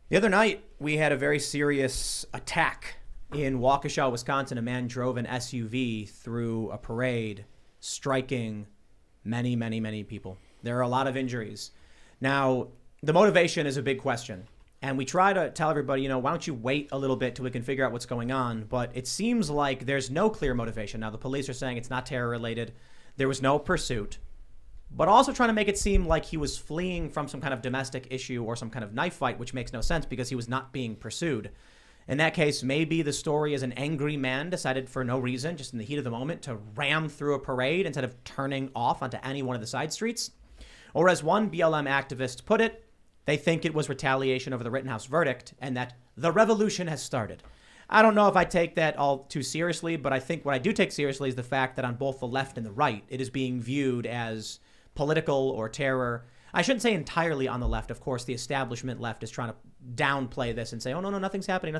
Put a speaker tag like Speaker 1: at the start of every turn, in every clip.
Speaker 1: The other night, we had a very serious attack in Waukesha, Wisconsin. A man drove an SUV through a parade, striking many, many, many people. There are a lot of injuries. Now, the motivation is a big question. And we try to tell everybody, why don't you wait a little bit till we can figure out what's going on? But it seems like there's no clear motivation. Now, the police are saying it's not terror related. There was no pursuit. But also trying to make it seem like he was fleeing from some kind of domestic issue or some kind of knife fight, which makes no sense because he was not being pursued. In that case, maybe the story is an angry man decided for no reason, just in the heat of the moment, to ram through a parade instead of turning off onto any one of the side streets. Or as one BLM activist put it, they think it was retaliation over the Rittenhouse verdict and that the revolution has started. I don't know if I take that all too seriously, but I think what I do take seriously is the fact that on both the left and the right, it is being viewed as political or terror. I shouldn't say entirely on the left. Of course, the establishment left is trying to downplay this and say, oh, no, nothing's happening.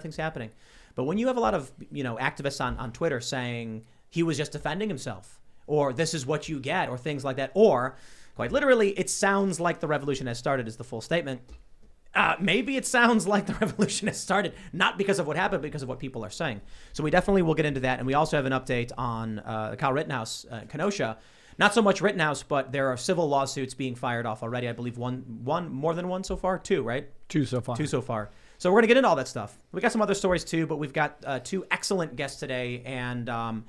Speaker 1: But when you have a lot of, activists on Twitter saying he was just defending himself or this is what you get or things like that, or quite literally, it sounds like the revolution has started is the full statement. Maybe it sounds like the revolution has started, not because of what happened, but because of what people are saying. So we definitely will get into that. And we also have an update on Kyle Rittenhouse, Kenosha. Not so much Rittenhouse, but there are civil lawsuits being fired off already. I believe one more than one so far? Two, right?
Speaker 2: Two so far.
Speaker 1: So we're going to get into all that stuff. We got some other stories too, but we've got two excellent guests today. And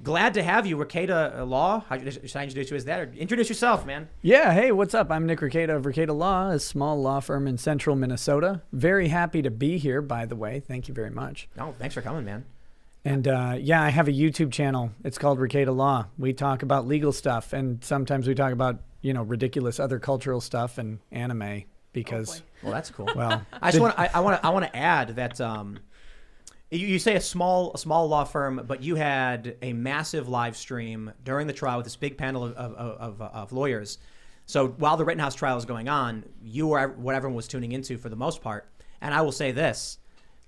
Speaker 1: glad to have you, Rekieta Law. Should I introduce you as that? Or introduce yourself, man.
Speaker 2: Yeah, hey, what's up? I'm Nick Rekieta of Rekieta Law, a small law firm in central Minnesota. Very happy to be here, by the way. Thank you very much.
Speaker 1: Oh, thanks for coming, man.
Speaker 2: And I have a YouTube channel. It's called Rekieta Law. We talk about legal stuff, and sometimes we talk about, ridiculous other cultural stuff and anime because.
Speaker 1: Well, that's cool.
Speaker 2: Well,
Speaker 1: I want to add that you say a small law firm, but you had a massive live stream during the trial with this big panel of lawyers. So while the Rittenhouse trial is going on, you were what everyone was tuning into for the most part. And I will say this.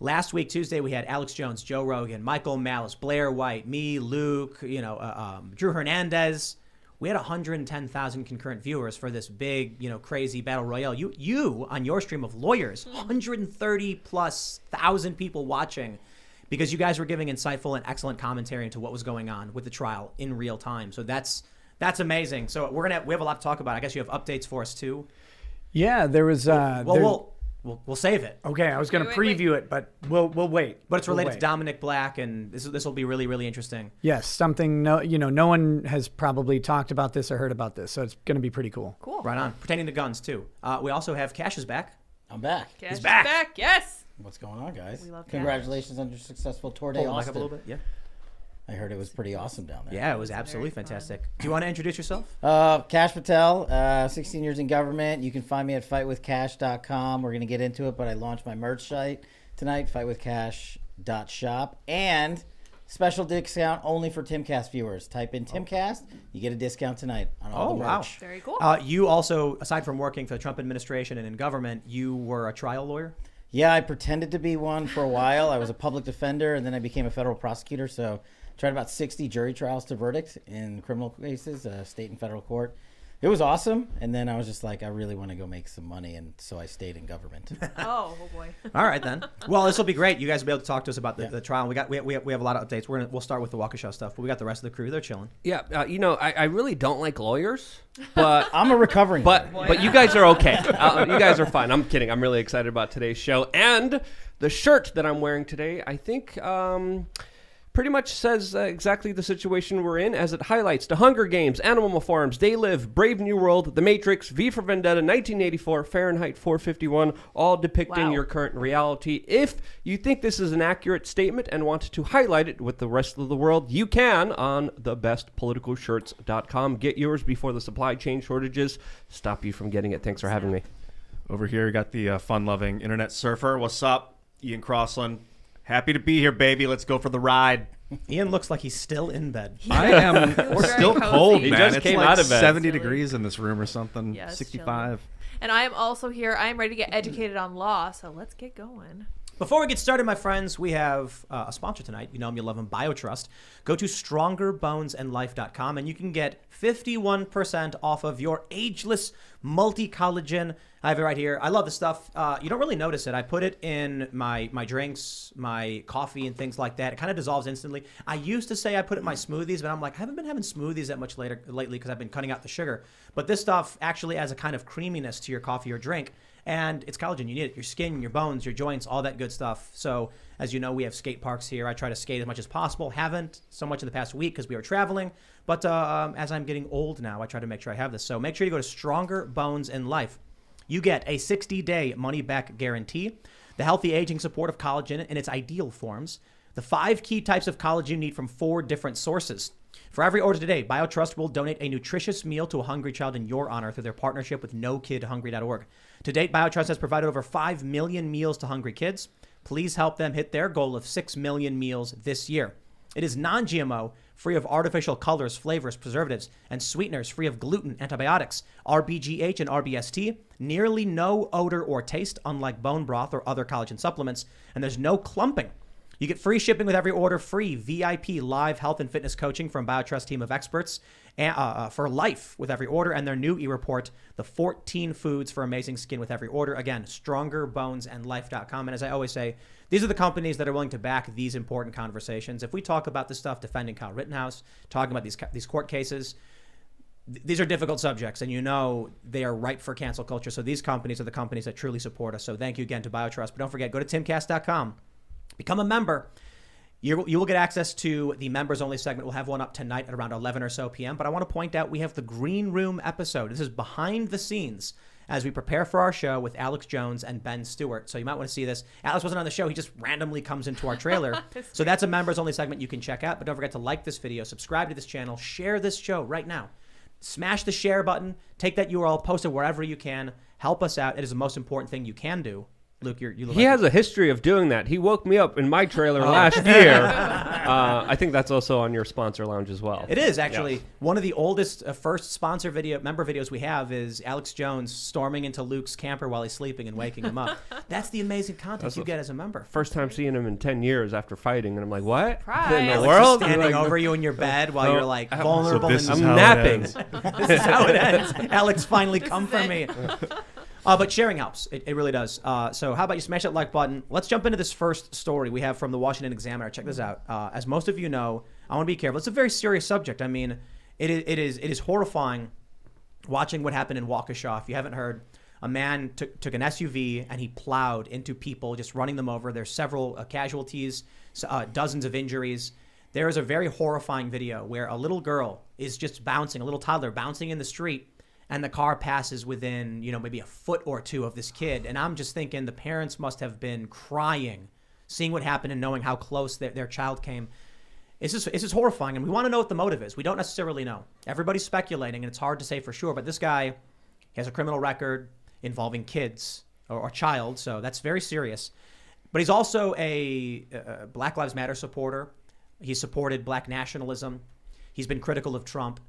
Speaker 1: Last week, Tuesday, we had Alex Jones, Joe Rogan, Michael Malice, Blair White, me, Luke, Drew Hernandez. We had 110,000 concurrent viewers for this big, crazy battle royale. You on your stream of lawyers, 130,000+ people watching because you guys were giving insightful and excellent commentary into what was going on with the trial in real time. So that's amazing. So we have a lot to talk about. I guess you have updates for us too.
Speaker 2: Yeah, there was.
Speaker 1: We'll save it.
Speaker 2: Okay, I was going to preview it, but we'll wait.
Speaker 1: But it's related to Dominic Black, and this will be really, really interesting.
Speaker 2: Yes, something no one has probably talked about this or heard about this, so it's going to be pretty cool.
Speaker 3: Cool.
Speaker 1: Right on. Pertaining to guns too. We also have Kash is back.
Speaker 4: I'm back.
Speaker 3: Cash
Speaker 1: He's back.
Speaker 3: is back. Yes.
Speaker 4: What's going on, guys?
Speaker 3: We love Cash.
Speaker 4: Congratulations on your successful tour day,
Speaker 1: Pull the mic
Speaker 4: Austin.
Speaker 1: up a little bit. Yeah.
Speaker 4: I heard it was pretty awesome down there.
Speaker 1: Yeah, it was absolutely fantastic. Do you want to introduce yourself?
Speaker 4: Kash Patel, 16 years in government. You can find me at fightwithcash.com. We're going to get into it, but I launched my merch site tonight, fightwithcash.shop. And special discount only for Timcast viewers. Type in Timcast. You get a discount tonight on all the merch.
Speaker 1: Wow.
Speaker 3: Very cool.
Speaker 1: You also, aside from working for the Trump administration and in government, you were a trial lawyer?
Speaker 4: Yeah, I pretended to be one for a while. I was a public defender, and then I became a federal prosecutor, so tried about 60 jury trials to verdict in criminal cases, state and federal court. It was awesome. And then I was just like, I really want to go make some money. And so I stayed in government.
Speaker 3: Oh boy.
Speaker 1: All right, then. Well, this will be great. You guys will be able to talk to us about the trial. We have a lot of updates. We'll start with the Waukesha stuff, but we got the rest of the crew. They're chilling.
Speaker 5: Yeah, I really don't like lawyers, but
Speaker 4: I'm a recovering lawyer.
Speaker 5: But you guys are okay. You guys are fine. I'm kidding. I'm really excited about today's show. And the shirt that I'm wearing today, I think pretty much says exactly the situation we're in, as it highlights the Hunger Games, Animal Farms, They Live, Brave New World, The Matrix, V for Vendetta, 1984, Fahrenheit 451, all depicting your current reality. If you think this is an accurate statement and want to highlight it with the rest of the world, you can on thebestpoliticalshirts.com. Get yours before the supply chain shortages stop you from getting it. Thanks for having me.
Speaker 6: Over here, we got the fun-loving internet surfer. What's up? Ian Crossland. Happy to be here, baby. Let's go for the ride.
Speaker 1: Ian looks like he's still in bed.
Speaker 6: I am still cold,
Speaker 5: He
Speaker 6: man.
Speaker 5: just
Speaker 6: It's
Speaker 5: came
Speaker 6: like
Speaker 5: out of bed.
Speaker 6: 70 degrees in this room or something.
Speaker 3: Yes,
Speaker 6: 65.
Speaker 3: And I am also here. I am ready to get educated on law, so let's get going.
Speaker 1: Before we get started, my friends, we have a sponsor tonight. You know them, you love them, BioTrust. Go to strongerbonesandlife.com and you can get 51% off of your ageless multi-collagen. I have it right here. I love this stuff. You don't really notice it. I put it in my drinks, my coffee, and things like that. It kind of dissolves instantly. I used to say I put it in my smoothies, but I'm like, I haven't been having smoothies that much lately because I've been cutting out the sugar. But this stuff actually adds a kind of creaminess to your coffee or drink. And it's collagen. You need it. Your skin, your bones, your joints, all that good stuff. So, as you know, we have skate parks here. I try to skate as much as possible. Haven't so much in the past week because we were traveling. But as I'm getting old now, I try to make sure I have this. So make sure you go to Stronger Bones and Life. You get a 60-day money-back guarantee, the healthy aging support of collagen in its ideal forms, the 5 key types of collagen you need from 4 different sources. For every order today, BioTrust will donate a nutritious meal to a hungry child in your honor through their partnership with NoKidHungry.org. To date, BioTrust has provided over 5 million meals to hungry kids. Please help them hit their goal of 6 million meals this year. It is non-GMO, free of artificial colors, flavors, preservatives, and sweeteners, free of gluten, antibiotics, RBGH, and RBST, nearly no odor or taste, unlike bone broth or other collagen supplements, and there's no clumping. You get free shipping with every order, free VIP live health and fitness coaching from BioTrust team of experts for life with every order, and their new e-report, the 14 foods for amazing skin with every order. Again, strongerbonesandlife.com. And as I always say, these are the companies that are willing to back these important conversations. If we talk about this stuff, defending Kyle Rittenhouse, talking about these court cases, these are difficult subjects, and you know they are ripe for cancel culture. So these companies are the companies that truly support us. So thank you again to BioTrust. But don't forget, go to timcast.com. Become a member. You will get access to the members only segment. We'll have one up tonight at around 11 or so p.m. But I want to point out we have the Green Room episode. This is behind the scenes as we prepare for our show with Alex Jones and Ben Stewart. So you might want to see this. Alex wasn't on the show. He just randomly comes into our trailer. So that's a members only segment you can check out. But don't forget to like this video, subscribe to this channel, share this show right now. Smash the share button. Take that URL, post it wherever you can. Help us out. It is the most important thing you can do. Luke, you look
Speaker 5: he has a history of doing that. He woke me up in my trailer last year. I think that's also on your sponsor lounge as well.
Speaker 1: It is actually one of the oldest first sponsor member videos we have is Alex Jones storming into Luke's camper while he's sleeping and waking him up. That's the amazing content you get as a member.
Speaker 5: First time seeing him in 10 years after fighting, and I'm like, what?
Speaker 3: Surprise.
Speaker 5: In the
Speaker 1: Alex
Speaker 5: world?
Speaker 1: is standing over you in your bed while you're like vulnerable.
Speaker 6: So this
Speaker 1: and
Speaker 6: is
Speaker 5: I'm
Speaker 6: how it
Speaker 5: napping.
Speaker 6: ends.
Speaker 1: This is how it ends. Alex finally come for me. But sharing helps. It really does. So how about you smash that like button? Let's jump into this first story we have from the Washington Examiner. Check this out. As most of you know, I want to be careful. It's a very serious subject. I mean, it is horrifying watching what happened in Waukesha. If you haven't heard, a man took an SUV and he plowed into people, just running them over. There's several casualties, dozens of injuries. There is a very horrifying video where a little girl is just bouncing, a little toddler bouncing in the street, and the car passes within, maybe a foot or two of this kid. And I'm just thinking the parents must have been crying, seeing what happened and knowing how close their child came. It's just horrifying, and we want to know what the motive is. We don't necessarily know. Everybody's speculating, and it's hard to say for sure. But this guy has a criminal record involving kids or a child, so that's very serious. But he's also a Black Lives Matter supporter. He supported black nationalism. He's been critical of Trump.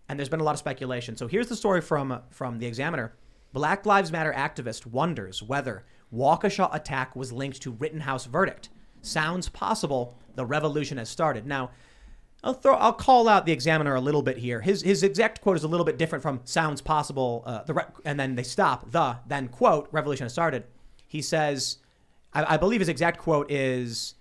Speaker 1: And there's been a lot of speculation. So here's the story from the Examiner. Black Lives Matter activist wonders whether Waukesha attack was linked to Rittenhouse verdict. Sounds possible the revolution has started. Now, I'll call out the Examiner a little bit here. His exact quote is a little bit different from sounds possible, and then they stop, then quote, revolution has started. He says, I believe his exact quote is,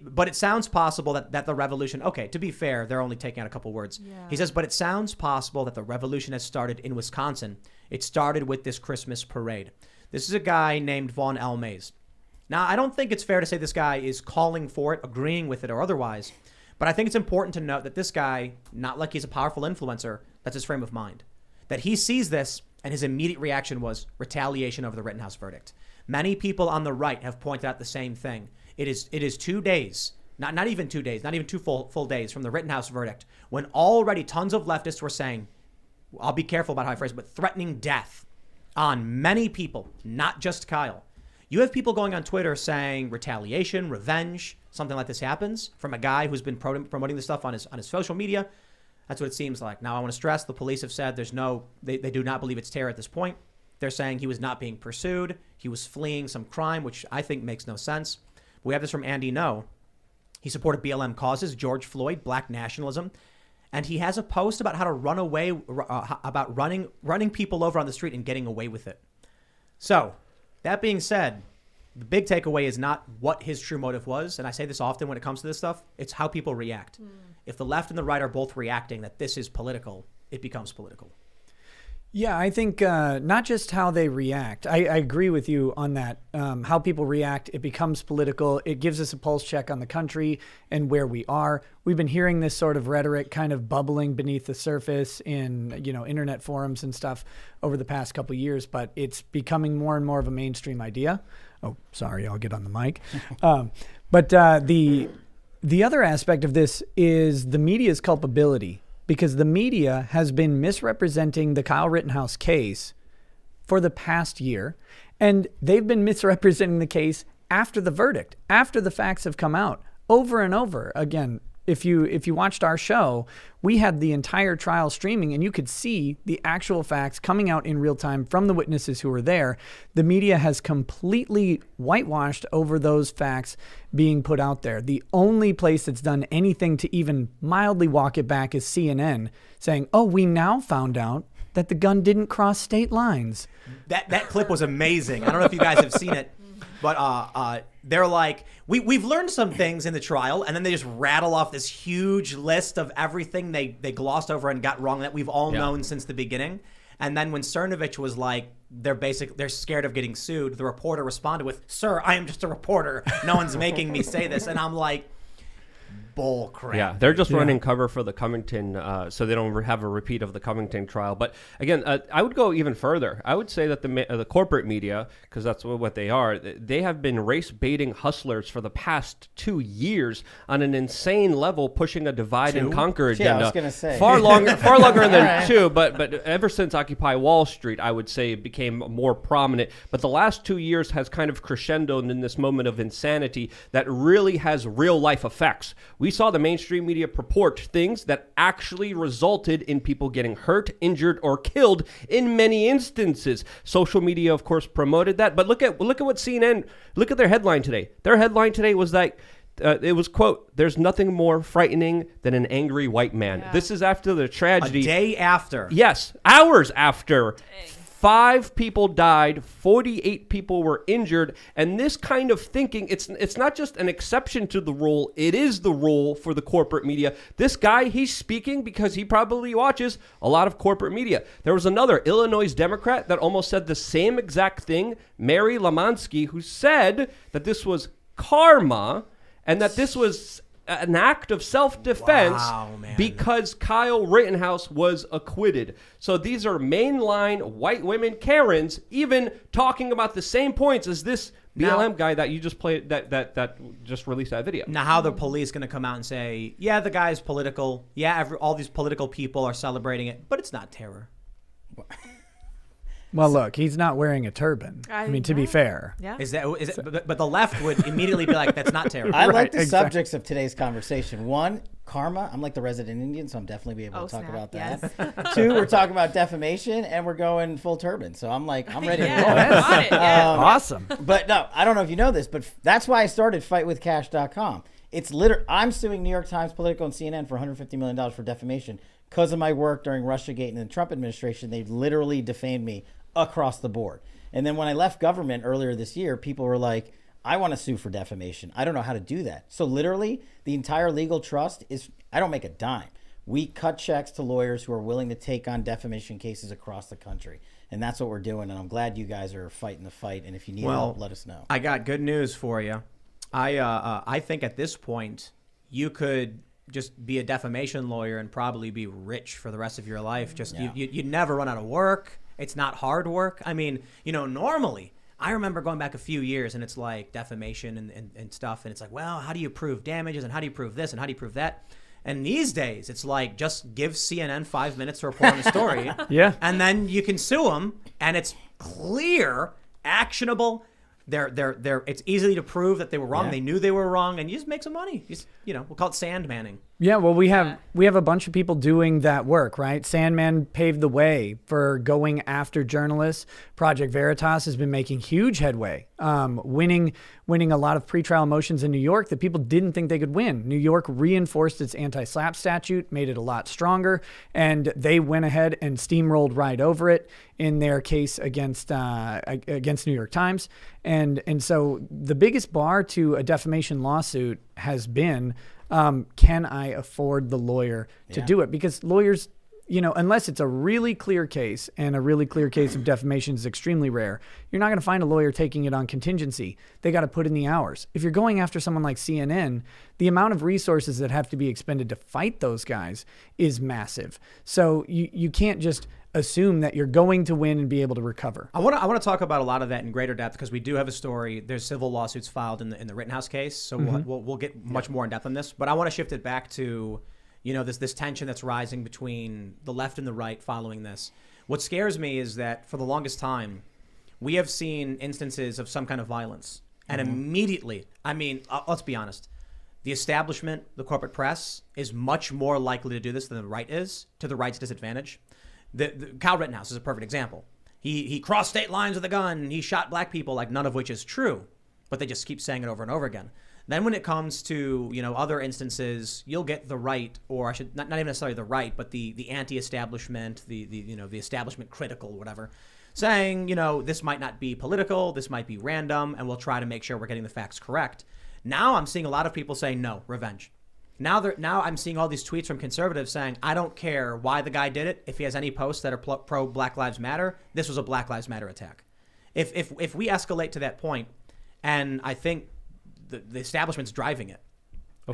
Speaker 1: but it sounds possible that the revolution, okay, to be fair, they're only taking out a couple words. Yeah. He says, but it sounds possible that the revolution has started in Wisconsin. It started with this Christmas parade. This is a guy named Vaughn L. Mays. Now, I don't think it's fair to say this guy is calling for it, agreeing with it, or otherwise, but I think it's important to note that this guy, not like he's a powerful influencer, that's his frame of mind. That he sees this, and his immediate reaction was retaliation over the Rittenhouse verdict. Many people on the right have pointed out the same thing. It is 2 days, not even 2 days, not even two full days from the Rittenhouse verdict, when already tons of leftists were saying, I'll be careful about how I phrase it, but threatening death on many people, not just Kyle. You have people going on Twitter saying retaliation, revenge, something like this happens from a guy who's been promoting this stuff on his social media. That's what it seems like. Now, I want to stress the police have said they do not believe it's terror at this point. They're saying he was not being pursued. He was fleeing some crime, which I think makes no sense. We have this from Andy No. He supported BLM causes, George Floyd, black nationalism. And he has a post about how to run away, about running people over on the street and getting away with it. So, that being said, the big takeaway is not what his true motive was. And I say this often when it comes to this stuff. It's how people react. If the left and the right are both reacting that this is political, it becomes political.
Speaker 2: Yeah, I think not just how they react. I agree with you on that. How people react, it becomes political. It gives us a pulse check on the country and where we are. We've been hearing this sort of rhetoric kind of bubbling beneath the surface in, internet forums and stuff over the past couple of years, but it's becoming more and more of a mainstream idea. Oh, sorry, I'll get on the mic. But the other aspect of this is the media's culpability. Because the media has been misrepresenting the Kyle Rittenhouse case for the past year. And they've been misrepresenting the case after the verdict, after the facts have come out, over and over again. If you watched our show, we had the entire trial streaming and you could see the actual facts coming out in real time from the witnesses who were there. The media has completely whitewashed over those facts being put out there. The only place that's done anything to even mildly walk it back is CNN saying, oh, we now found out that the gun didn't cross state lines.
Speaker 1: That clip was amazing. I don't know if you guys have seen it, but they're like, we've learned some things in the trial, and then they just rattle off this huge list of everything they glossed over and got wrong that we've all known since the beginning. And then when Cernovich was like, they're scared of getting sued, the reporter responded with, "Sir, I am just a reporter. No one's making me say this." And I'm like, bull crap.
Speaker 5: Yeah, they're just running cover for the Covington, so they don't have a repeat of the Covington trial. But again, I would go even further. I would say that the corporate media, because that's what they are, they have been race baiting hustlers for the past 2 years on an insane level, pushing a divide and conquer agenda.
Speaker 4: I was gonna say
Speaker 5: far longer than two. But ever since Occupy Wall Street, I would say it became more prominent. But the last 2 years has kind of crescendoed in this moment of insanity that really has real life effects. We saw the mainstream media purport things that actually resulted in people getting hurt, injured, or killed in many instances. Social media, of course, promoted that. But look at what CNN, look at their headline today. Their headline today was that it was, quote, "There's nothing more frightening than an angry white man." Yeah. This is after the tragedy.
Speaker 1: A day after.
Speaker 5: Yes, hours after. Dang. 5 people died, 48 people were injured, and this kind of thinking, it's not just an exception to the rule, it is the rule for the corporate media. This guy, he's speaking because he probably watches a lot of corporate media. There was another Illinois Democrat that almost said the same exact thing, Mary Lamansky, who said that this was karma and that this was an act of self-defense because Kyle Rittenhouse was acquitted. So these are mainline white women Karens even talking about the same points as this BLM guy that you just played that just released that video.
Speaker 1: Now how the police going to come out and say, yeah, the guy's political. Yeah, all these political people are celebrating it, but it's not terror.
Speaker 2: Well, look, he's not wearing a turban. I mean, to be fair.
Speaker 1: Yeah. Is it? But the left would immediately be like, that's not terror.
Speaker 4: I like the subjects of today's conversation. 1, karma. I'm like the resident Indian, so I'm definitely be able to talk about that. Yes. 2, we're talking about defamation, and we're going full turban. So I'm ready to go.
Speaker 2: Awesome.
Speaker 4: But no, I don't know if you know this, but that's why I started fightwithcash.com. It's I'm suing New York Times, Politico, and CNN for $150 million for defamation because of my work during Russiagate and the Trump administration. They've literally defamed me across the board. And then when I left government earlier this year, people were like, I want to sue for defamation. I don't know how to do that. So literally the entire legal trust is, I don't make a dime. We cut checks to lawyers who are willing to take on defamation cases across the country. And that's what we're doing. And I'm glad you guys are fighting the fight. And if you need help, let us know.
Speaker 1: I got good news for you. I think at this point you could just be a defamation lawyer and probably be rich for the rest of your life. Just you'd never run out of work. It's not hard work. I mean, normally I remember going back a few years and it's like defamation and stuff. And it's like, well, how do you prove damages and how do you prove this and how do you prove that? And these days it's like, just give CNN 5 minutes to report on a story.
Speaker 2: Yeah.
Speaker 1: And then you can sue them and it's clear, actionable. It's easy to prove that they were wrong. Yeah. They knew they were wrong and you just make some money. We'll call it sandmanning.
Speaker 2: Yeah, well, we have a bunch of people doing that work, right? Sandman paved the way for going after journalists. Project Veritas has been making huge headway, winning a lot of pretrial motions in New York that people didn't think they could win. New York reinforced its anti-SLAPP statute, made it a lot stronger, and they went ahead and steamrolled right over it in their case against New York Times. And so the biggest bar to a defamation lawsuit has been, can I afford the lawyer to do it? Because lawyers, unless it's a really clear case, and a really clear case of defamation is extremely rare, you're not going to find a lawyer taking it on contingency. They got to put in the hours. If you're going after someone like CNN, the amount of resources that have to be expended to fight those guys is massive. So you can't just assume that you're going to win and be able to recover.
Speaker 1: I want to talk about a lot of that in greater depth because we do have a story. There's civil lawsuits filed in the Rittenhouse case, so we'll get much more in depth on this. But I want to shift it back to, this tension that's rising between the left and the right following this. What scares me is that for the longest time, we have seen instances of some kind of violence, and immediately, let's be honest, the establishment, the corporate press, is much more likely to do this than the right is, to the right's disadvantage. The Kyle Rittenhouse is a perfect example. He crossed state lines with a gun. He shot black people, like none of which is true, but they just keep saying it over and over again. Then when it comes to other instances, you'll get the right, or I should not even necessarily the right, but the anti-establishment, the establishment critical, whatever, saying this might not be political, this might be random, and we'll try to make sure we're getting the facts correct. Now I'm seeing a lot of people saying no, revenge. Now I'm seeing all these tweets from conservatives saying, I don't care why the guy did it. If he has any posts that are pro Black Lives Matter, this was a Black Lives Matter attack. If we escalate to that point, and I think the establishment's driving it,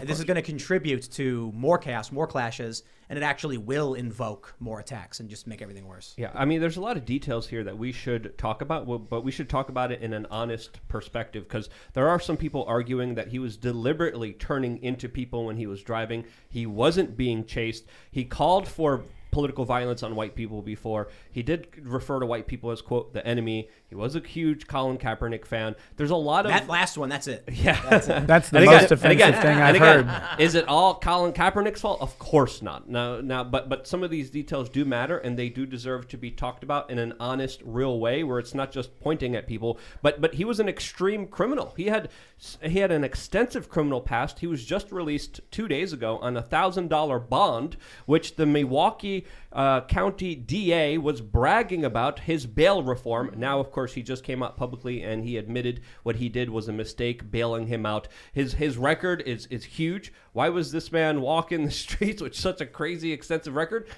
Speaker 1: this is going to contribute to more chaos, more clashes, and it actually will invoke more attacks and just make everything worse.
Speaker 5: Yeah, there's a lot of details here that we should talk about, but we should talk about it in an honest perspective, because there are some people arguing that he was deliberately turning into people when he was driving. He wasn't being chased. He called for political violence on white people before. He did refer to white people as, quote, the enemy. He was a huge Colin Kaepernick fan. There's a lot of...
Speaker 1: That last one, that's it.
Speaker 5: Yeah.
Speaker 2: That's the most offensive thing I've heard.
Speaker 5: Is it all Colin Kaepernick's fault? Of course not. Now, but some of these details do matter, and they do deserve to be talked about in an honest, real way, where it's not just pointing at people. But he was an extreme criminal. He had an extensive criminal past. He was just released 2 days ago on a $1,000 bond, which the Milwaukee County DA was bragging about his bail reform. Now, of course, he just came out publicly and he admitted what he did was a mistake, bailing him out. His record is huge. Why was this man walking the streets with such a crazy, extensive record?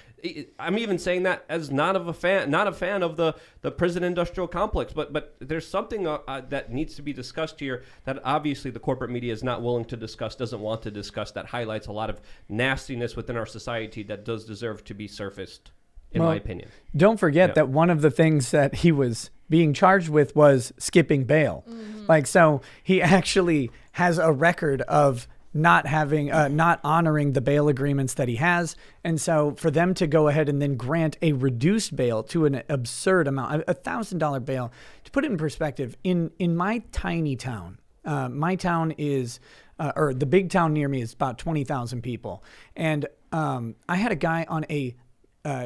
Speaker 5: I'm even saying that as not a fan of the prison industrial complex. But there's something that needs to be discussed here that obviously the corporate media is not willing to discuss, doesn't want to discuss, that highlights a lot of nastiness within our society that does deserve to be surfaced, in my opinion.
Speaker 2: Don't forget that one of the things that he was being charged with was skipping bail. So he actually has a record of not honoring the bail agreements that he has. And so for them to go ahead and then grant a reduced bail to an absurd amount, a $1,000 bail, to put it in perspective, in my tiny town, my town is, or the big town near me is about 20,000 people. And I had a guy on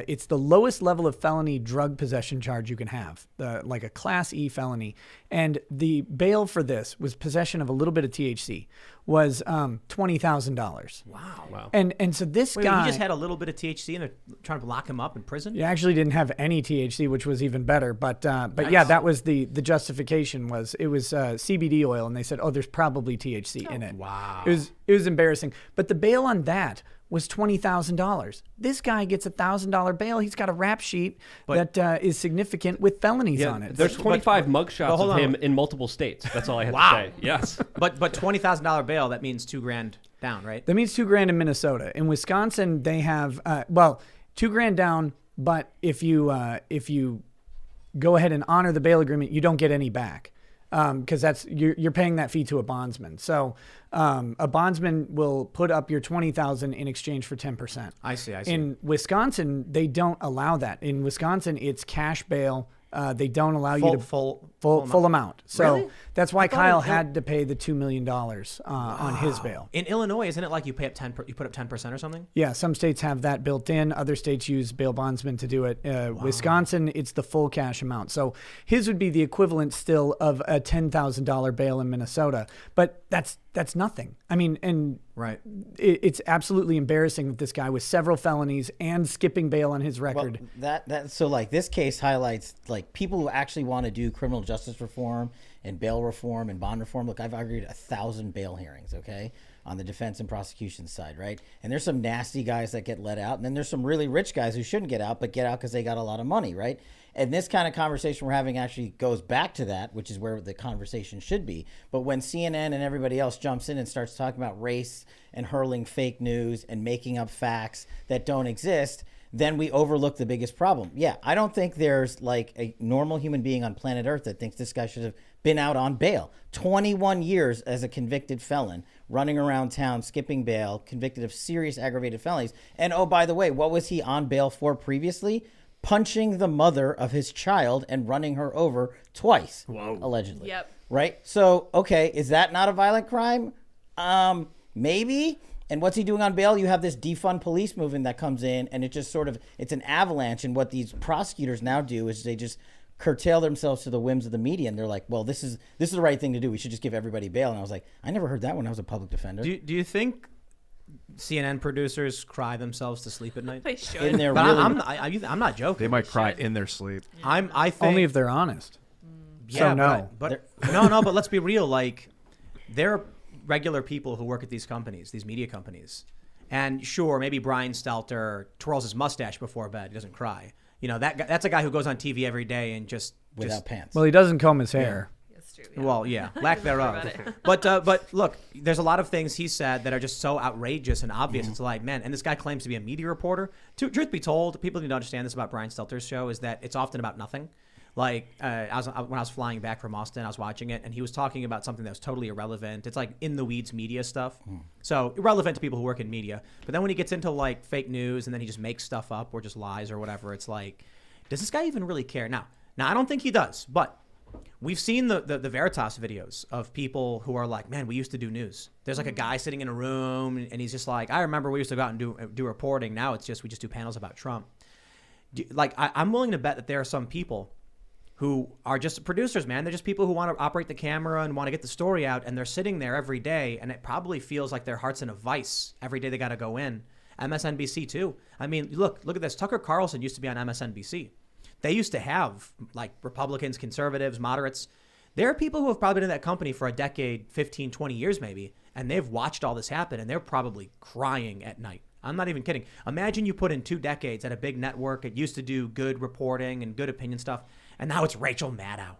Speaker 2: it's the lowest level of felony drug possession charge you can have, like a Class E felony. And the bail for this was possession of a little bit of THC, was $20,000.
Speaker 1: Wow.
Speaker 2: And so this guy...
Speaker 1: he just had a little bit of THC and they're trying to lock him up in prison?
Speaker 2: He actually didn't have any THC, which was even better. But
Speaker 1: Nice.
Speaker 2: Yeah, that was the justification was it was CBD oil. And they said, there's probably THC in it.
Speaker 1: Wow.
Speaker 2: It was embarrassing. But the bail on that was $20,000. This guy gets a $1,000 bail. He's got a rap sheet that is significant with felonies on it.
Speaker 5: There's 25 mugshots of him in multiple states. That's all I have to say. Yes.
Speaker 1: But $20,000 bail, that means $2,000 down, right?
Speaker 2: That means $2,000 in Minnesota. In Wisconsin, they have $2,000 down. But if you go ahead and honor the bail agreement, you don't get any back. Because you're paying that fee to a bondsman. So a bondsman will put up your $20,000 in exchange for 10%.
Speaker 1: I see.
Speaker 2: In Wisconsin, they don't allow that. In Wisconsin, it's cash bail They don't allow you to full amount. So
Speaker 1: Really?
Speaker 2: that's why
Speaker 1: I thought
Speaker 2: Kyle
Speaker 1: it-
Speaker 2: had to pay the $2 million on his bail.
Speaker 1: In Illinois, isn't it like you pay up you put up 10% or something?
Speaker 2: Yeah, some states have that built in. Other states use bail bondsmen to do it. Wisconsin, it's the full cash amount. So his would be the equivalent still of a $10,000 bail in Minnesota. But that's nothing. I mean, and
Speaker 1: Right.
Speaker 2: it's absolutely embarrassing that this guy with several felonies and skipping bail on his record.
Speaker 4: Well, so like this case highlights like people who actually want to do criminal justice reform and bail reform and bond reform. Look, I've argued 1,000 bail hearings, okay, on the defense and prosecution side, right? And there's some nasty guys that get let out, and then there's some really rich guys who shouldn't get out but get out because they got a lot of money, right? And this kind of conversation we're having actually goes back to that, which is where the conversation should be. But when CNN and everybody else jumps in and starts talking about race and hurling fake news and making up facts that don't exist, then we overlook the biggest problem. Yeah, I don't think there's like a normal human being on planet Earth that thinks this guy should have been out on bail. 21 years as a convicted felon, running around town, skipping bail, convicted of serious aggravated felonies. And oh, by the way, what was he on bail for previously? Punching the mother of his child and running her over twice, allegedly.
Speaker 3: Yep.
Speaker 4: Right? So, okay, is that not a violent crime? Maybe. And what's he doing on bail? You have this defund police movement that comes in, and it just sort of, it's an avalanche. And what these prosecutors now do is they just curtail themselves to the whims of the media, and they're like, well, this is the right thing to do. We should just give everybody bail. And I was like, I never heard that when I was a public defender.
Speaker 1: Do you think CNN producers cry themselves to sleep at night?
Speaker 3: They should.
Speaker 4: In their
Speaker 1: But
Speaker 4: really,
Speaker 1: I'm not joking.
Speaker 6: They might cry in their sleep.
Speaker 1: I think
Speaker 2: Only if they're honest.
Speaker 1: yeah,
Speaker 2: so no.
Speaker 1: But no. But let's be real. Like, there are regular people who work at these companies, these media companies, and sure, maybe Brian Stelter twirls his mustache before bed. He doesn't cry. You know, that's a guy who goes on TV every day and just
Speaker 4: without pants.
Speaker 2: Well, he doesn't comb his hair.
Speaker 3: That's true.
Speaker 1: Well, yeah, lack thereof. But look, there's a lot of things he said that are just so outrageous and obvious. It's like, man, and this guy claims to be a media reporter. Truth be told, people need to understand this about Brian Stelter's show is that it's often about nothing. Like when I was flying back from Austin, I was watching it, and he was talking about something that was totally irrelevant. It's like in the weeds media stuff, so irrelevant to people who work in media. But then when he gets into like fake news, and then he just makes stuff up or just lies or whatever, it's like, does this guy even really care? Now I don't think he does, but we've seen the Veritas videos of people who are like, man, we used to do news. There's like a guy sitting in a room, and he's just like, I remember we used to go out and do reporting. Now we just do panels about Trump. I'm willing to bet that there are some people who are just producers, man. They're just people who want to operate the camera and want to get the story out, and they're sitting there every day, and it probably feels like their heart's in a vice every day they got to go in. MSNBC too. I mean, look at this. Tucker Carlson used to be on MSNBC. They used to have like Republicans, conservatives, moderates. There are people who have probably been in that company for a decade, 15, 20 years maybe, and they've watched all this happen, and they're probably crying at night. I'm not even kidding. Imagine you put in 2 decades at a big network. It used to do good reporting and good opinion stuff, and now it's Rachel Maddow.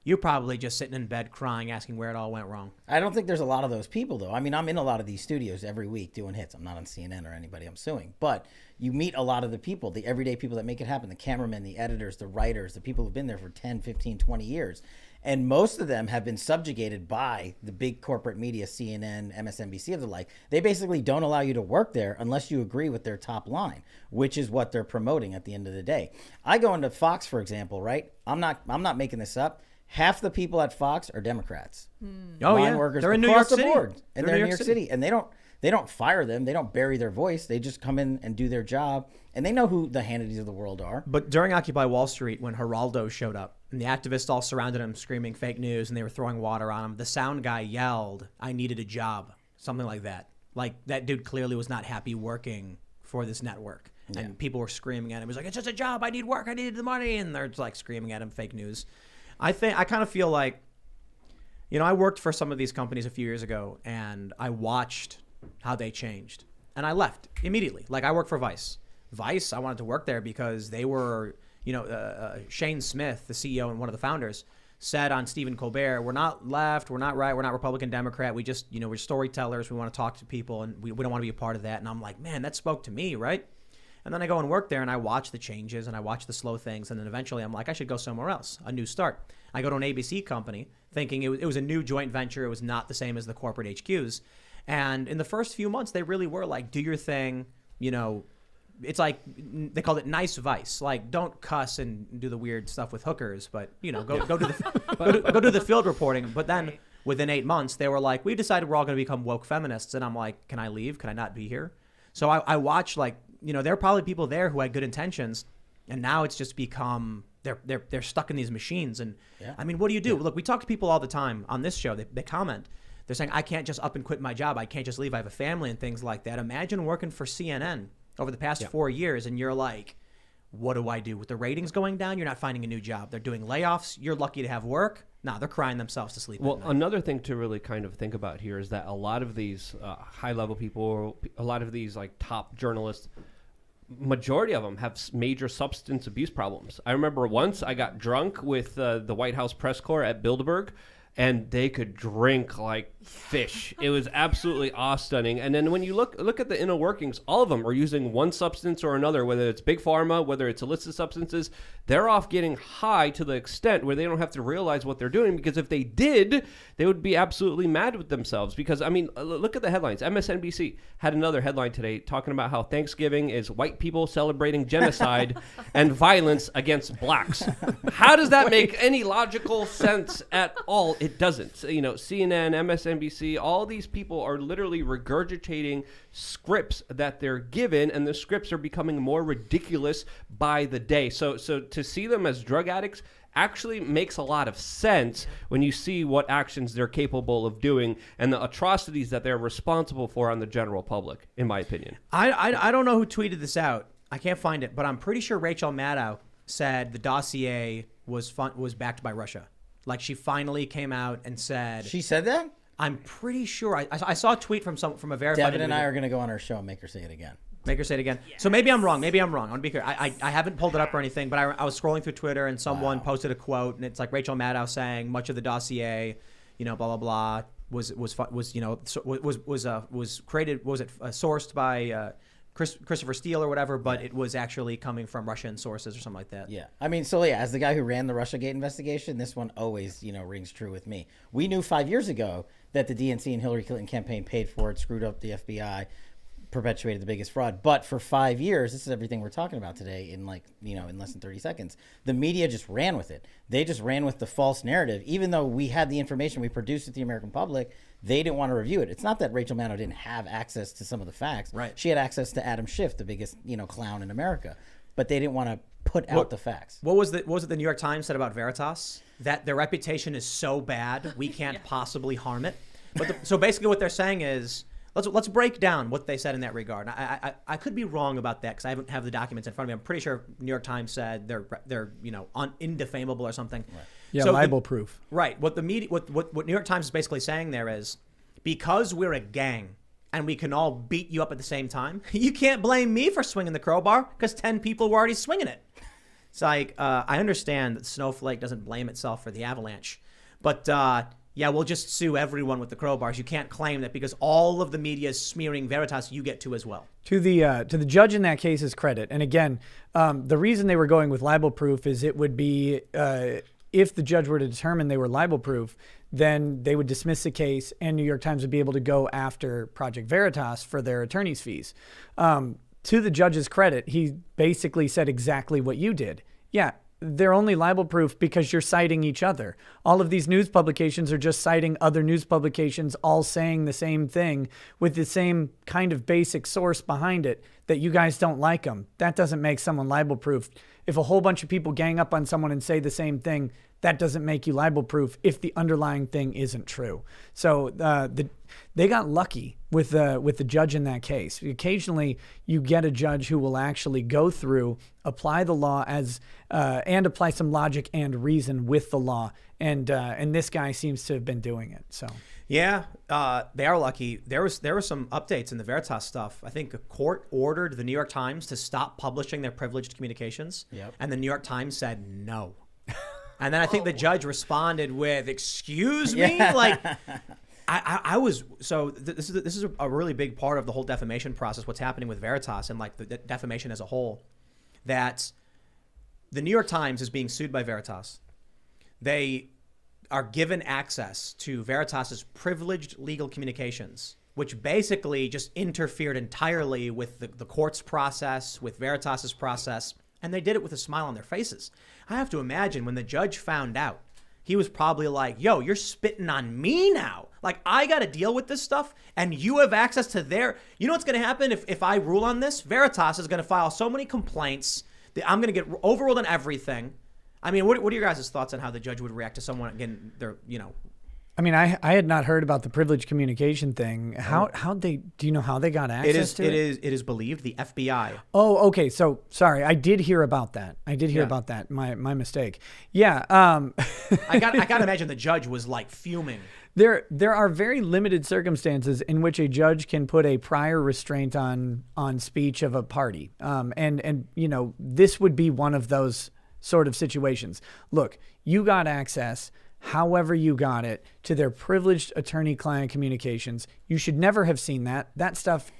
Speaker 1: You're probably just sitting in bed crying, asking where it all went wrong.
Speaker 4: I don't think there's a lot of those people, though. I mean, I'm in a lot of these studios every week doing hits. I'm not on CNN or anybody I'm suing. But you meet a lot of the people, the everyday people that make it happen, the cameramen, the editors, the writers, the people who've been there for 10, 15, 20 years. And most of them have been subjugated by the big corporate media, CNN, MSNBC of the like. They basically don't allow you to work there unless you agree with their top line, which is what they're promoting at the end of the day. I go into Fox, for example, right? I'm not making this up. Half the people at Fox are Democrats.
Speaker 1: Oh,
Speaker 4: Line
Speaker 1: yeah.
Speaker 4: workers
Speaker 1: They're in New
Speaker 4: across
Speaker 1: York
Speaker 4: the
Speaker 1: City.
Speaker 4: board. And they're in New York
Speaker 1: City.
Speaker 4: City. And they don't fire them. They don't bury their voice. They just come in and do their job. And they know who the Hannitys of the world are.
Speaker 1: But during Occupy Wall Street, when Geraldo showed up and the activists all surrounded him screaming fake news and they were throwing water on him, the sound guy yelled, "I needed a job," something like that. Like, that dude clearly was not happy working for this network. And people were screaming at him. He was like, "It's just a job. I need work. I need the money." And they're like screaming at him fake news. I kind of feel like, you know, I worked for some of these companies a few years ago, and I watched how they changed. And I left immediately. Like, I worked for Vice. Vice, I wanted to work there because they were, you know, Shane Smith, the CEO and one of the founders, said on Stephen Colbert, "We're not left, we're not right, we're not Republican, Democrat. We just, you know, we're storytellers. We want to talk to people, and we don't want to be a part of that." And I'm like, man, that spoke to me, right? And then I go and work there, and I watch the changes, and I watch the slow things, and then eventually I'm like, I should go somewhere else, a new start. I go to an ABC company thinking it was a new joint venture. It was not the same as the corporate HQs. And in the first few months, they really were like, do your thing, you know, it's like they called it nice vice. Like, don't cuss and do the weird stuff with hookers, but go do the field reporting. But then within 8 months, they were like, we decided we're all going to become woke feminists, and I'm like, can I leave? Can I not be here? So I watch, like, there are probably people there who had good intentions, and now it's just become they're stuck in these machines. And I mean, what do you do? Look, we talk to people all the time on this show. They comment. They're saying, I can't just up and quit my job. I can't just leave. I have a family and things like that. Imagine working for CNN over the past 4 years, and you're like, what do I do? With the ratings going down, you're not finding a new job. They're doing layoffs. You're lucky to have work. Nah, they're crying themselves to sleep.
Speaker 5: Well, another thing to really kind of think about here is that a lot of these high-level people, a lot of these like top journalists, majority of them have major substance abuse problems. I remember once I got drunk with the White House press corps at Bilderberg, and they could drink like fish. It was absolutely awe-stunning. And then when you look at the inner workings, all of them are using one substance or another, whether it's big pharma, whether it's illicit substances. They're off getting high to the extent where they don't have to realize what they're doing, because if they did, they would be absolutely mad with themselves. Because, I mean, look at the headlines. MSNBC had another headline today talking about how Thanksgiving is white people celebrating genocide and violence against blacks. How does that make any logical sense at all? It doesn't. CNN, MSNBC, all these people are literally regurgitating scripts that they're given, and the scripts are becoming more ridiculous by the day. So to see them as drug addicts actually makes a lot of sense when you see what actions they're capable of doing and the atrocities that they're responsible for on the general public, in my opinion.
Speaker 1: I don't know who tweeted this out. I can't find it, but I'm pretty sure Rachel Maddow said the dossier was backed by Russia. Like, she finally came out and said...
Speaker 4: She said that?
Speaker 1: I'm pretty sure. I saw a tweet from a verified...
Speaker 4: Devin and I are going to go on her show and make her say it again.
Speaker 1: Make her say it again. Yes. So maybe I'm wrong. I want to be clear. I haven't pulled it up or anything, but I was scrolling through Twitter, and someone posted a quote, and it's like Rachel Maddow saying much of the dossier, blah blah blah, was created, sourced by Christopher Steele or whatever, but it was actually coming from Russian sources or something like that.
Speaker 4: Yeah. I mean, so yeah, as the guy who ran the Russiagate investigation, this one always, rings true with me. We knew 5 years ago that the DNC and Hillary Clinton campaign paid for it, screwed up the FBI, perpetuated the biggest fraud. But for 5 years, this is everything we're talking about today in in less than 30 seconds. The media just ran with it. They just ran with the false narrative. Even though we had the information, we produced it to the American public, they didn't want to review it. It's not that Rachel Maddow didn't have access to some of the facts.
Speaker 1: Right.
Speaker 4: She had access to Adam Schiff, the biggest, clown in America. But they didn't want to put out the facts.
Speaker 1: What was it the New York Times said about Veritas? That their reputation is so bad, we can't possibly harm it. But so basically what they're saying is, let's break down what they said in that regard. I could be wrong about that because I don't have the documents in front of me. I'm pretty sure New York Times said they're indefamable or something.
Speaker 4: Right.
Speaker 2: Yeah, so libel proof.
Speaker 1: Right. What the media, what New York Times is basically saying there is, because we're a gang and we can all beat you up at the same time, you can't blame me for swinging the crowbar because 10 people were already swinging it. It's like, I understand that Snowflake doesn't blame itself for the avalanche, but yeah, we'll just sue everyone with the crowbars. You can't claim that because all of the media is smearing Veritas, you get to as well.
Speaker 2: To the judge in that case's credit, and again, the reason they were going with libel proof is it would be if the judge were to determine they were libel proof, then they would dismiss the case, and New York Times would be able to go after Project Veritas for their attorney's fees. To the judge's credit, he basically said exactly what you did. Yeah. They're only libel proof because you're citing each other. All of these news publications are just citing other news publications, all saying the same thing with the same kind of basic source behind it, that you guys don't like them. That doesn't make someone libel proof. If a whole bunch of people gang up on someone and say the same thing, that doesn't make you libel proof if the underlying thing isn't true. So they got lucky with the judge in that case. Occasionally, you get a judge who will actually go through, apply the law and apply some logic and reason with the law, and this guy seems to have been doing it. So
Speaker 1: yeah, they are lucky. There were some updates in the Veritas stuff. I think a court ordered the New York Times to stop publishing their privileged communications, and the New York Times said no. And then I think the judge responded with, "Excuse me," like. I was this is a really big part of the whole defamation process. What's happening with Veritas and like the defamation as a whole, that the New York Times is being sued by Veritas. They are given access to Veritas's privileged legal communications which basically just interfered entirely with the court's process, with Veritas's process, and they did it with a smile on their faces. I have to imagine when the judge found out, he was probably like, yo, you're spitting on me now. Like, I got to deal with this stuff, and you have access to their... You know what's going to happen if I rule on this? Veritas is going to file so many complaints that I'm going to get overruled on everything. I mean, what are your guys' thoughts on how the judge would react to someone getting their,
Speaker 2: I mean, I had not heard about the privileged communication thing. Do you know how they got access to it?
Speaker 1: It is believed the FBI.
Speaker 2: Oh, okay. So sorry, I did hear about that. About that. My mistake. Yeah.
Speaker 1: I got to imagine the judge was like fuming.
Speaker 2: There are very limited circumstances in which a judge can put a prior restraint on speech of a party. And this would be one of those sort of situations. Look, you got access, however you got it, to their privileged attorney-client communications. You should never have seen that. That stuff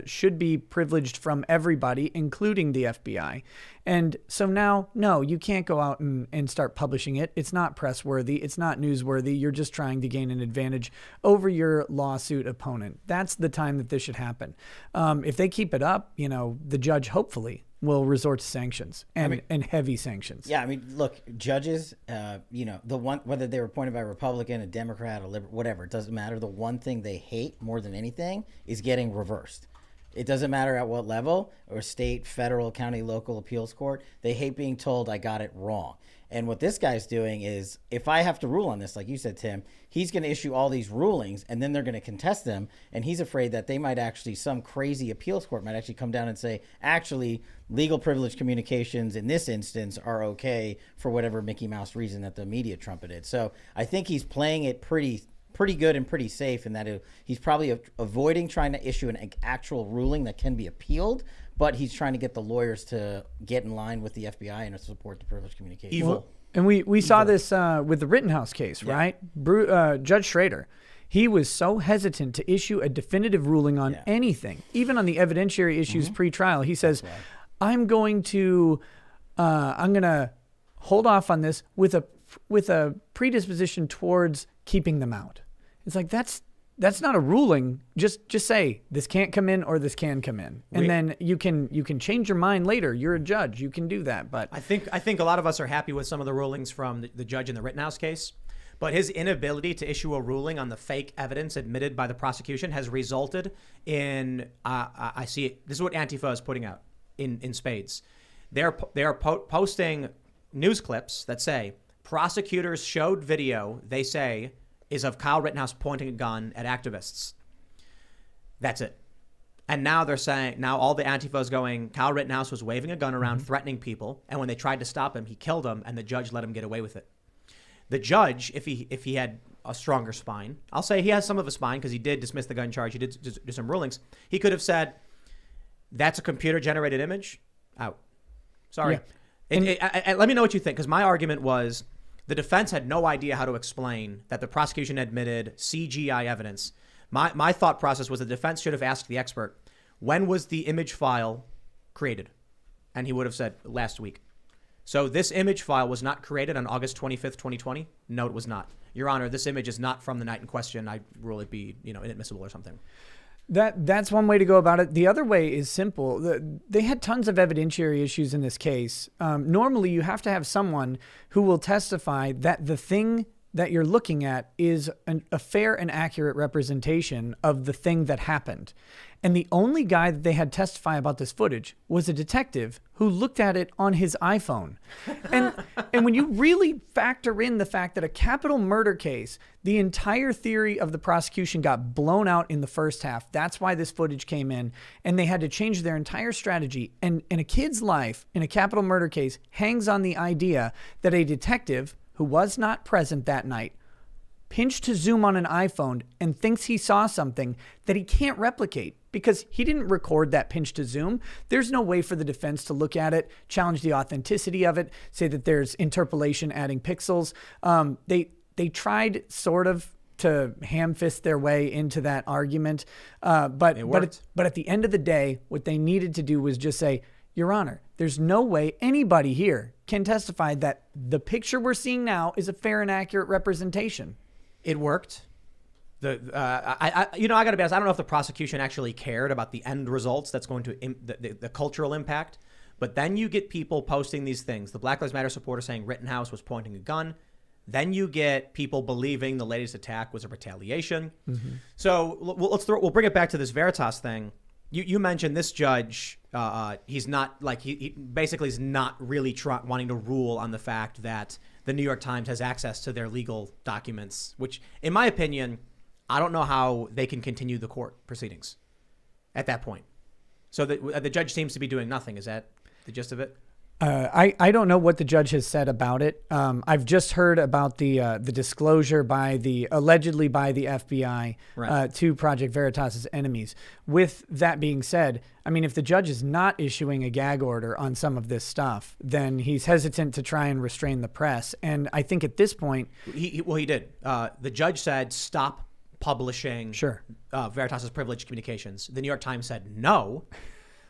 Speaker 2: should be privileged from everybody, including the FBI. And so now, no, you can't go out and start publishing it. It's not press-worthy. It's not newsworthy. You're just trying to gain an advantage over your lawsuit opponent. That's the time that this should happen. If they keep it up, the judge hopefully will resort to sanctions and heavy sanctions.
Speaker 4: Yeah, I mean, look, judges, the one, whether they were appointed by a Republican, a Democrat, a liberal, whatever, it doesn't matter. The one thing they hate more than anything is getting reversed. It doesn't matter at what level, or state, federal, county, local appeals court. They hate being told I got it wrong. And what this guy's doing is, if I have to rule on this, like you said, Tim, he's going to issue all these rulings, and then they're going to contest them. And he's afraid that they might actually, some crazy appeals court might actually come down and say, actually, legal privilege communications in this instance are okay for whatever Mickey Mouse reason that the media trumpeted. So I think he's playing it pretty good and pretty safe in that he's probably avoiding trying to issue an actual ruling that can be appealed, but he's trying to get the lawyers to get in line with the FBI and to support the privileged communication.
Speaker 1: Evil.
Speaker 2: And we saw this with the Rittenhouse case, right? Judge Schrader, he was so hesitant to issue a definitive ruling on anything, even on the evidentiary issues pre-trial. He says, I'm going to hold off on this with a predisposition towards keeping them out. It's like, that's not a ruling. Just say this can't come in or this can come in, and then you can change your mind later. You're a judge. You can do that. But
Speaker 1: I think a lot of us are happy with some of the rulings from the judge in the Rittenhouse case, but his inability to issue a ruling on the fake evidence admitted by the prosecution has resulted in I see it. This is what Antifa is putting out in spades. They are posting news clips that say prosecutors showed video they say is of Kyle Rittenhouse pointing a gun at activists. That's it. And now they're saying, now all the Antifa is going, Kyle Rittenhouse was waving a gun around, threatening people, and when they tried to stop him, he killed them, and the judge let him get away with it. The judge, if he had a stronger spine, I'll say he has some of a spine because he did dismiss the gun charge, he did do some rulings, he could have said, that's a computer-generated image, out. Sorry. Yeah. Let me know what you think, because my argument was, the defense had no idea how to explain that the prosecution admitted CGI evidence. My thought process was the defense should have asked the expert, when was the image file created? And he would have said, last week. So this image file was not created on August 25th, 2020? No, it was not. Your Honor, this image is not from the night in question. I rule it be, inadmissible or something.
Speaker 2: That's one way to go about it. The other way is simple. They had tons of evidentiary issues in this case. Normally, you have to have someone who will testify that the thing that you're looking at is a fair and accurate representation of the thing that happened. And the only guy that they had testify about this footage was a detective who looked at it on his iPhone. And when you really factor in the fact that a capital murder case, the entire theory of the prosecution got blown out in the first half. That's why this footage came in, and they had to change their entire strategy. And a kid's life in a capital murder case hangs on the idea that a detective who was not present that night pinched to zoom on an iPhone and thinks he saw something that he can't replicate because he didn't record that pinch to zoom. There's no way for the defense to look at it, challenge the authenticity of it, say that there's interpolation adding pixels. They tried sort of to ham-fist their way into that argument, but at the end of the day, what they needed to do was just say, Your Honor, there's no way anybody here can testify that the picture we're seeing now is a fair and accurate representation.
Speaker 1: It worked. I got to be honest. I don't know if the prosecution actually cared about the end results. That's going to the cultural impact. But then you get people posting these things. The Black Lives Matter supporter saying Rittenhouse was pointing a gun. Then you get people believing the latest attack was a retaliation. Mm-hmm. So we'll bring it back to this Veritas thing. You mentioned this judge. He's not like he basically is not really wanting to rule on the fact that the New York Times has access to their legal documents, which, in my opinion, I don't know how they can continue the court proceedings at that point. So the judge seems to be doing nothing. Is that the gist of it?
Speaker 2: I don't know what the judge has said about it. I've just heard about the disclosure allegedly by the FBI to Project Veritas's enemies. With that being said, I mean, if the judge is not issuing a gag order on some of this stuff, then he's hesitant to try and restrain the press. And I think at this point,
Speaker 1: he did. The judge said stop publishing Veritas's privileged communications. The New York Times said no.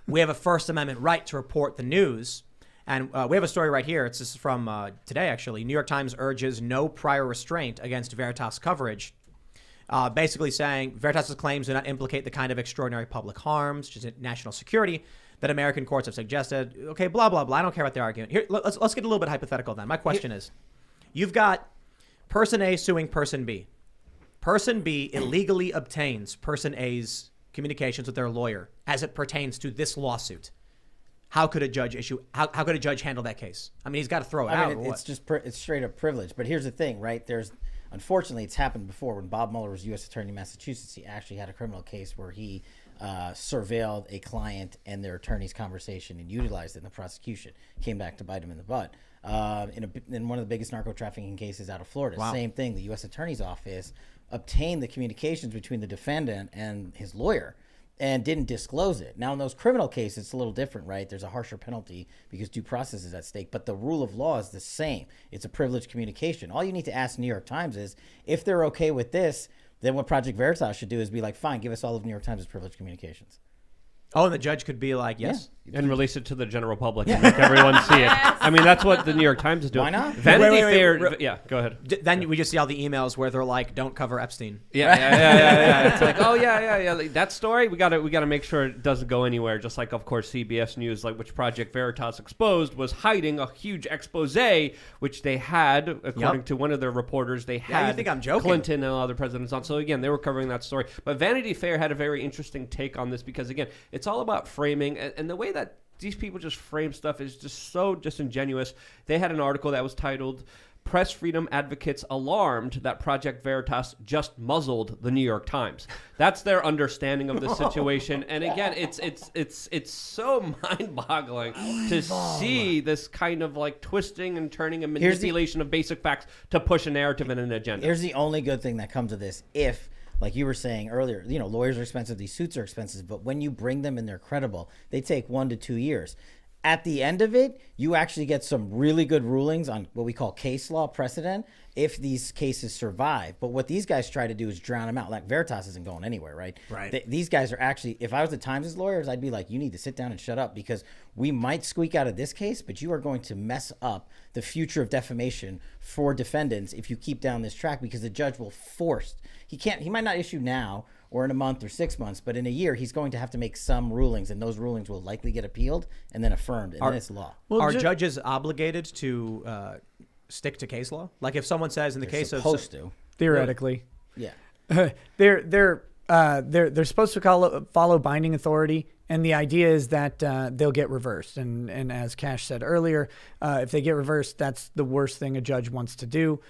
Speaker 1: We have a First Amendment right to report the news. And we have a story right here. This is from today, actually. New York Times urges no prior restraint against Veritas coverage, basically saying Veritas's claims do not implicate the kind of extraordinary public harms, such as national security, that American courts have suggested. Okay, blah, blah, blah. I don't care about their argument. Here, let's get a little bit hypothetical then. My question is, you've got person A suing person B. Person B illegally obtains person A's communications with their lawyer as it pertains to this lawsuit. How could a judge how could a judge handle that case? I mean, he's got to throw it out.
Speaker 4: It's just it's straight up privilege. But here's the thing, right? Unfortunately, it's happened before. When Bob Mueller was U.S. Attorney in Massachusetts, he actually had a criminal case where he surveilled a client and their attorney's conversation and utilized it in the prosecution. Came back to bite him in the butt. In one of the biggest narco trafficking cases out of Florida. Wow. Same thing. The U.S. Attorney's Office obtained the communications between the defendant and his lawyer and didn't disclose it. Now, in those criminal cases, it's a little different, right? There's a harsher penalty because due process is at stake, but the rule of law is the same. It's a privileged communication. All you need to ask New York Times is, if they're okay with this, then what Project Veritas should do is be like, fine, give us all of New York Times' privileged communications.
Speaker 1: Oh, and the judge could be like, yes.
Speaker 5: Yeah. And release it to the general public and make everyone see it. I mean, that's what the New York Times is doing.
Speaker 4: Why not?
Speaker 5: Vanity Fair. Yeah, go ahead.
Speaker 1: Then we just see all the emails where they're like, don't cover Epstein.
Speaker 5: Yeah. It's like, oh, yeah. Like, that story, we got to make sure it doesn't go anywhere. Just like, of course, CBS News, like which Project Veritas exposed, was hiding a huge expose, which they had, according to one of their reporters, they had
Speaker 1: you think I'm joking?
Speaker 5: Clinton and other presidents on. So, again, they were covering that story. But Vanity Fair had a very interesting take on this because, again, it's all about framing. And the way that these people just frame stuff is just so disingenuous. They had an article that was titled, "Press Freedom Advocates Alarmed That Project Veritas Just Muzzled the New York Times." That's their understanding of the situation. And again, it's so mind-boggling to see this kind of like twisting and turning and manipulation of basic facts to push a narrative and an agenda.
Speaker 4: Here's the only good thing that comes of this. If, like you were saying earlier, lawyers are expensive, these suits are expensive, but when you bring them and they're credible, they take 1 to 2 years. At the end of it, you actually get some really good rulings on what we call case law precedent if these cases survive. But what these guys try to do is drown them out. Like Veritas isn't going anywhere, right?
Speaker 1: Right.
Speaker 4: These guys are actually, if I was the Times' lawyers, I'd be like, you need to sit down and shut up because we might squeak out of this case, but you are going to mess up the future of defamation for defendants if you keep down this track because the judge will force. He might not issue now or in a month or 6 months, but in a year, he's going to have to make some rulings, and those rulings will likely get appealed and then affirmed, and then it's law.
Speaker 1: Well, are judges obligated to stick to case law? Like if someone says in the case of...
Speaker 4: supposed to.
Speaker 2: Theoretically.
Speaker 4: Yeah.
Speaker 2: They're supposed to follow binding authority, and the idea is that they'll get reversed. And as Kash said earlier, if they get reversed, that's the worst thing a judge wants to do.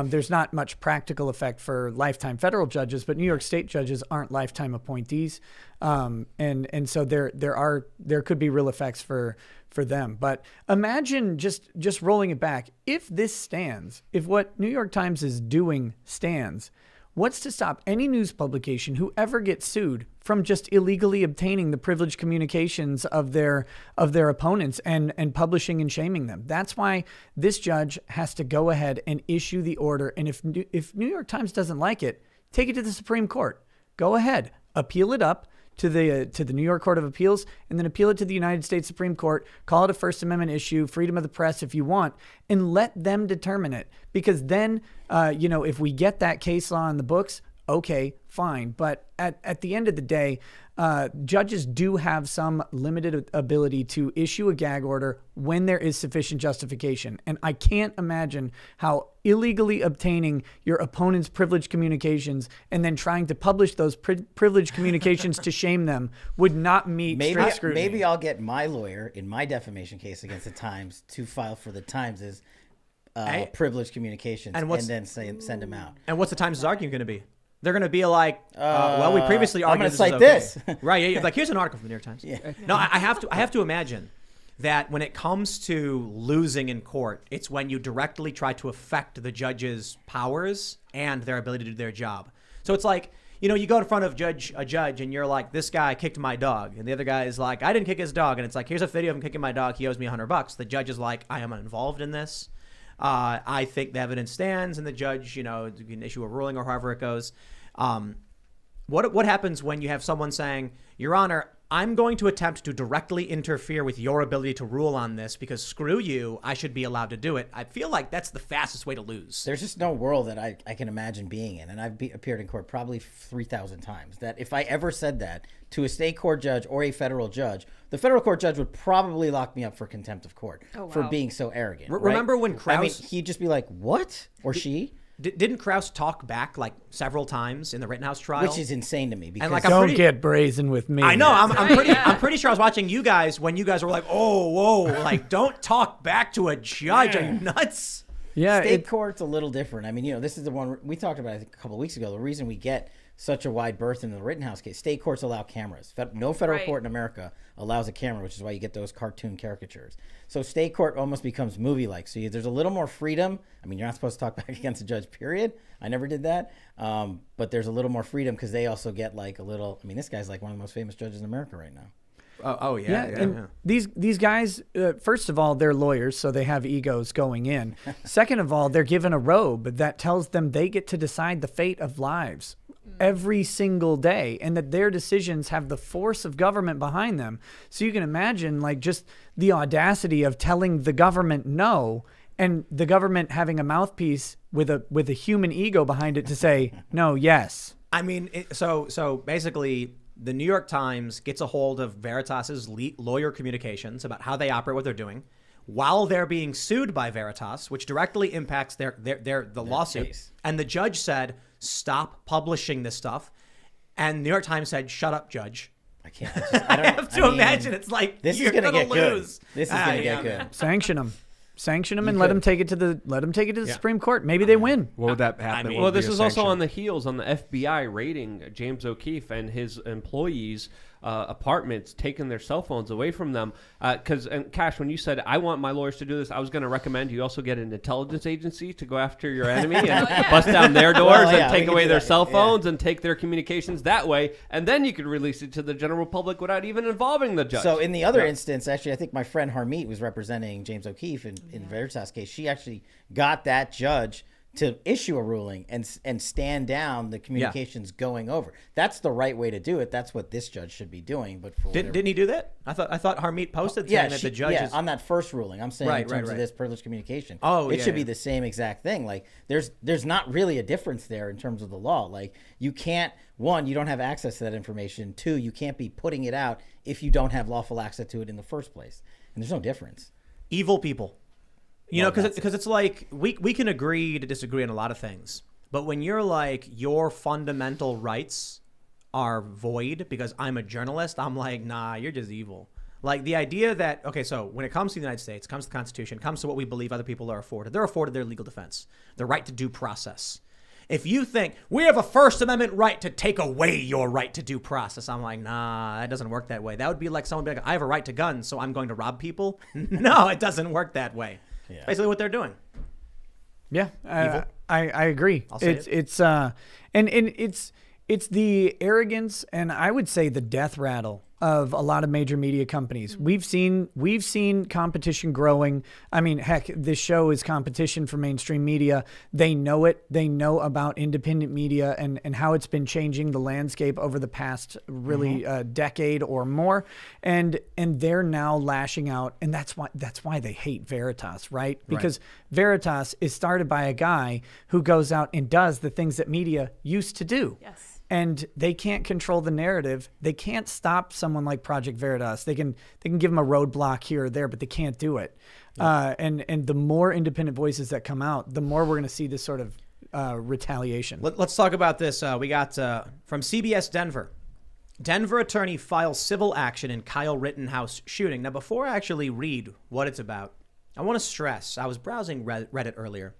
Speaker 2: There's not much practical effect for lifetime federal judges, but New York State judges aren't lifetime appointees, and so there could be real effects for them. But imagine just rolling it back. If this stands, if what New York Times is doing stands, what's to stop any news publication who ever gets sued from just illegally obtaining the privileged communications of their opponents and publishing and shaming them? That's why this judge has to go ahead and issue the order. And if New York Times doesn't like it, take it to the Supreme Court. Go ahead, appeal it up to the New York Court of Appeals, and then appeal it to the United States Supreme Court. Call it a First Amendment issue, freedom of the press if you want, and let them determine it. Because then, if we get that case law in the books, okay, fine. But at the end of the day, judges do have some limited ability to issue a gag order when there is sufficient justification. And I can't imagine how illegally obtaining your opponent's privileged communications and then trying to publish those privileged communications to shame them would not meet strict scrutiny.
Speaker 4: Maybe I'll get my lawyer in my defamation case against the Times to file for the Times' privileged communications and then send them out.
Speaker 1: And what's the Times' argument going to be? They're going to be like, well, we previously
Speaker 4: I'm
Speaker 1: argued
Speaker 4: going to
Speaker 1: this
Speaker 4: cite
Speaker 1: is okay.
Speaker 4: this.
Speaker 1: Right. Yeah, like, here's an article from the New York Times.
Speaker 4: Yeah.
Speaker 1: No, I have to imagine that when it comes to losing in court, it's when you directly try to affect the judge's powers and their ability to do their job. So it's like, you go in front of a judge and you're like, this guy kicked my dog. And the other guy is like, I didn't kick his dog. And it's like, here's a video of him kicking my dog. He owes me $100. The judge is like, I am involved in this. I think the evidence stands, and the judge, can issue a ruling or however it goes. What happens when you have someone saying, Your Honor, I'm going to attempt to directly interfere with your ability to rule on this because screw you, I should be allowed to do it. I feel like that's the fastest way to lose.
Speaker 4: There's just no world that I can imagine being in, and I've appeared in court probably 3,000 times, that if I ever said that to a state court judge or a federal judge, the federal court judge would probably lock me up for contempt of court for being so arrogant.
Speaker 1: Remember when Krause...
Speaker 4: he'd just be like, what? Or she?
Speaker 1: Didn't Krause talk back like several times in the Rittenhouse trial?
Speaker 4: Which is insane to me. Because
Speaker 2: Don't get brazen with me.
Speaker 1: I know. I'm pretty sure I was watching you guys when you guys were like, oh, whoa, like don't talk back to a judge. Are you nuts?
Speaker 2: Yeah.
Speaker 4: State court's a little different. I mean, this is the one we talked about, I think, a couple of weeks ago. The reason we get such a wide berth in the Rittenhouse case, state courts allow cameras. No federal court in America allows a camera, which is why you get those cartoon caricatures. So state court almost becomes movie-like. So there's a little more freedom. I mean, you're not supposed to talk back against a judge, period. I never did that. But there's a little more freedom because they also get like a little, I mean, this guy's like one of the most famous judges in America right now.
Speaker 2: Yeah. These guys, first of all, they're lawyers, so they have egos going in. Second of all, they're given a robe that tells them they get to decide the fate of lives every single day, and that their decisions have the force of government behind them. So you can imagine like just the audacity of telling the government no, and the government having a mouthpiece with a human ego behind it to say no, yes.
Speaker 1: I mean, so basically, the New York Times gets a hold of Veritas's lawyer communications about how they operate, what they're doing, while they're being sued by Veritas, which directly impacts the lawsuit.
Speaker 4: Case.
Speaker 1: And the judge said, "Stop publishing this stuff." And the New York Times said, "Shut up, judge."
Speaker 4: I can't. I
Speaker 1: have to imagine it's like
Speaker 4: this
Speaker 1: you're
Speaker 4: is gonna get
Speaker 1: lose.
Speaker 4: good. This is gonna get good.
Speaker 2: Sanction them and let them take it to the Supreme Court. Maybe they win.
Speaker 6: What would that happen?
Speaker 5: Well, this is also on the heels on the FBI raiding James O'Keefe and his employees' apartments, taking their cell phones away from them. And Cash, when you said, I want my lawyers to do this, I was going to recommend you also get an intelligence agency to go after your enemy and bust down their doors and take away their cell phones and take their communications that way. And then you could release it to the general public without even involving the judge.
Speaker 4: So in the other instance, actually, I think my friend Harmeet was representing James O'Keefe in the Veritas case. She actually got that judge to issue a ruling and stand down the communications going over. That's the right way to do it. That's what this judge should be doing. But for
Speaker 1: didn't he do that? I thought Harmeet posted saying that the judge is
Speaker 4: on that first ruling. I'm saying in terms of this privileged communication. It should be the same exact thing. Like there's not really a difference there in terms of the law. Like you can't, one, you don't have access to that information. Two, you can't be putting it out if you don't have lawful access to it in the first place. And there's no difference.
Speaker 1: Evil people. You know, because it's like we can agree to disagree on a lot of things. But when you're like, your fundamental rights are void because I'm a journalist, I'm like, nah, you're just evil. Like the idea that, okay, so when it comes to the United States, comes to the Constitution, comes to what we believe other people are afforded, they're afforded their legal defense, the right to due process. If you think we have a First Amendment right to take away your right to due process, I'm like, nah, that doesn't work that way. That would be like someone being like, I have a right to guns, so I'm going to rob people. No, it doesn't work that way. Yeah. Basically what they're doing.
Speaker 2: Yeah, I agree.
Speaker 1: I'll say
Speaker 2: it's the arrogance and I would say the death rattle of a lot of major media companies. We've seen competition growing. I mean, heck, this show is competition for mainstream media. They know it. They know about independent media and how it's been changing the landscape over the past really decade or more. And they're now lashing out, and that's why they hate Veritas, right? Because Veritas is started by a guy who goes out and does the things that media used to do.
Speaker 3: Yes.
Speaker 2: And they can't control the narrative. They can't stop someone like Project Veritas. They can give them a roadblock here or there, but they can't do it. And the more independent voices that come out, the more we're going to see this sort of retaliation.
Speaker 1: Let's talk about this. We got from CBS Denver. Denver attorney files civil action in Kyle Rittenhouse shooting. Now, before I actually read what it's about, I want to stress, I was browsing Reddit earlier,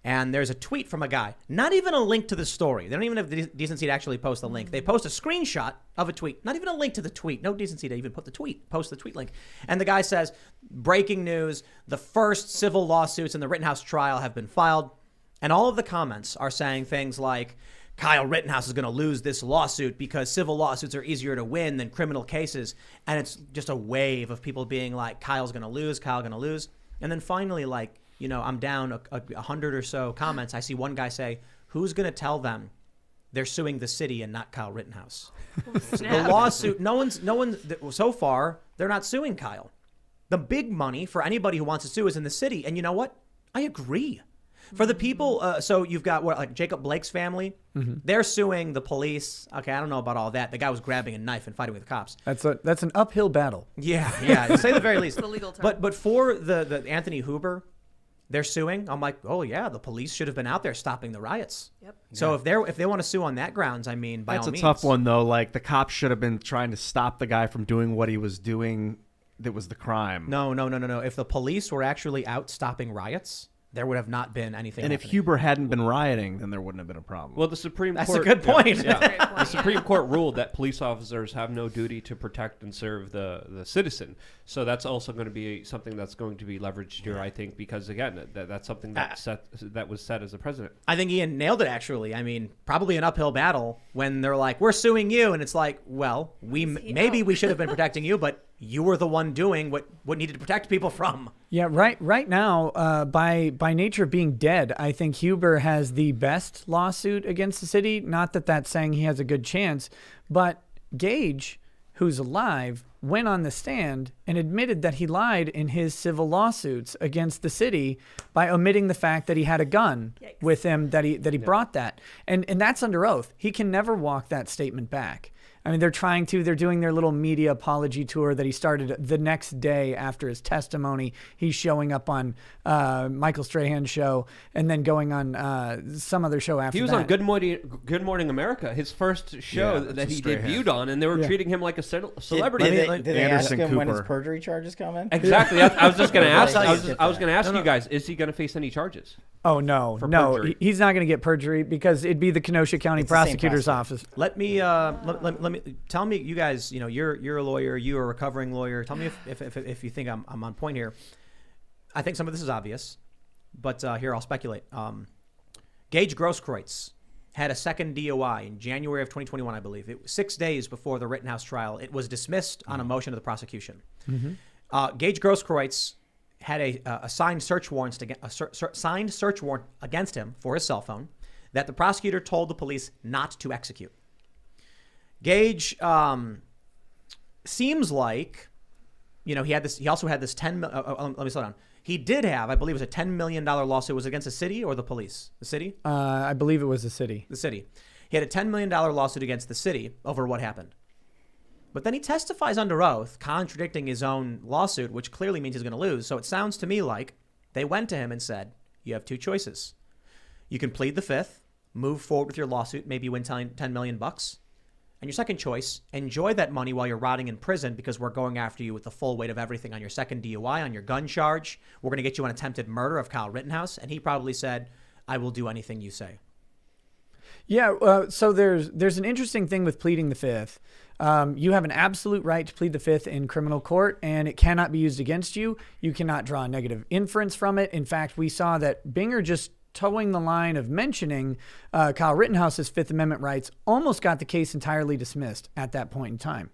Speaker 1: and there's a tweet from a guy, not even a link to the story. They don't even have the decency to actually post the link. They post a screenshot of a tweet, not even a link to the tweet. No decency to even post the tweet link. And the guy says, breaking news, the first civil lawsuits in the Rittenhouse trial have been filed. And all of the comments are saying things like, Kyle Rittenhouse is going to lose this lawsuit because civil lawsuits are easier to win than criminal cases. And it's just a wave of people being like, Kyle's going to lose, Kyle going to lose. And then finally, like, I'm down 100 or so comments. I see one guy say, who's going to tell them they're suing the city and not Kyle Rittenhouse? The lawsuit, no one's, so far, they're not suing Kyle. The big money for anybody who wants to sue is in the city. And you know what? I agree. For the people, so you've got like Jacob Blake's family, they're suing the police. Okay, I don't know about all that. The guy was grabbing a knife and fighting with the cops.
Speaker 2: That's an uphill battle.
Speaker 1: Yeah, to say the very least.
Speaker 3: The legal term.
Speaker 1: But for the Anthony Huber, they're suing. I'm like, oh yeah, the police should have been out there stopping the riots.
Speaker 3: Yep.
Speaker 1: So if they want to sue on that grounds, I mean, by all means.
Speaker 6: That's a tough one though. Like the cops should have been trying to stop the guy from doing what he was doing. That was the crime.
Speaker 1: No. If the police were actually out stopping riots, there would have not been anything.
Speaker 6: And
Speaker 1: happening.
Speaker 6: if Huber hadn't been rioting, then there wouldn't have been a problem.
Speaker 5: Well, the Supreme
Speaker 1: That's
Speaker 5: Court.
Speaker 1: a good point.
Speaker 5: The Supreme Court ruled that police officers have no duty to protect and serve the citizen. So that's also going to be something that's going to be leveraged here, I think, because again, that's something that was said as a president.
Speaker 1: I think Ian nailed it. Actually, I mean, probably an uphill battle when they're like, "We're suing you," and it's like, "Well, maybe we should have been protecting you, but you were the one doing what needed to protect people from."
Speaker 2: Yeah, right now, by nature of being dead, I think Huber has the best lawsuit against the city. Not that that's saying he has a good chance, but Gage, who's alive, went on the stand and admitted that he lied in his civil lawsuits against the city by omitting the fact that he had a gun with him, that he brought that. And that's under oath. He can never walk that statement back. I mean, they're doing their little media apology tour that he started the next day after his testimony. He's showing up on Michael Strahan's show and then going on some other show after that.
Speaker 5: He was on Good Morning America, his first show that he debuted on, and they were treating him like a celebrity.
Speaker 4: Did they ask
Speaker 6: Anderson
Speaker 4: him when his
Speaker 6: Cooper.
Speaker 4: perjury charges come in?
Speaker 5: Exactly. I was just going to ask. I was going to ask
Speaker 1: No.
Speaker 5: you guys: is he going to face any charges?
Speaker 2: Oh, no.
Speaker 5: perjury.
Speaker 2: He's not going to get perjury because it'd be the Kenosha County
Speaker 4: It's the same
Speaker 2: Prosecutor's Office.
Speaker 1: Let me let me tell me, you guys. You're a lawyer. You're a recovering lawyer. Tell me if you think I'm on point here. I think some of this is obvious, but here I'll speculate. Gage Grosskreutz had a second DOI in January of 2021, I believe. It was 6 days before the Rittenhouse trial. It was dismissed on a motion of the prosecution. Gage Grosskreutz had a signed search warrant against him for his cell phone that the prosecutor told the police not to execute. Gage seems like, he had this. He also had this let me slow down. He did have, I believe, it was a $10 million lawsuit. Was it against the city or the police? The city?
Speaker 2: I believe it was the city.
Speaker 1: The city. He had a $10 million lawsuit against the city over what happened. But then he testifies under oath, contradicting his own lawsuit, which clearly means he's going to lose. So it sounds to me like they went to him and said, you have two choices. You can plead the fifth, move forward with your lawsuit, maybe win $10 million. And your second choice, enjoy that money while you're rotting in prison because we're going after you with the full weight of everything on your second DUI, on your gun charge. We're going to get you on attempted murder of Kyle Rittenhouse. And he probably said, I will do anything you say.
Speaker 2: Yeah, so there's an interesting thing with pleading the fifth. You have an absolute right to plead the fifth in criminal court, and it cannot be used against you. You cannot draw a negative inference from it. In fact, we saw that Binger just towing the line of mentioning Kyle Rittenhouse's Fifth Amendment rights almost got the case entirely dismissed at that point in time.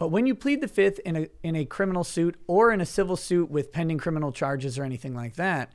Speaker 2: But when you plead the fifth in a criminal suit or in a civil suit with pending criminal charges or anything like that,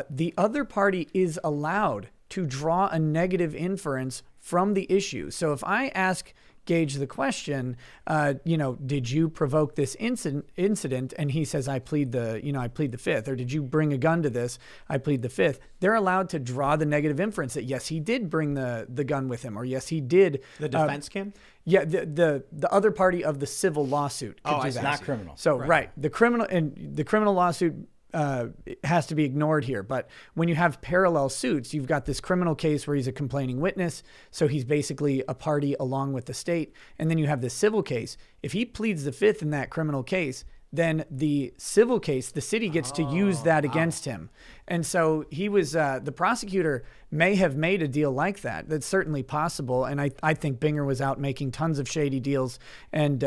Speaker 2: the other party is allowed to draw a negative inference from the issue. So if I ask Gage the question, did you provoke this incident? And he says, I plead the fifth. Or did you bring a gun to this? I plead the fifth. They're allowed to draw the negative inference that yes, he did bring the gun with him, or yes, he did.
Speaker 1: The defense can?
Speaker 2: Yeah, the other party of the civil lawsuit could do
Speaker 4: It's
Speaker 2: that.
Speaker 4: not criminal.
Speaker 2: So right, the criminal lawsuit it has to be ignored here. But when you have parallel suits, you've got this criminal case where he's a complaining witness, so he's basically a party along with the state. And then you have this civil case. If he pleads the fifth in that criminal case, then the civil case, the city gets to use that against him. And so he was, the prosecutor may have made a deal like that. That's certainly possible. And I think Binger was out making tons of shady deals and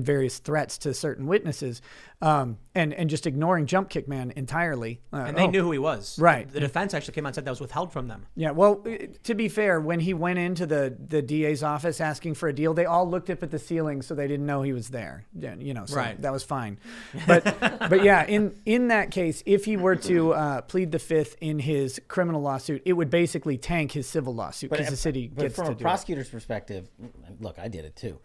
Speaker 2: various threats to certain witnesses, and just ignoring Jump Kick Man entirely.
Speaker 1: And they knew who he was.
Speaker 2: Right.
Speaker 1: The defense actually came out and said that was withheld from them.
Speaker 2: Yeah, well, to be fair, when he went into the DA's office asking for a deal, they all looked up at the ceiling, so they didn't know he was there. So
Speaker 1: right.
Speaker 2: That was fine. But yeah, in that case, if he were to plead the fifth in his criminal lawsuit, it would basically tank his civil lawsuit because the city gets to do it.
Speaker 4: But from a prosecutor's perspective, look, I did it too.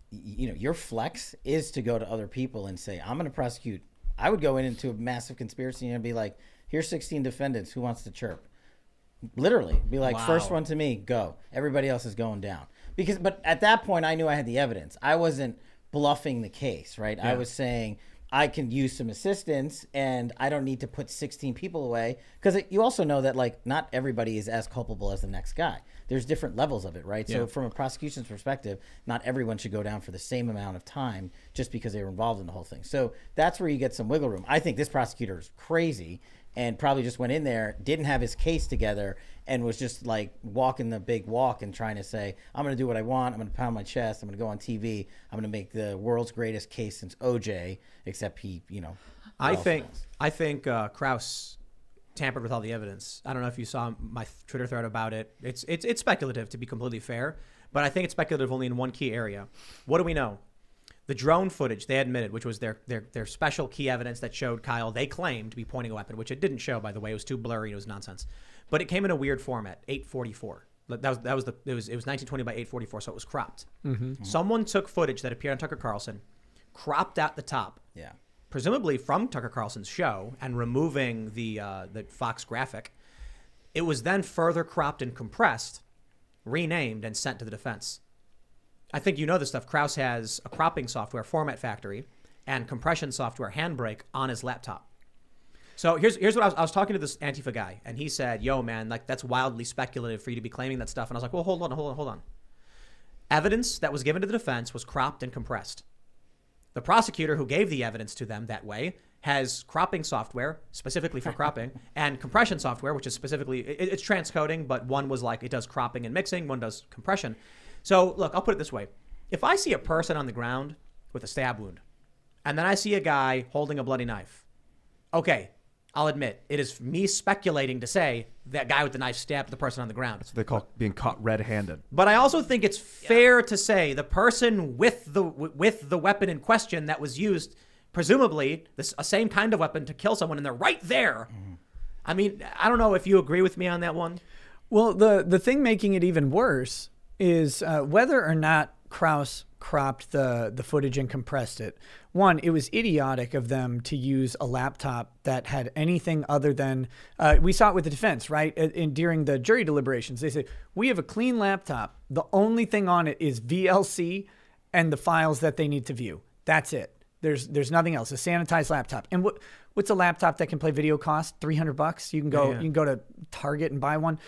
Speaker 4: Your flex is to go to other people and say, I'm going to prosecute. I would go into a massive conspiracy and be like, here's 16 defendants. Who wants to chirp? Literally be like,
Speaker 1: Wow.
Speaker 4: First one to me, go. Everybody else is going down. But at that point, I knew I had the evidence. I wasn't bluffing the case, right? I was saying I can use some assistance and I don't need to put 16 people away, because you also know that not everybody is as culpable as the next guy. There's different levels of it, right? So from a prosecution's perspective, not everyone should go down for the same amount of time just because they were involved in the whole thing. So that's where you get some wiggle room. I think this prosecutor is crazy and probably just went in there, didn't have his case together, and was just walking the big walk and trying to say, I'm going to do what I want. I'm going to pound my chest. I'm going to go on TV. I'm going to make the world's greatest case since OJ, except he,
Speaker 1: I think Krause tampered with all the evidence. I don't know if you saw my Twitter thread about it. It's speculative, to be completely fair, but I think it's speculative only in one key area. What do we know? The drone footage they admitted, which was their special key evidence that showed Kyle, they claimed to be pointing a weapon, which it didn't show, by the way. It was too blurry. It was nonsense. But it came in a weird format, 844. It was 1920 by 844, so it was cropped. Mm-hmm. Someone took footage that appeared on Tucker Carlson, cropped at the top, presumably from Tucker Carlson's show, and removing the Fox graphic. It was then further cropped and compressed, renamed, and sent to the defense. I think you know this stuff. Krause has a cropping software, Format Factory, and compression software, Handbrake, on his laptop. So here's what I was talking to this Antifa guy, and he said, yo, man, that's wildly speculative for you to be claiming that stuff. And I was like, well, hold on. Evidence that was given to the defense was cropped and compressed. The prosecutor who gave the evidence to them that way has cropping software, specifically for cropping, and compression software, which is specifically, it's transcoding, but one was it does cropping and mixing, one does compression. So, look, I'll put it this way. If I see a person on the ground with a stab wound, and then I see a guy holding a bloody knife, okay, I'll admit, it is me speculating to say that guy with the knife stabbed the person on the ground.
Speaker 6: That's what they call being caught red-handed.
Speaker 1: But I also think it's fair to say the person with the weapon in question that was used, presumably a same kind of weapon to kill someone, and they're right there. Mm-hmm. I mean, I don't know if you agree with me on that one.
Speaker 2: Well, the thing making it even worse is whether or not Krause cropped the footage and compressed it. One, it was idiotic of them to use a laptop that had anything other than, we saw it with the defense, right? During the jury deliberations, they said, we have a clean laptop. The only thing on it is VLC and the files that they need to view. That's it. There's nothing else. A sanitized laptop. And what's a laptop that can play video cost? $300. You can go to Target and buy one.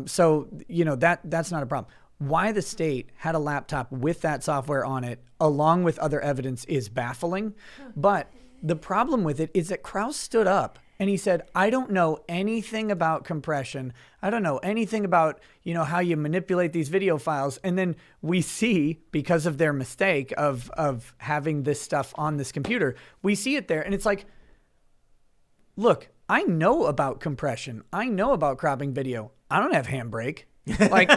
Speaker 2: So that's not a problem. Why the state had a laptop with that software on it, along with other evidence, is baffling. But the problem with it is that Krause stood up and he said, I don't know anything about compression. I don't know anything about, how you manipulate these video files. And then we see, because of their mistake of having this stuff on this computer, we see it there. And it's like, look, I know about compression. I know about cropping video. I don't have Handbrake. Like,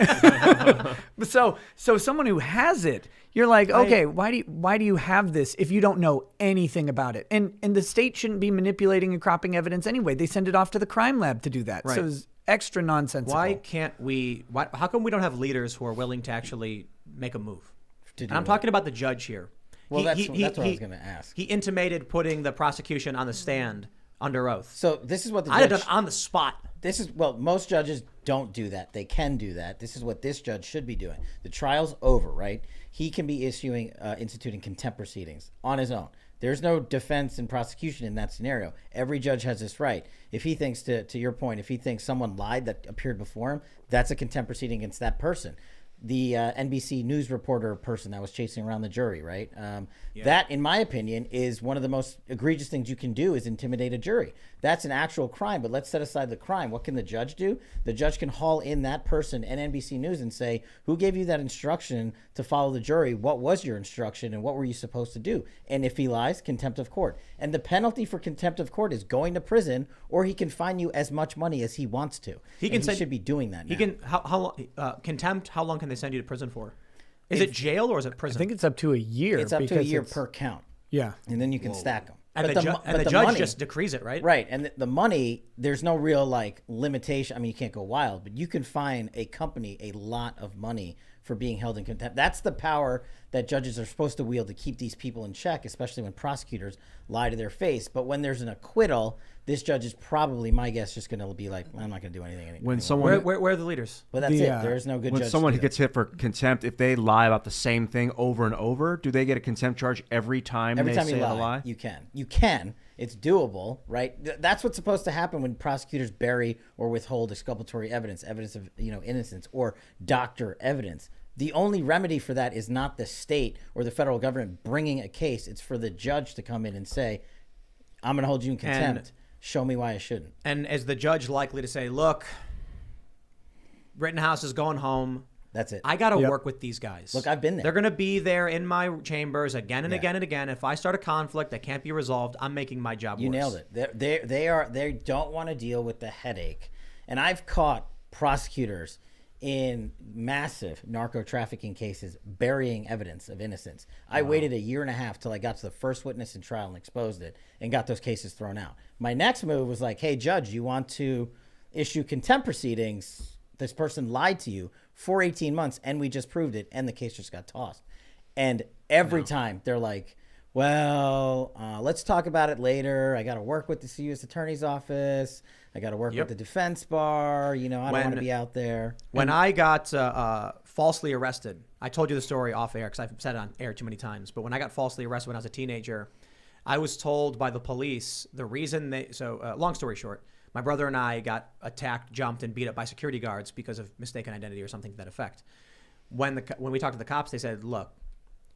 Speaker 2: so someone who has it, you're like, okay, why do you have this if you don't know anything about it? And the state shouldn't be manipulating and cropping evidence anyway. They send it off to the crime lab to do that.
Speaker 1: Right.
Speaker 2: So it's extra nonsensical.
Speaker 1: Why can't we? How come we don't have leaders who are willing to actually make a move? And I'm talking about the judge here.
Speaker 4: Well, that's what I was going to ask.
Speaker 1: He intimated putting the prosecution on the stand under oath.
Speaker 4: So this is what the
Speaker 1: I'd have
Speaker 4: judge...
Speaker 1: done on the spot.
Speaker 4: Most judges don't do that. They can do that. This is what this judge should be doing. The trial's over, right? He can be instituting contempt proceedings on his own. There's no defense and prosecution in that scenario. Every judge has this right. If he thinks, to your point, if he thinks someone lied that appeared before him, that's a contempt proceeding against that person. The NBC News reporter person that was chasing around the jury, right? That, in my opinion, is one of the most egregious things you can do is intimidate a jury. That's an actual crime, but let's set aside the crime. What can the judge do? The judge can haul in that person and NBC News and say, who gave you that instruction to follow the jury? What was your instruction and what were you supposed to do? And if he lies, contempt of court. And the penalty for contempt of court is going to prison, or he can fine you as much money as he wants to. He should be doing that now.
Speaker 1: He can, how long, contempt, how long can they send you to prison for? Is it jail or is it prison?
Speaker 2: I think it's up to a year.
Speaker 4: It's up to a year per count.
Speaker 2: Yeah.
Speaker 4: And then you can stack them.
Speaker 1: And the judge money, just decrees it, right?
Speaker 4: Right. And the money, there's no real limitation. I mean, you can't go wild, but you can fine a company a lot of money for being held in contempt. That's the power that judges are supposed to wield to keep these people in check, especially when prosecutors lie to their face. But when there's an acquittal, this judge is probably, my guess, just going to be like, I'm not going to do anything anymore.
Speaker 6: When someone,
Speaker 1: where are the leaders?
Speaker 4: But that's it. There is no good judge.
Speaker 6: When someone gets hit for contempt, if they lie about the same thing over and over, do they get a contempt charge every time they say a lie?
Speaker 4: You can. It's doable, right? That's what's supposed to happen when prosecutors bury or withhold exculpatory evidence of innocence, or doctor evidence. The only remedy for that is not the state or the federal government bringing a case. It's for the judge to come in and say, I'm going to hold you in contempt. Show me why I shouldn't.
Speaker 1: And is the judge likely to say, look, Rittenhouse is going home.
Speaker 4: That's it.
Speaker 1: I got to work with these guys.
Speaker 4: Look, I've been there.
Speaker 1: They're going to be there in my chambers again and again and again. If I start a conflict that can't be resolved, I'm making my job worse.
Speaker 4: You nailed it. They don't want to deal with the headache. And I've caught prosecutors in massive narco trafficking cases burying evidence of innocence. I waited a year and a half till I got to the first witness in trial and exposed it and got those cases thrown out. My next move was like, hey, judge, you want to issue contempt proceedings? This person lied to you for 18 months and we just proved it, and the case just got tossed. And every time they're like, well, let's talk about it later. I got to work with the U.S. Attorney's Office. I got to work with the defense bar. I don't want to be out there.
Speaker 1: When I got falsely arrested, I told you the story off air because I've said it on air too many times. But when I got falsely arrested when I was a teenager, I was told by the police the reason long story short, my brother and I got attacked, jumped, and beat up by security guards because of mistaken identity or something to that effect. When we talked to the cops, they said, look,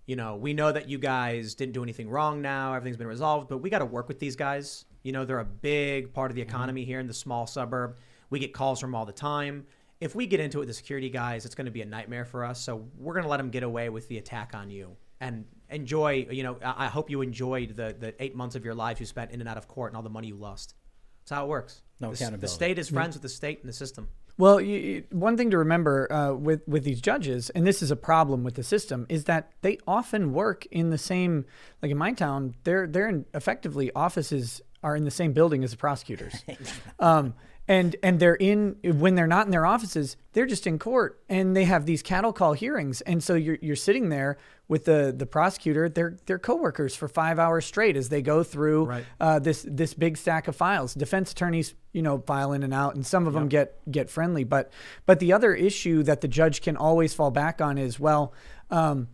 Speaker 1: we know that you guys didn't do anything wrong now. Everything's been resolved, but we got to work with these guys. They're a big part of the economy here in the small suburb. We get calls from them all the time. If we get into it with the security guys, it's going to be a nightmare for us. So we're going to let them get away with the attack on you and enjoy. I hope you enjoyed the 8 months of your lives you spent in and out of court and all the money you lost. That's how it works.
Speaker 4: No accountability.
Speaker 1: The state is friends with the state and the system.
Speaker 2: Well, one thing to remember with these judges, and this is a problem with the system, is that they often work in the same, like in my town, effectively offices are in the same building as the prosecutors. And they're when they're not in their offices, they're just in court, and they have these cattle call hearings. And so you're sitting there with the prosecutor, they're coworkers for 5 hours straight as they go through this big stack of files. Defense attorneys, file in and out, and some of them get friendly. But the other issue that the judge can always fall back on is, in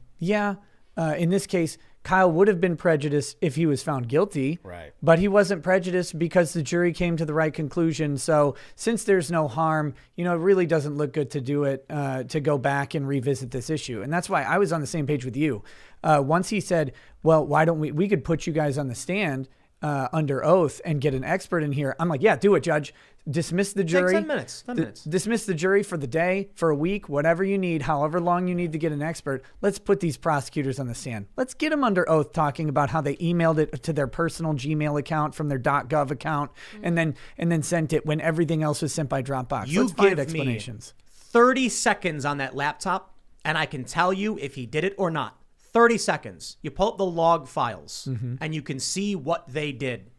Speaker 2: this case, Kyle would have been prejudiced if he was found guilty,
Speaker 4: right?
Speaker 2: But he wasn't prejudiced because the jury came to the right conclusion. So since there's no harm, it really doesn't look good to do it, to go back and revisit this issue. And that's why I was on the same page with you. Once he said, well, why don't we could put you guys on the stand under oath and get an expert in here. I'm like, yeah, do it, judge. Dismiss the jury.
Speaker 1: Take 10 minutes.
Speaker 2: Dismiss the jury for the day, for a week, whatever you need, however long you need to get an expert. Let's put these prosecutors on the stand. Let's get them under oath talking about how they emailed it to their personal Gmail account from their .gov account and then sent it when everything else was sent by Dropbox. Let's find explanations.
Speaker 1: 30 seconds on that laptop, and I can tell you if he did it or not. 30 seconds. You pull up the log files, and you can see what they did.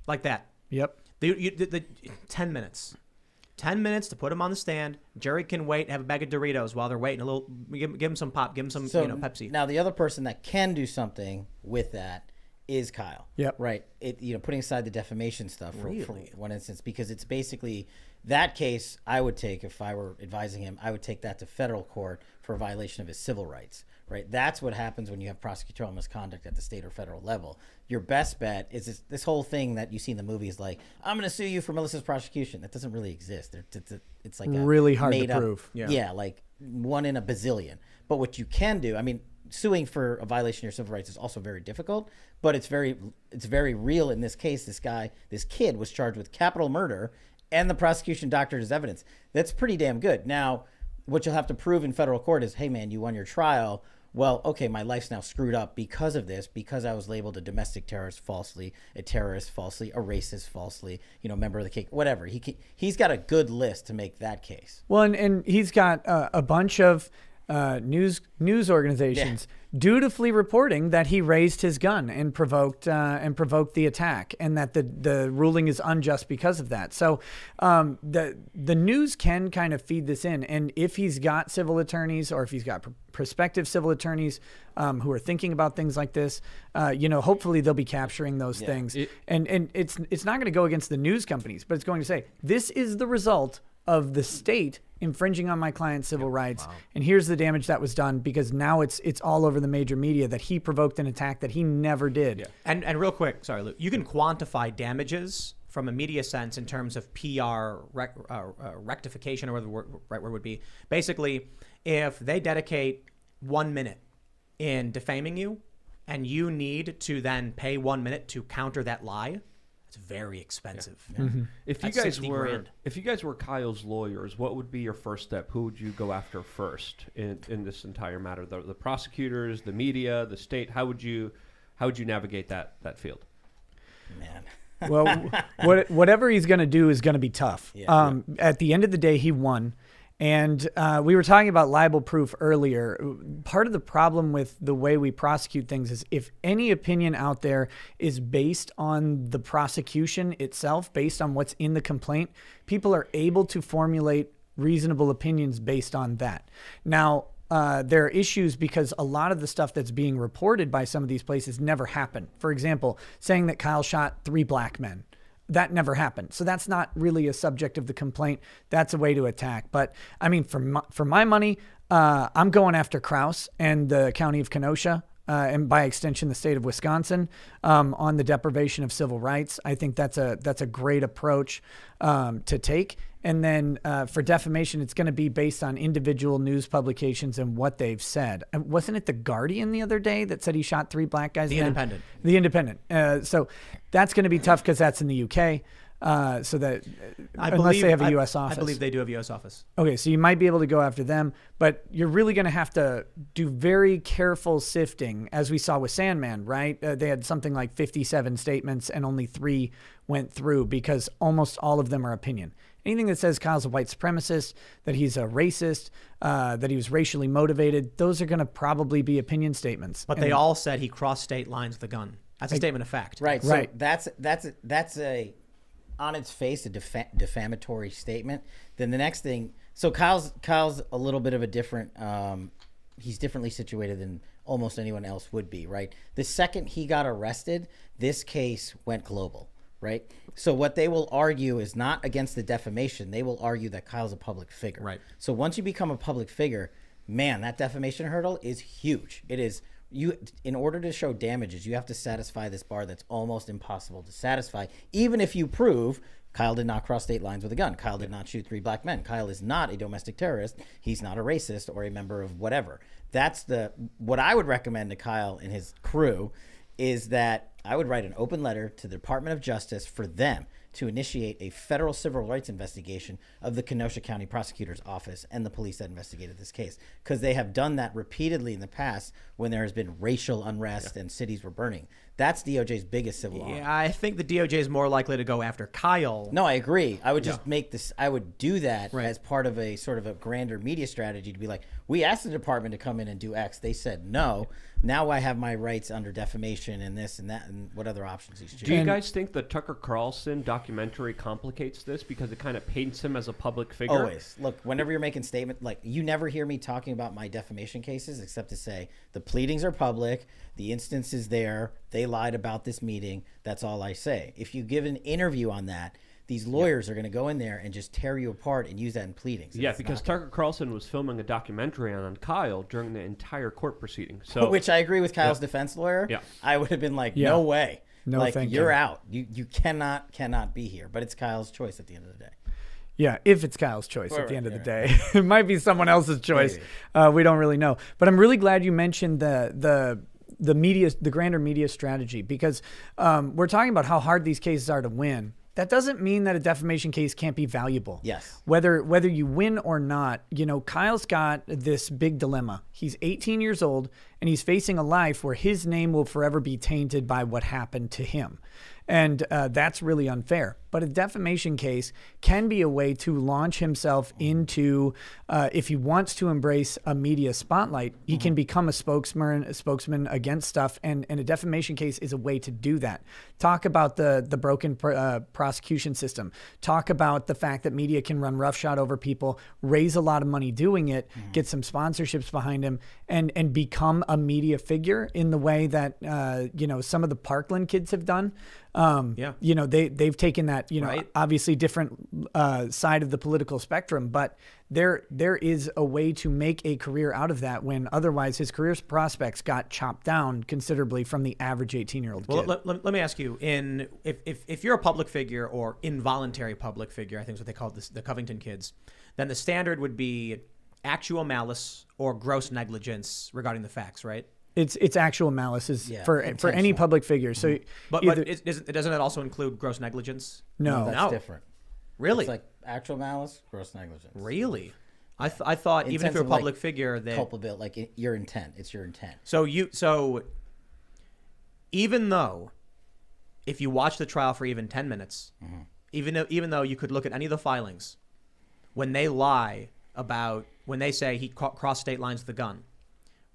Speaker 1: Like that.
Speaker 2: Yep.
Speaker 1: The 10 minutes. 10 minutes to put him on the stand. Jerry can wait, have a bag of Doritos while they're waiting. A little, give him some pop, give him some Pepsi.
Speaker 4: Now, the other person that can do something with that is Kyle.
Speaker 2: Yep.
Speaker 4: Right. Putting aside the defamation stuff for one instance, because it's basically that case I would take, if I were advising him, I would take that to federal court for a violation of his civil rights. Right. That's what happens when you have prosecutorial misconduct at the state or federal level. Your best bet is this whole thing that you see in the movies, like, I'm going to sue you for malicious prosecution. That doesn't really exist. It's like
Speaker 2: really hard to
Speaker 4: made up,
Speaker 2: prove.
Speaker 4: Yeah, like one in a bazillion. But what you can do, I mean, suing for a violation of your civil rights is also very difficult, but it's very real in this case. This kid was charged with capital murder, and the prosecution doctored his evidence. That's pretty damn good. Now, what you'll have to prove in federal court is, hey man, you won your trial. Well, okay, my life's now screwed up because of this, because I was labeled a domestic terrorist falsely, a terrorist falsely, a racist falsely, member of the cake, whatever. He's got a good list to make that case.
Speaker 2: Well, and he's got a bunch of news organizations dutifully reporting that he raised his gun and provoked the attack, and that the ruling is unjust because of that. So the news can kind of feed this in, and if he's got civil attorneys, or if he's got prospective civil attorneys who are thinking about things like this, hopefully they'll be capturing those things. And it's not going to go against the news companies, but it's going to say, this is the result of the state infringing on my client's civil rights. Wow. And here's the damage that was done, because now it's all over the major media that he provoked an attack that he never did.
Speaker 1: Yeah. And real quick, sorry, Luke, you can quantify damages from a media sense in terms of PR rectification, or whatever the right word would be. Basically, if they dedicate 1 minute in defaming you, and you need to then pay 1 minute to counter that lie, it's very expensive.
Speaker 5: Yeah. Mm-hmm. If you guys were Kyle's lawyers, what would be your first step? Who would you go after first in this entire matter? The prosecutors, the media, the state. How would you navigate that field?
Speaker 4: Man.
Speaker 2: Well, whatever he's going to do is going to be tough. Yeah. At the end of the day, he won. And we were talking about libel proof earlier. Part of the problem with the way we prosecute things is, if any opinion out there is based on the prosecution itself, based on what's in the complaint, people are able to formulate reasonable opinions based on that. Now, there are issues because a lot of the stuff that's being reported by some of these places never happened. For example, saying that Kyle shot 3 black men. That never happened. So that's not really a subject of the complaint. That's a way to attack. But I mean, for my money, I'm going after Krause and the county of Kenosha, and by extension, the state of Wisconsin, on the deprivation of civil rights. I think that's a great approach to take. And then for defamation, it's going to be based on individual news publications and what they've said. Wasn't it The Guardian the other day that said he shot 3 black guys?
Speaker 1: The Independent.
Speaker 2: The Independent. So that's going to be tough because that's in the UK. So that unless they have a U.S. office.
Speaker 1: I believe they do have a U.S. office.
Speaker 2: Okay, so you might be able to go after them, but you're really going to have to do very careful sifting, as we saw with Sandman, right? They had something like 57 statements and only 3 went through, because almost all of them are opinion. Anything that says Kyle's a white supremacist, that he's a racist, that he was racially motivated, those are going to probably be opinion statements.
Speaker 1: But they all said he crossed state lines with a gun. That's a statement of fact.
Speaker 4: Right. So
Speaker 2: right.
Speaker 4: That's a on its face a defamatory statement. Then the next thing, so Kyle's a little bit of a different. He's differently situated than almost anyone else would be. Right. The second he got arrested, this case went global. Right. So what they will argue is not against the defamation. They will argue that Kyle's a public figure.
Speaker 1: Right.
Speaker 4: So once you become a public figure, man, that defamation hurdle is huge. It is. In order to show damages, you have to satisfy this bar that's almost impossible to satisfy. Even if you prove Kyle did not cross state lines with a gun, Kyle did not shoot 3 black men, Kyle is not a domestic terrorist, he's not a racist or a member of whatever. That's what I would recommend to Kyle and his crew is that I would write an open letter to the Department of Justice for them to initiate a federal civil rights investigation of the Kenosha County Prosecutor's Office and the police that investigated this case, because they have done that repeatedly in the past when there has been racial unrest and cities were burning. That's DOJ's biggest civil arm.
Speaker 1: Yeah, I think the DOJ is more likely to go after Kyle.
Speaker 4: No, I agree. I would just make this, I would do that
Speaker 1: Right.
Speaker 4: as part of a sort of a grander media strategy to be like, we asked the department to come in and do X. They said no. Now I have my rights under defamation and this and that and what other options he's choosing.
Speaker 5: Do you guys think the Tucker Carlson documentary complicates this because it kind of paints him as a public figure?
Speaker 4: Always. Look, whenever you're making statement, like you never hear me talking about my defamation cases except to say the pleadings are public, the instance is there, they lied about this meeting. That's all I say. If you give an interview on that, these lawyers are going to go in there and just tear you apart and use that in pleadings.
Speaker 5: Yeah, because Tucker Carlson was filming a documentary on Kyle during the entire court proceeding. So,
Speaker 4: which I agree with Kyle's defense lawyer.
Speaker 5: Yeah.
Speaker 4: I would have been like,
Speaker 2: Yeah.
Speaker 4: no way.
Speaker 2: No,
Speaker 4: like,
Speaker 2: thank
Speaker 4: you're
Speaker 2: you.
Speaker 4: out. You cannot be here. But it's Kyle's choice at the end of the day.
Speaker 2: Yeah, if it's Kyle's choice at the
Speaker 4: Right,
Speaker 2: end of the
Speaker 4: right.
Speaker 2: day. It might be someone else's choice. We don't really know. But I'm really glad you mentioned the media, the grander media strategy, because we're talking about how hard these cases are to win. That doesn't mean that a defamation case can't be valuable.
Speaker 4: Yes.
Speaker 2: Whether you win or not, Kyle's got this big dilemma. He's 18 years old and he's facing a life where his name will forever be tainted by what happened to him. And that's really unfair. But a defamation case can be a way to launch himself into, if he wants to embrace a media spotlight, he can become a spokesman against stuff. And a defamation case is a way to do that. Talk about the broken prosecution system. Talk about the fact that media can run roughshod over people, raise a lot of money doing it, get some sponsorships behind him, and become a media figure in the way that, some of the Parkland kids have done. They've taken that,
Speaker 1: Right.
Speaker 2: obviously different side of the political spectrum, but there is a way to make a career out of that when otherwise his career prospects got chopped down considerably from the average 18-year-old kid.
Speaker 1: Well, let me ask you: if you're a public figure or involuntary public figure, I think is what they call this, the Covington kids, then the standard would be actual malice or gross negligence regarding the facts, right?
Speaker 2: It's actual malice for any
Speaker 4: intentional.
Speaker 2: public figure. So,
Speaker 1: But doesn't it also include gross negligence?
Speaker 2: no,
Speaker 4: That's different.
Speaker 1: Really?
Speaker 4: It's like actual malice, gross negligence.
Speaker 1: Really? I thought even if
Speaker 4: sense
Speaker 1: you're a
Speaker 4: of, like,
Speaker 1: public figure, that
Speaker 4: Culpability, like your intent. It's your intent.
Speaker 1: so even though if you watch the trial for even 10 minutes, even though you could look at any of the filings, when they lie about when they say he crossed state lines with a gun.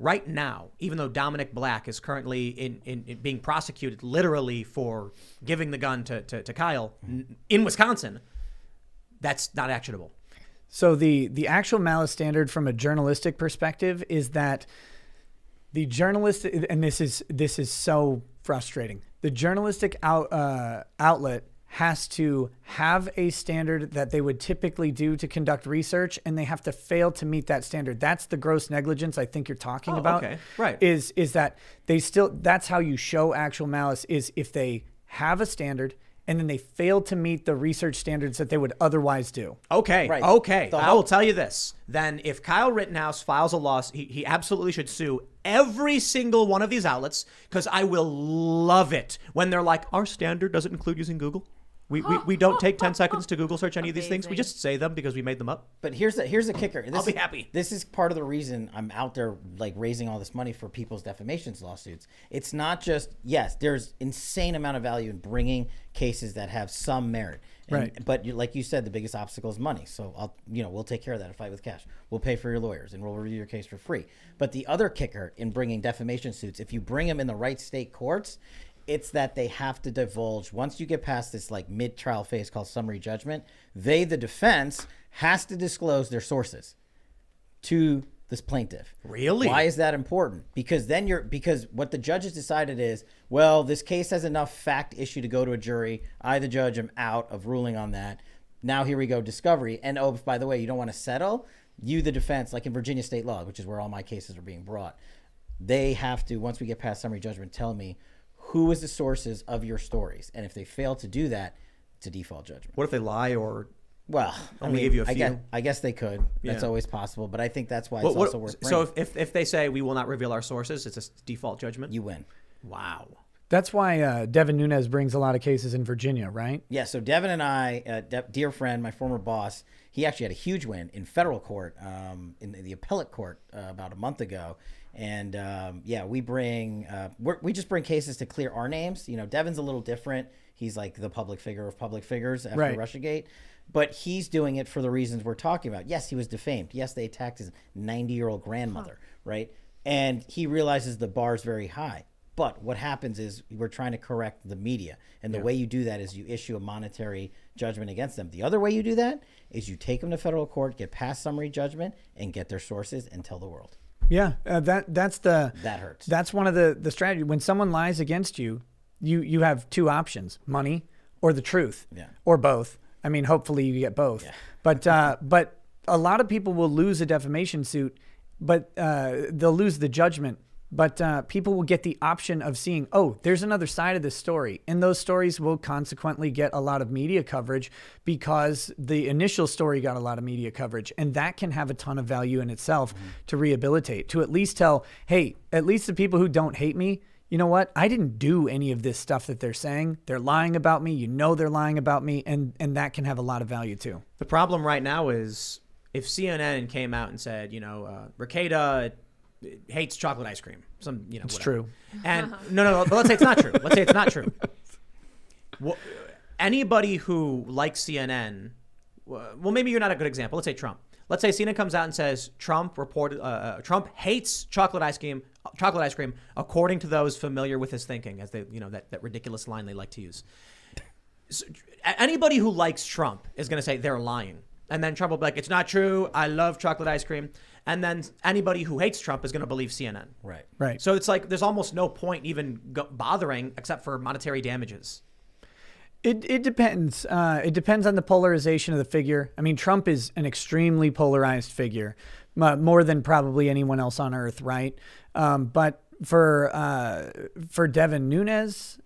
Speaker 1: Right now, even though Dominic Black is currently in being prosecuted literally for giving the gun to Kyle in Wisconsin, that's not actionable.
Speaker 2: So the actual malice standard from a journalistic perspective is that the journalist, and this is so frustrating. The journalistic outlet has to have a standard that they would typically do to conduct research, and they have to fail to meet that standard. That's the gross negligence I think you're talking about.
Speaker 1: Okay. Right.
Speaker 2: Is that that's how you show actual malice, is if they have a standard and then they fail to meet the research standards that they would otherwise do.
Speaker 1: Okay.
Speaker 4: Right.
Speaker 1: Okay.
Speaker 4: The
Speaker 1: I will tell you this. Then if Kyle Rittenhouse files a lawsuit, he absolutely should sue every single one of these outlets, because I will love it when they're like, our standard doesn't include using Google. We don't take 10 seconds to Google search any of these things. We just say them because we made them up.
Speaker 4: But here's the kicker.
Speaker 1: I'll be happy.
Speaker 4: This is part of the reason I'm out there like raising all this money for people's defamations lawsuits. It's not just, yes, there's insane amount of value in bringing cases that have some merit.
Speaker 2: Right.
Speaker 4: But like you said, the biggest obstacle is money. So we'll take care of that. A fight with cash. We'll pay for your lawyers and we'll review your case for free. But the other kicker in bringing defamation suits, if you bring them in the right state courts, it's that they have to divulge, once you get past this like mid-trial phase called summary judgment, the defense has to disclose their sources to this plaintiff.
Speaker 1: Really?
Speaker 4: Why is that important? Because because what the judges decided is, well, this case has enough fact issue to go to a jury. I, the judge, am out of ruling on that. Now here we go, discovery. And oh, by the way, you don't want to settle? You, the defense, like in Virginia state law, which is where all my cases are being brought, they have to, once we get past summary judgment, tell me who is the sources of your stories. And if they fail to do that, it's a default judgment.
Speaker 1: What if they lie or
Speaker 4: Well,
Speaker 1: only give you a few?
Speaker 4: I guess they could. That's
Speaker 1: Yeah.
Speaker 4: always possible. But I think that's why it's also worth bringing.
Speaker 1: So if they say we will not reveal our sources, it's a default judgment?
Speaker 4: You win.
Speaker 1: Wow.
Speaker 2: That's why Devin Nunes brings a lot of cases in Virginia, right?
Speaker 4: Yeah, so Devin and I, dear friend, my former boss, he actually had a huge win in federal court, in the appellate court about a month ago. And we just bring cases to clear our names. Devin's a little different. He's like the public figure of public figures after
Speaker 2: Right.
Speaker 4: Russiagate. But he's doing it for the reasons we're talking about. Yes, he was defamed. Yes, they attacked his 90-year-old grandmother, right? And he realizes the bar is very high. But what happens is we're trying to correct the media. And the way you do that is you issue a monetary judgment against them. The other way you do that is you take them to federal court, get past summary judgment, and get their sources and tell the world.
Speaker 2: Yeah, that
Speaker 4: hurts.
Speaker 2: That's one of the strategy. When someone lies against you, you have two options: money or the truth, or both. I mean, hopefully you get both. Yeah. But a lot of people will lose a defamation suit, but they'll lose the judgment. But people will get the option of seeing, oh, there's another side of this story. And those stories will consequently get a lot of media coverage because the initial story got a lot of media coverage. And that can have a ton of value in itself to rehabilitate, to at least tell, hey, at least the people who don't hate me, you know what? I didn't do any of this stuff that they're saying. They're lying about me. They're lying about me. And that can have a lot of value too.
Speaker 1: The problem right now is if CNN came out and said, Rekieta hates chocolate ice cream.
Speaker 2: It's
Speaker 1: whatever.
Speaker 2: true.
Speaker 1: And no, but let's say it's not true. Let's say it's not true. Well, anybody who likes CNN, well, maybe you're not a good example. Let's say Trump. Let's say CNN comes out and says Trump hates chocolate ice cream according to those familiar with his thinking, as they, that ridiculous line they like to use. So, anybody who likes Trump is going to say they're lying. And then Trump will be like, it's not true. I love chocolate ice cream. And then anybody who hates Trump is going to believe CNN.
Speaker 4: Right.
Speaker 1: So it's like there's almost no point even bothering except for monetary damages.
Speaker 2: It depends. It depends on the polarization of the figure. I mean, Trump is an extremely polarized figure, more than probably anyone else on earth, right? But for Devin Nunes,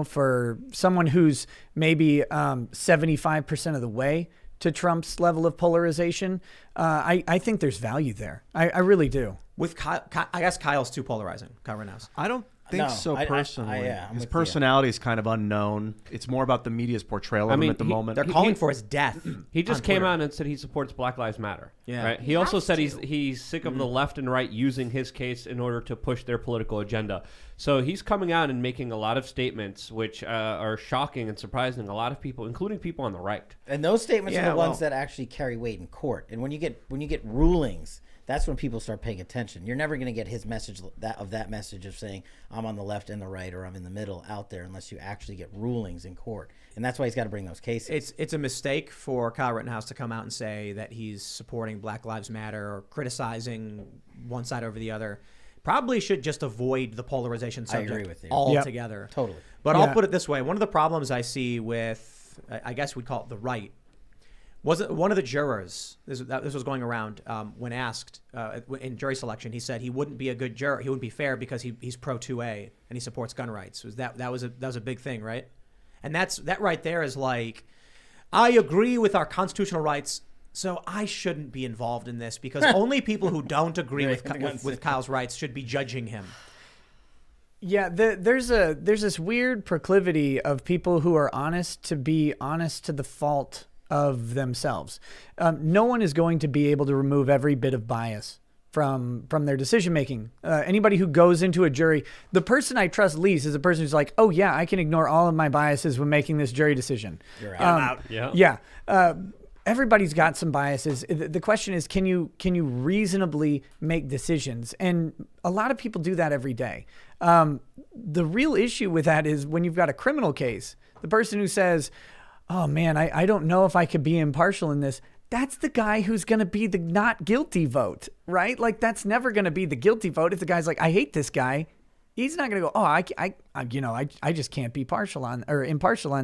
Speaker 2: for someone who's maybe 75% of the way to Trump's level of polarization, I think there's value there. I really do.
Speaker 1: With Kyle, I guess Kyle's too polarizing. Kyle Rittenhouse.
Speaker 6: I don't think so personally.
Speaker 4: I'm
Speaker 6: His
Speaker 4: with
Speaker 6: personality is kind of unknown. It's more about the media's portrayal of him at the moment.
Speaker 1: They're calling for his death.
Speaker 5: He just came out and said he supports Black Lives Matter.
Speaker 1: Yeah.
Speaker 5: Right? He also said he's sick of the left and right using his case in order to push their political agenda. So he's coming out and making a lot of statements which are shocking and surprising a lot of people, including people on the right.
Speaker 4: And those statements are the ones that actually carry weight in court. And when you get rulings, that's when people start paying attention. You're never going to get his message, that message of saying I'm on the left and the right or I'm in the middle out there unless you actually get rulings in court. And that's why he's got to bring those cases.
Speaker 1: It's a mistake for Kyle Rittenhouse to come out and say that he's supporting Black Lives Matter or criticizing one side over the other. Probably should just avoid the polarization subject
Speaker 4: I agree with you.
Speaker 1: altogether.
Speaker 4: Yep. Totally.
Speaker 1: But I'll put it this way. One of the problems I see with, I guess we'd call it the right, wasn't one of the jurors, this was going around, when asked in jury selection, he said he wouldn't be a good juror. He wouldn't be fair because he's pro 2A and he supports gun rights. That was a big thing, right? And that right there is like, I agree with our constitutional rights, so I shouldn't be involved in this because only people who don't agree with Kyle's rights should be judging him.
Speaker 2: Yeah, there's this weird proclivity of people who are honest to be honest to the fault of themselves. No one is going to be able to remove every bit of bias from their decision making. Anybody who goes into a jury, the person I trust least is a person who's like, oh yeah, I can ignore all of my biases when making this jury decision.
Speaker 4: You're out.
Speaker 2: Yeah. Everybody's got some biases. The question is, can you reasonably make decisions? And a lot of people do that every day. The real issue with that is when you've got a criminal case, the person who says, oh man, I don't know if I could be impartial in this. That's the guy who's going to be the not guilty vote, right? Like that's never going to be the guilty vote. If the guy's like, I hate this guy, he's not going to go, oh, I just can't be impartial on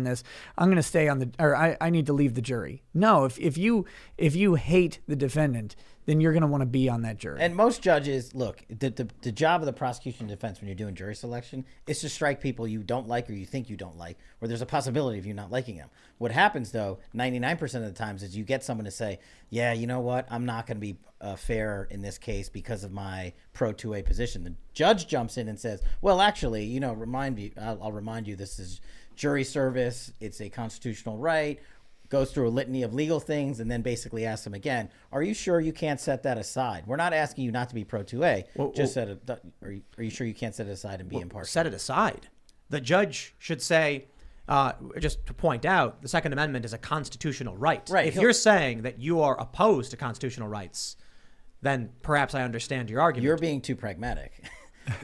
Speaker 2: this. I'm going to stay on I need to leave the jury. No, if you hate the defendant, then you're going to want to be on that jury.
Speaker 4: And most judges, look, the job of the prosecution and defense when you're doing jury selection is to strike people you don't like or you think you don't like, or there's a possibility of you not liking them. What happens, though, 99% of the times is you get someone to say, yeah, you know what, I'm not going to be fair in this case because of my pro 2A position. The judge jumps in and says, well, actually, you know, I'll remind you this is jury service. It's a constitutional right. Goes through a litany of legal things and then basically asks them again, are you sure you can't set that aside? We're not asking you not to be pro 2A. Are you sure you can't set it aside and be impartial?
Speaker 1: Set it aside. The judge should say, just to point out, the Second Amendment is a constitutional right.
Speaker 4: Right.
Speaker 1: If you're saying that you are opposed to constitutional rights, then perhaps I understand your argument.
Speaker 4: You're being too pragmatic.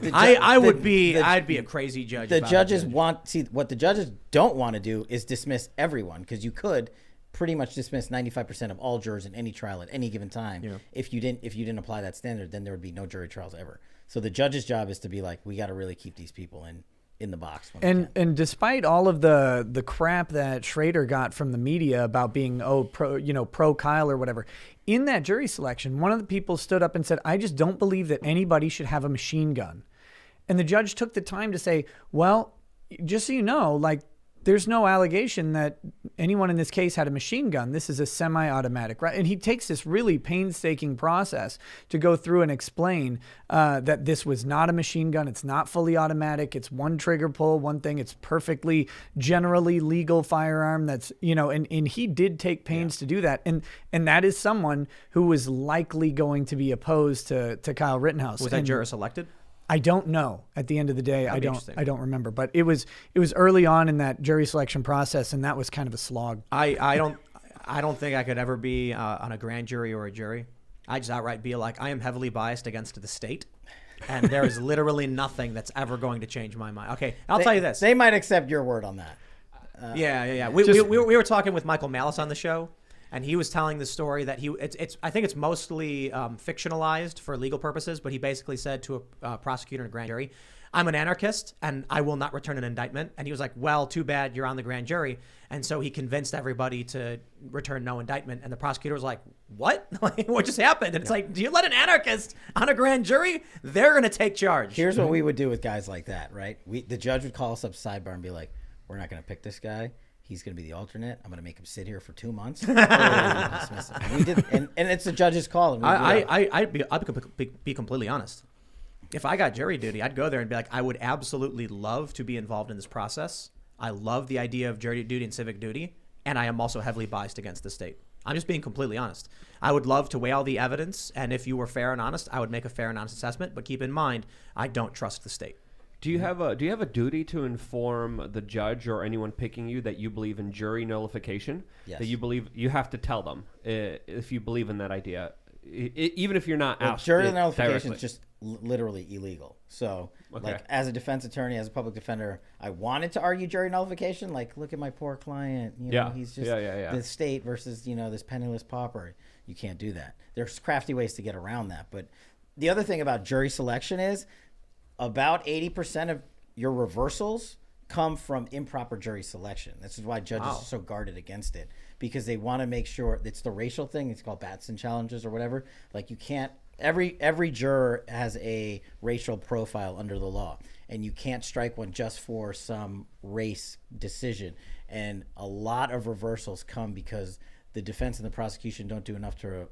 Speaker 1: I'd be a crazy judge.
Speaker 4: The judges what the judges don't want to do is dismiss everyone, because you could pretty much dismiss 95% of all jurors in any trial at any given time. Yeah. If you didn't apply that standard, then there would be no jury trials ever. So the judge's job is to be like, we got to really keep these people in the box.
Speaker 2: And despite all of the crap that Schrader got from the media about being pro Kyle or whatever, in that jury selection, one of the people stood up and said, I just don't believe that anybody should have a machine gun. And the judge took the time to say, well, just so you know, like, there's no allegation that anyone in this case had a machine gun. This is a semi-automatic, right? And he takes this really painstaking process to go through and explain that this was not a machine gun. It's not fully automatic. It's one trigger pull, one thing. It's perfectly generally legal firearm. That's, and he did take pains to do that. And that is someone who was likely going to be opposed to Kyle Rittenhouse.
Speaker 1: Was that juror selected?
Speaker 2: I don't know. At the end of the day, I don't remember. But it was early on in that jury selection process, and that was kind of a slog.
Speaker 1: I don't think I could ever be on a grand jury or a jury. I just outright be like, I am heavily biased against the state, and there is literally nothing that's ever going to change my mind. Okay, I'll tell you this.
Speaker 4: They might accept your word on that.
Speaker 1: Yeah. We were talking with Michael Malice on the show. And he was telling the story that I think it's mostly fictionalized for legal purposes, but he basically said to a prosecutor in a grand jury, I'm an anarchist and I will not return an indictment. And he was like, well, too bad you're on the grand jury. And so he convinced everybody to return no indictment. And the prosecutor was like, what? What just happened? And it's like, do you let an anarchist on a grand jury? They're going to take charge.
Speaker 4: Here's what we would do with guys like that, right? The judge would call us up sidebar and be like, we're not going to pick this guy. He's going to be the alternate. I'm going to make him sit here for 2 months. Dismiss him. And we did, and it's the judge's call. And
Speaker 1: I'd be completely honest. If I got jury duty, I'd go there and be like, I would absolutely love to be involved in this process. I love the idea of jury duty and civic duty, and I am also heavily biased against the state. I'm just being completely honest. I would love to weigh all the evidence, and if you were fair and honest, I would make a fair and honest assessment. But keep in mind, I don't trust the state.
Speaker 5: Do you have a duty to inform the judge or anyone picking you that you believe in jury nullification?
Speaker 4: Yes.
Speaker 5: That you have to tell them if you believe in that idea, even if you're not asked.
Speaker 4: Jury nullification
Speaker 5: directly.
Speaker 4: is just literally illegal. So,
Speaker 5: Okay.
Speaker 4: like, as a defense attorney, as a public defender, I wanted to argue jury nullification. Like, look at my poor client. He's just the state versus this penniless pauper. You can't do that. There's crafty ways to get around that. But the other thing about jury selection is, about 80% of your reversals come from improper jury selection. This is why judges are so guarded against it, because they want to make sure it's the racial thing. It's called Batson challenges or whatever. Like, you can't, every juror has a racial profile under the law, and you can't strike one just for some race decision. And a lot of reversals come because the defense and the prosecution don't do enough to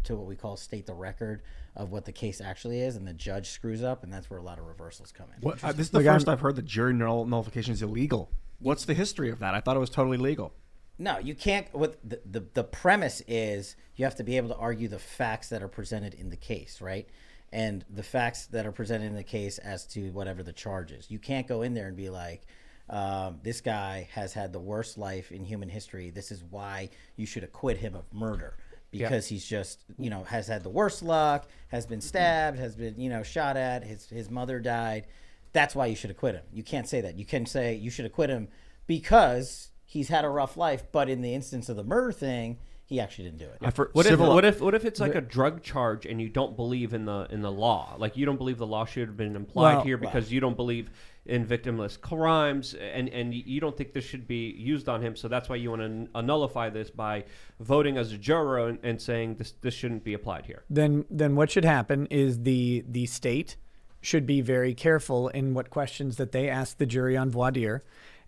Speaker 4: what we call state the record of what the case actually is, and the judge screws up, and that's where a lot of reversals come in.
Speaker 6: This is the first I've heard that jury nullification is illegal. What's the history of that? I thought it was totally legal.
Speaker 4: No, you can't. What the premise is, you have to be able to argue the facts that are presented in the case, right? And the facts that are presented in the case as to whatever the charge is. You can't go in there and be like, this guy has had the worst life in human history. This is why you should acquit him of murder. Because he's just, has had the worst luck, has been stabbed, has been, shot at, his mother died. That's why you should acquit him. You can't say that. You can say you should acquit him because he's had a rough life, but in the instance of the murder thing, he actually didn't do it.
Speaker 5: What if it's like a drug charge and you don't believe in the law? Like, you don't believe the law should have been implied here because you don't believe in victimless crimes, and you don't think this should be used on him. So that's why you want to nullify this by voting as a juror and saying this shouldn't be applied here.
Speaker 2: Then what should happen is the state should be very careful in what questions that they ask the jury on voir dire.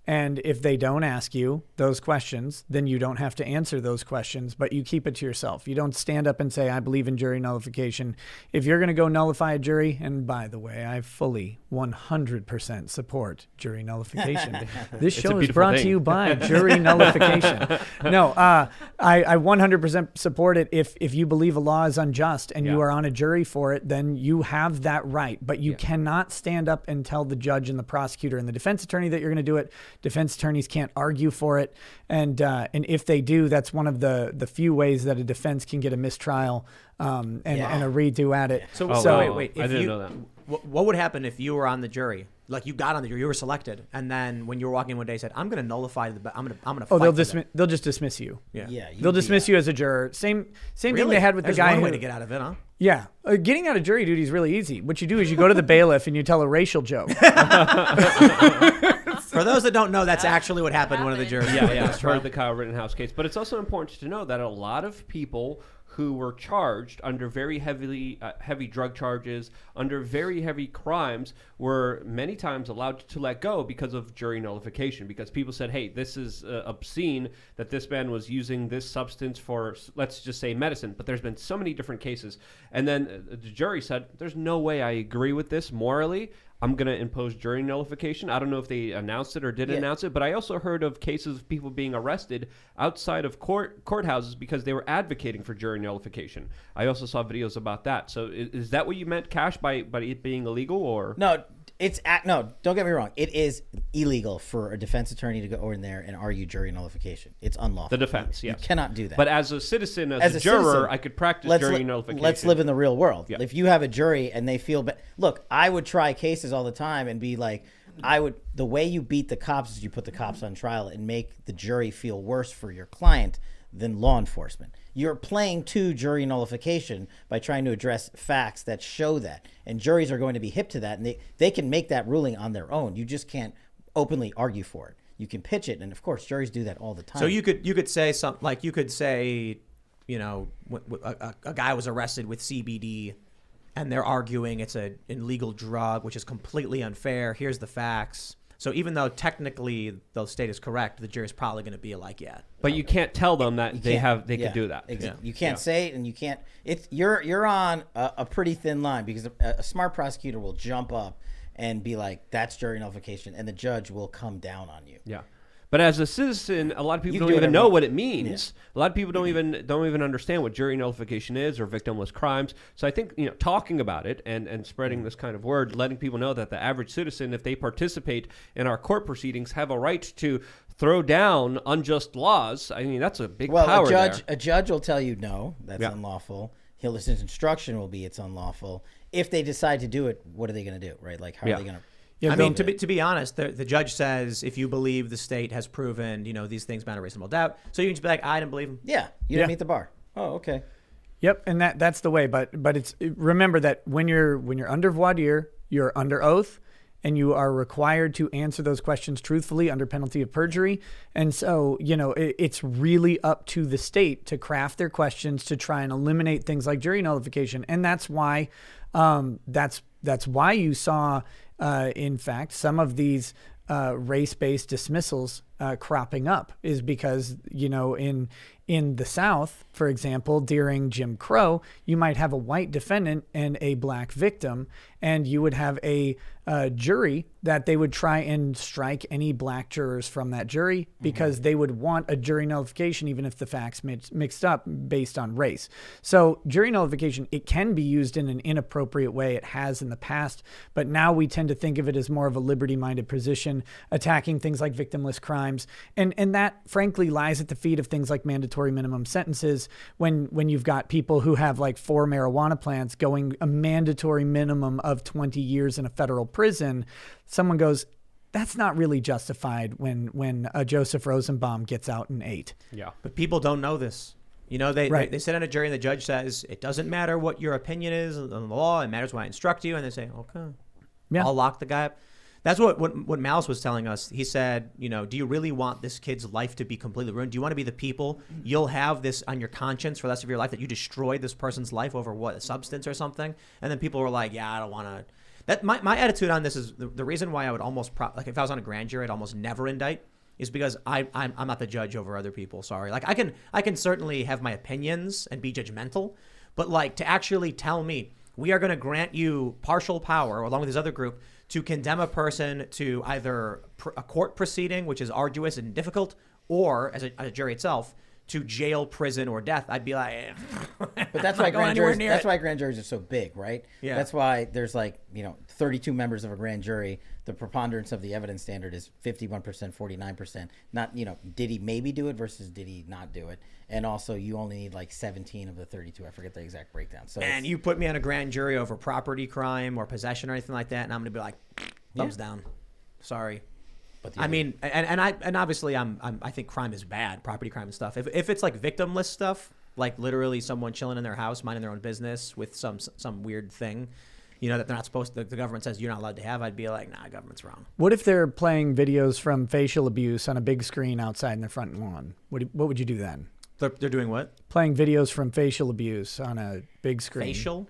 Speaker 2: And if they don't ask you those questions, then you don't have to answer those questions, but you keep it to yourself. You don't stand up and say, I believe in jury nullification. If you're going to go nullify a jury, and by the way, I fully 100% support jury nullification. This show is brought to you by jury nullification. No, I 100% support it. If you believe a law is unjust and you are on a jury for it, then you have that right. But you cannot stand up and tell the judge and the prosecutor and the defense attorney that you're going to do it. Defense attorneys can't argue for it, and if they do, that's one of the few ways that a defense can get a mistrial and a redo at it.
Speaker 1: So wait.
Speaker 5: I didn't know that.
Speaker 1: What would happen if you were on the jury? Like you got on the jury, you were selected, and then when you were walking one day, said, "I'm going to nullify I'm going to."
Speaker 2: Oh, they'll just dismiss you.
Speaker 1: Yeah.
Speaker 2: They'll dismiss you as a juror. Same thing they had with
Speaker 1: There's
Speaker 2: the guy.
Speaker 1: One way to get out of it, huh?
Speaker 2: Yeah, getting out of jury duty is really easy. What you do is you go to the bailiff and you tell a racial joke.
Speaker 1: For those that don't know, that's actually what happened. One of the jurors.
Speaker 5: Yeah, I've heard the Kyle Rittenhouse case. But it's also important to know that a lot of people who were charged under very heavy drug charges, under very heavy crimes, were many times allowed to let go because of jury nullification. Because people said, hey, this is obscene that this man was using this substance for, let's just say, medicine. But there's been so many different cases. And then the jury said, there's no way I agree with this morally. I'm going to impose jury nullification. I don't know if they announced it or didn't announce it, but I also heard of cases of people being arrested outside of courthouses because they were advocating for jury nullification. I also saw videos about that. So is that what you meant, Kash, by it being illegal? Or
Speaker 4: No, no, don't get me wrong. It is illegal for a defense attorney to go in there and argue jury nullification. It's unlawful.
Speaker 5: The defense, yes.
Speaker 4: You cannot do that.
Speaker 5: But as a citizen, as a juror,
Speaker 4: citizen,
Speaker 5: I could practice jury nullification.
Speaker 4: Let's live in the real world.
Speaker 5: Yeah.
Speaker 4: If you have a jury and they feel look, I would try cases all the time and be like, the way you beat the cops is you put the cops on trial and make the jury feel worse for your client than law enforcement. You're playing to jury nullification by trying to address facts that show that. And juries are going to be hip to that, and they can make that ruling on their own. You just can't openly argue for it. You can pitch it, and of course, juries do that all the time.
Speaker 1: So you could say something like, you could say, you know, a guy was arrested with CBD, and they're arguing it's an illegal drug, which is completely unfair. Here's the facts. So even though technically the state is correct, the jury's probably going to be like, yeah.
Speaker 5: But you can't tell them that they could do that.
Speaker 4: Exactly. You can't say it, and you can't. You're on a pretty thin line, because a smart prosecutor will jump up and be like, "That's jury nullification," and the judge will come down on you.
Speaker 5: Yeah. But as a citizen, a lot of people
Speaker 4: You
Speaker 5: don't
Speaker 4: can do
Speaker 5: even
Speaker 4: whatever
Speaker 5: know
Speaker 4: you-
Speaker 5: what it means. A lot of people don't even understand what jury nullification is or victimless crimes. So I think, talking about it and spreading this kind of word, letting people know that the average citizen, if they participate in our court proceedings, have a right to throw down unjust laws. I mean, that's a big power there.
Speaker 4: A judge will tell you no, that's unlawful. His instruction will be it's unlawful. If they decide to do it, what are they going to do? Right? Like, how are they going to?
Speaker 1: I mean, to be honest, the judge says if you believe the state has proven, these things beyond a reasonable doubt, so you can just be like, I didn't believe him.
Speaker 4: Yeah, you didn't meet the bar. Oh, okay.
Speaker 2: Yep, and that's the way. But remember that when you're under voir dire, you're under oath, and you are required to answer those questions truthfully under penalty of perjury. And so, it's really up to the state to craft their questions to try and eliminate things like jury nullification. And that's why that's why you saw, in fact, some of these race-based dismissals cropping up, is because, in the South, for example, during Jim Crow, you might have a white defendant and a black victim, and you would have a jury that they would try and strike any black jurors from that jury because they would want a jury nullification even if the facts mixed up based on race. So jury nullification, it can be used in an inappropriate way. It has in the past, but now we tend to think of it as more of a liberty-minded position, attacking things like victimless crimes. And that, frankly, lies at the feet of things like mandatory minimum sentences. When you've got people who have like 4 marijuana plants going a mandatory minimum of 20 years in a federal prison, someone goes, that's not really justified when Joseph Rosenbaum gets out in 8.
Speaker 5: Yeah.
Speaker 1: But people don't know this. They sit on a jury and the judge says, it doesn't matter what your opinion is on the law. It matters when I instruct you. And they say, okay, I'll lock the guy up. That's what Malice was telling us. He said, do you really want this kid's life to be completely ruined? Do you want to be the people? You'll have this on your conscience for the rest of your life that you destroyed this person's life over what, a substance or something? And then people were like, yeah, I don't want to. That my attitude on this is the reason why I would almost like if I was on a grand jury, I'd almost never indict is because I'm not the judge over other people. Sorry, like I can certainly have my opinions and be judgmental, but like to actually tell me we are going to grant you partial power along with this other group to condemn a person to either a court proceeding, which is arduous and difficult, or as a jury itself, to jail, prison, or death, I'd be like,
Speaker 4: but that's why grand juries. That's why grand juries are so big, right?
Speaker 1: Yeah.
Speaker 4: That's why there's 32 members of a grand jury. The preponderance of the evidence standard is 51%, 49%. Not did he maybe do it versus did he not do it? And also, you only need 17 of the 32. I forget the exact breakdown. So
Speaker 1: and you put me on a grand jury over property crime or possession or anything like that, and I'm gonna be like, thumbs down. Sorry. But I mean, and obviously I think crime is bad, property crime and stuff. If it's like victimless stuff, like literally someone chilling in their house, minding their own business with some weird thing, that they're not supposed to, the government says you're not allowed to have, I'd be like, nah, government's wrong.
Speaker 2: What if they're playing videos from facial abuse on a big screen outside in their front lawn? What would you do then?
Speaker 1: They're doing what?
Speaker 2: Playing videos from facial abuse on a big screen.
Speaker 1: Facial?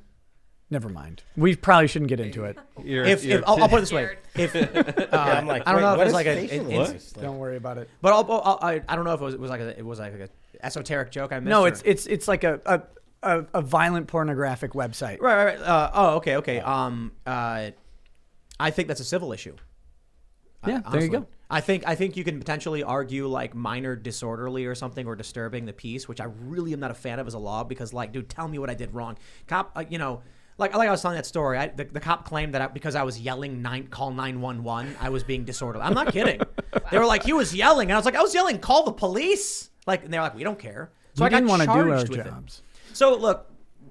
Speaker 2: Never mind. We probably shouldn't get into it.
Speaker 1: I'll put it this way. If
Speaker 4: I'm like,
Speaker 1: I don't know if
Speaker 4: what
Speaker 1: it's
Speaker 4: is
Speaker 1: like
Speaker 4: facial?
Speaker 2: Don't worry about it.
Speaker 1: But I don't know if it was like a esoteric joke I missed.
Speaker 2: No,
Speaker 1: or-
Speaker 2: it's like a violent pornographic website.
Speaker 1: Right. Okay. I think that's a civil issue.
Speaker 2: Yeah, there you go.
Speaker 1: I think you can potentially argue like minor disorderly or something or disturbing the peace, which I really am not a fan of as a law because dude, tell me what I did wrong. Cop, like I was telling that story, the cop claimed that because I was yelling call 911, I was being disorderly. I'm not kidding. They were like, he was yelling, and I was like, I was yelling, call the police. And they're like, we don't care. So
Speaker 2: we
Speaker 1: I got
Speaker 2: didn't want to do our
Speaker 1: charged with
Speaker 2: jobs.
Speaker 1: it. So look,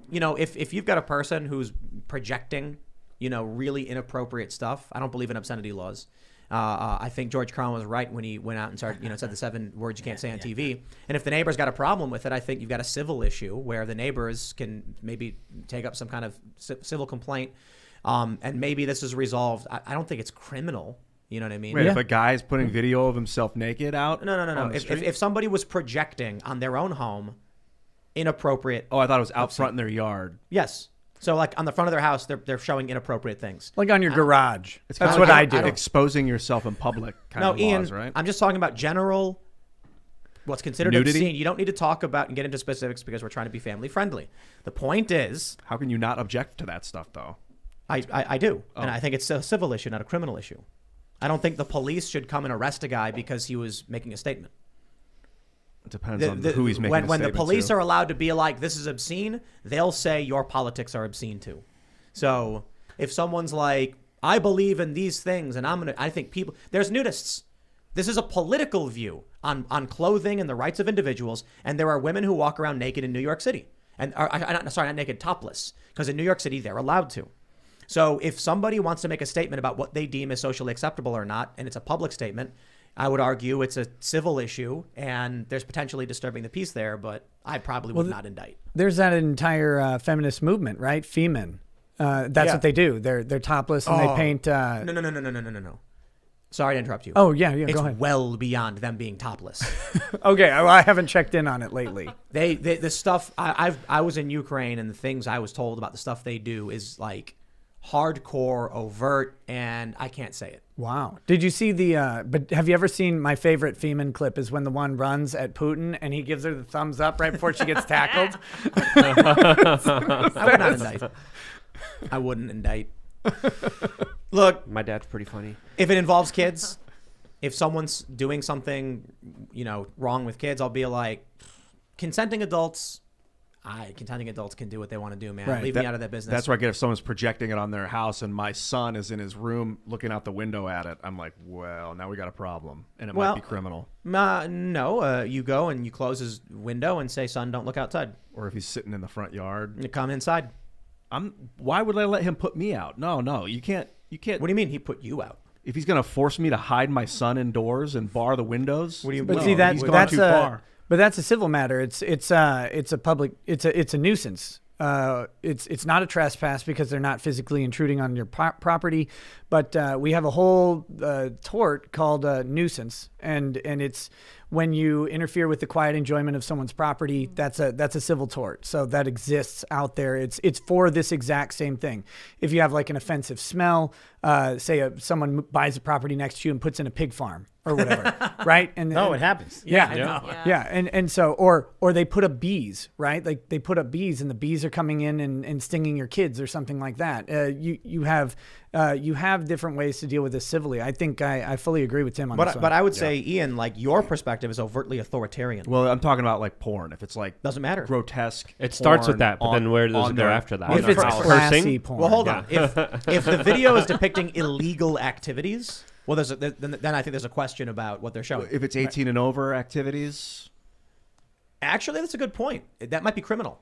Speaker 1: if you've got a person who's projecting, really inappropriate stuff, I don't believe in obscenity laws. I think George Carlin was right when he went out and started, said the 7 words you can't say on TV. And if the neighbor's got a problem with it, I think you've got a civil issue where the neighbors can maybe take up some kind of civil complaint. And maybe this is resolved. I don't think it's criminal. You know what I mean?
Speaker 6: Wait, if a guy's putting video of himself naked out?
Speaker 1: No. If somebody was projecting on their own home inappropriate.
Speaker 6: Oh, I thought it was out front in their yard.
Speaker 1: Yes. So on the front of their house, they're showing inappropriate things.
Speaker 2: Like on your garage.
Speaker 6: It's
Speaker 2: That's
Speaker 6: kinda
Speaker 2: what
Speaker 6: like
Speaker 2: I do.
Speaker 6: Exposing yourself in public kind of
Speaker 1: Ian,
Speaker 6: laws, right?
Speaker 1: I'm just talking about general, what's considered
Speaker 6: Nudity?
Speaker 1: obscene. You don't need to talk about and get into specifics because we're trying to be family friendly. The point is,
Speaker 6: How can you not object to that stuff, though?
Speaker 1: I do. And I think it's a civil issue, not a criminal issue. I don't think the police should come and arrest a guy because he was making a statement.
Speaker 6: It depends on who he's making
Speaker 1: When the police
Speaker 6: to.
Speaker 1: are allowed to be like, this is obscene, they'll say your politics are obscene too. So if someone's like, I believe in these things and I think people, there's nudists. This is a political view on clothing and the rights of individuals. And there are women who walk around naked in New York City not naked, topless, because in New York City, they're allowed to. So if somebody wants to make a statement about what they deem as socially acceptable or not, and it's a public statement, I would argue it's a civil issue and there's potentially disturbing the peace there, but I probably would not indict.
Speaker 2: There's that entire feminist movement, right? Femen. That's what they do. They're topless and they paint.
Speaker 1: No. Sorry to interrupt you.
Speaker 2: Oh, yeah,
Speaker 1: It's
Speaker 2: go ahead.
Speaker 1: well beyond them being topless.
Speaker 2: Okay, I haven't checked in on it lately.
Speaker 1: The stuff, I was in Ukraine and the things I was told about the stuff they do is like hardcore, overt, and I can't say it.
Speaker 2: Wow. Did you see but have you ever seen my favorite Femen clip is when the one runs at Putin and he gives her the thumbs up right before she gets tackled?
Speaker 1: I would not indict. I wouldn't indict. Look,
Speaker 5: My dad's pretty funny.
Speaker 1: if it involves kids, if someone's doing something, wrong with kids, I'll be like, consenting adults can do what they want to do, man.
Speaker 2: Right.
Speaker 1: Leave me out of that business.
Speaker 6: That's where I get if someone's projecting it on their house and my son is in his room looking out the window at it. I'm like, well, now we got a problem. And it might be criminal.
Speaker 1: No, you go and you close his window and say, son, don't look outside.
Speaker 6: Or if he's sitting in the front yard.
Speaker 1: You come inside.
Speaker 6: Why would I let him put me out? No, you can't.
Speaker 1: What do you mean he put you out?
Speaker 6: If he's going to force me to hide my son indoors and bar the windows.
Speaker 1: What do you
Speaker 2: But
Speaker 1: mean?
Speaker 2: see,
Speaker 6: he's gone too far.
Speaker 2: But that's a civil matter. It's a nuisance It's not a trespass because they're not physically intruding on your property, but we have a whole tort called nuisance, and it's when you interfere with the quiet enjoyment of someone's property. That's a civil tort. So that exists out there. It's for this exact same thing. If you have like an offensive smell, say someone buys a property next to you and puts in a pig farm or whatever, right? And
Speaker 4: No, it happens.
Speaker 2: Yeah. And so, or they put up bees, right? Like they put up bees and the bees are coming in and stinging your kids or something like that. You have different ways to deal with this civilly. I think I fully agree with Tim on this one.
Speaker 1: But I would say, Ian, like your perspective is overtly authoritarian.
Speaker 6: Well, I'm talking about like porn. If it's like
Speaker 1: Doesn't matter.
Speaker 6: grotesque.
Speaker 5: It starts with
Speaker 6: porn
Speaker 5: that, but then where does it go after that?
Speaker 2: If it's classy porn.
Speaker 1: Well, hold on. If the video is depicting illegal activities, well, then I think there's a question about what they're showing.
Speaker 6: If it's 18 and over activities,
Speaker 1: Actually, that's a good point. That might be criminal.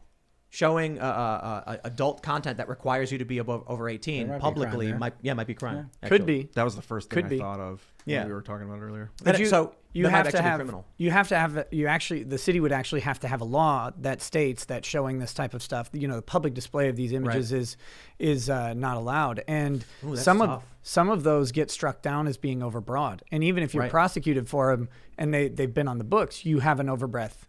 Speaker 1: Showing adult content that requires you to be over 18
Speaker 4: might be a
Speaker 1: publicly
Speaker 4: crime
Speaker 1: might be crime.
Speaker 2: Could be.
Speaker 6: that was the first thing
Speaker 2: Could be.
Speaker 6: I thought of.
Speaker 1: Yeah.
Speaker 6: When we were talking about earlier.
Speaker 1: But
Speaker 2: you
Speaker 1: you
Speaker 2: have
Speaker 1: have
Speaker 2: to have
Speaker 1: criminal.
Speaker 2: the city would actually have to have a law that states that showing this type of stuff, the public display of these images is not allowed. And
Speaker 1: Ooh, that's
Speaker 2: some
Speaker 1: tough.
Speaker 2: of those get struck down as being overbroad. And even if you're
Speaker 1: Right.
Speaker 2: prosecuted for them and they've been on the books, you have an overbreadth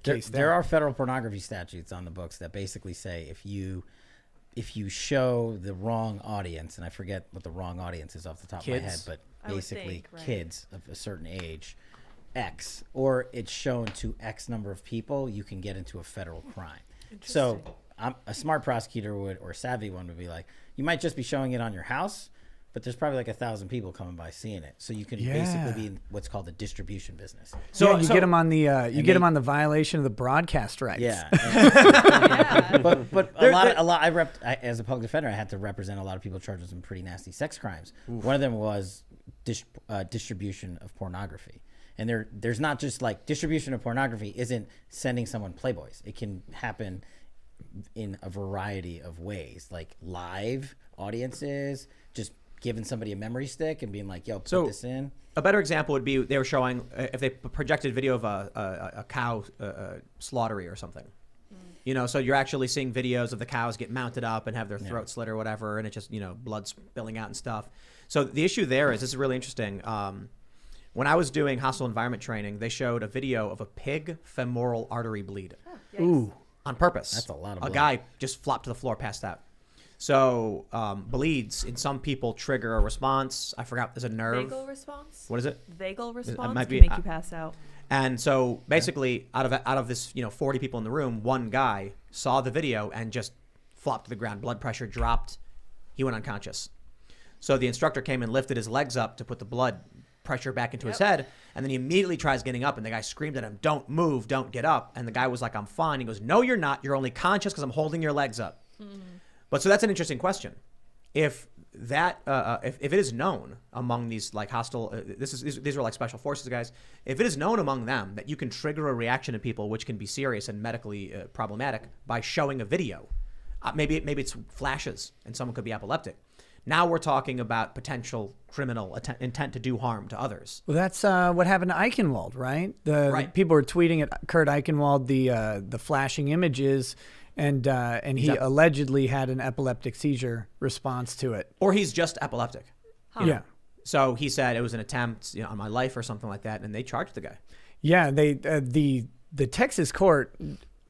Speaker 2: case.
Speaker 4: There are federal pornography statutes on the books that basically say if you show the wrong audience, and I forget what the wrong audience is off the top of my head,
Speaker 1: Kids?
Speaker 4: but
Speaker 3: I would
Speaker 4: basically
Speaker 3: think, right.
Speaker 4: kids of a certain age, X, or it's shown to X number of people, you can get into a federal crime. So a smart prosecutor or a savvy one would be like, you might just be showing it on your house, but there's probably like 1,000 people coming by seeing it. So you can basically be in what's called the distribution business.
Speaker 2: So you get them on the get them on the violation of the broadcast rights.
Speaker 4: Yeah.
Speaker 3: Yeah.
Speaker 4: But a lot. As a public defender, I had to represent a lot of people charged with some pretty nasty sex crimes. One of them was distribution of pornography. And there's not just like distribution of pornography isn't sending someone Playboys. It can happen in a variety of ways, like live audiences, just giving somebody a memory stick and being like, yo, put this in.
Speaker 1: A better example would be they were showing if they projected video of a cow slaughtery or something. So you're actually seeing videos of the cows get mounted up and have their throat slit or whatever, and it just blood spilling out and stuff. So the issue there is, this is really interesting. When I was doing hostile environment training, they showed a video of a pig femoral artery bleed.
Speaker 2: Ooh.
Speaker 1: On purpose.
Speaker 4: That's a lot of
Speaker 1: A
Speaker 4: blood.
Speaker 1: guy just flopped to the floor, passed out. So bleeds in some people trigger a response. I forgot. There's a nerve.
Speaker 3: Vagal response.
Speaker 1: What is it?
Speaker 3: Vagal response
Speaker 1: might
Speaker 3: can
Speaker 1: be-
Speaker 3: make you pass out.
Speaker 1: And so basically, out of this 40 people in the room, one guy saw the video and just flopped to the ground. Blood pressure dropped. He went unconscious. So the instructor came and lifted his legs up to put the blood pressure back into his head, and then he immediately tries getting up, and the guy screamed at him, "Don't move, don't get up." And the guy was like, "I'm fine." He goes, "No, you're not. You're only conscious because I'm holding your legs up." But so that's an interesting question. If that, if it is known among these like hostile, these are like special forces guys. If it is known among them that you can trigger a reaction in people which can be serious and medically problematic by showing a video, maybe it's flashes and someone could be epileptic. Now we're talking about potential criminal intent to do harm to others.
Speaker 2: Well, that's what happened to Eichenwald, right? The people were tweeting at Kurt Eichenwald the flashing images, and he allegedly had an epileptic seizure response to it.
Speaker 1: Or he's just epileptic.
Speaker 2: Yeah.
Speaker 1: So he said it was an attempt on my life or something like that, and they charged the guy.
Speaker 2: Yeah, they the Texas court,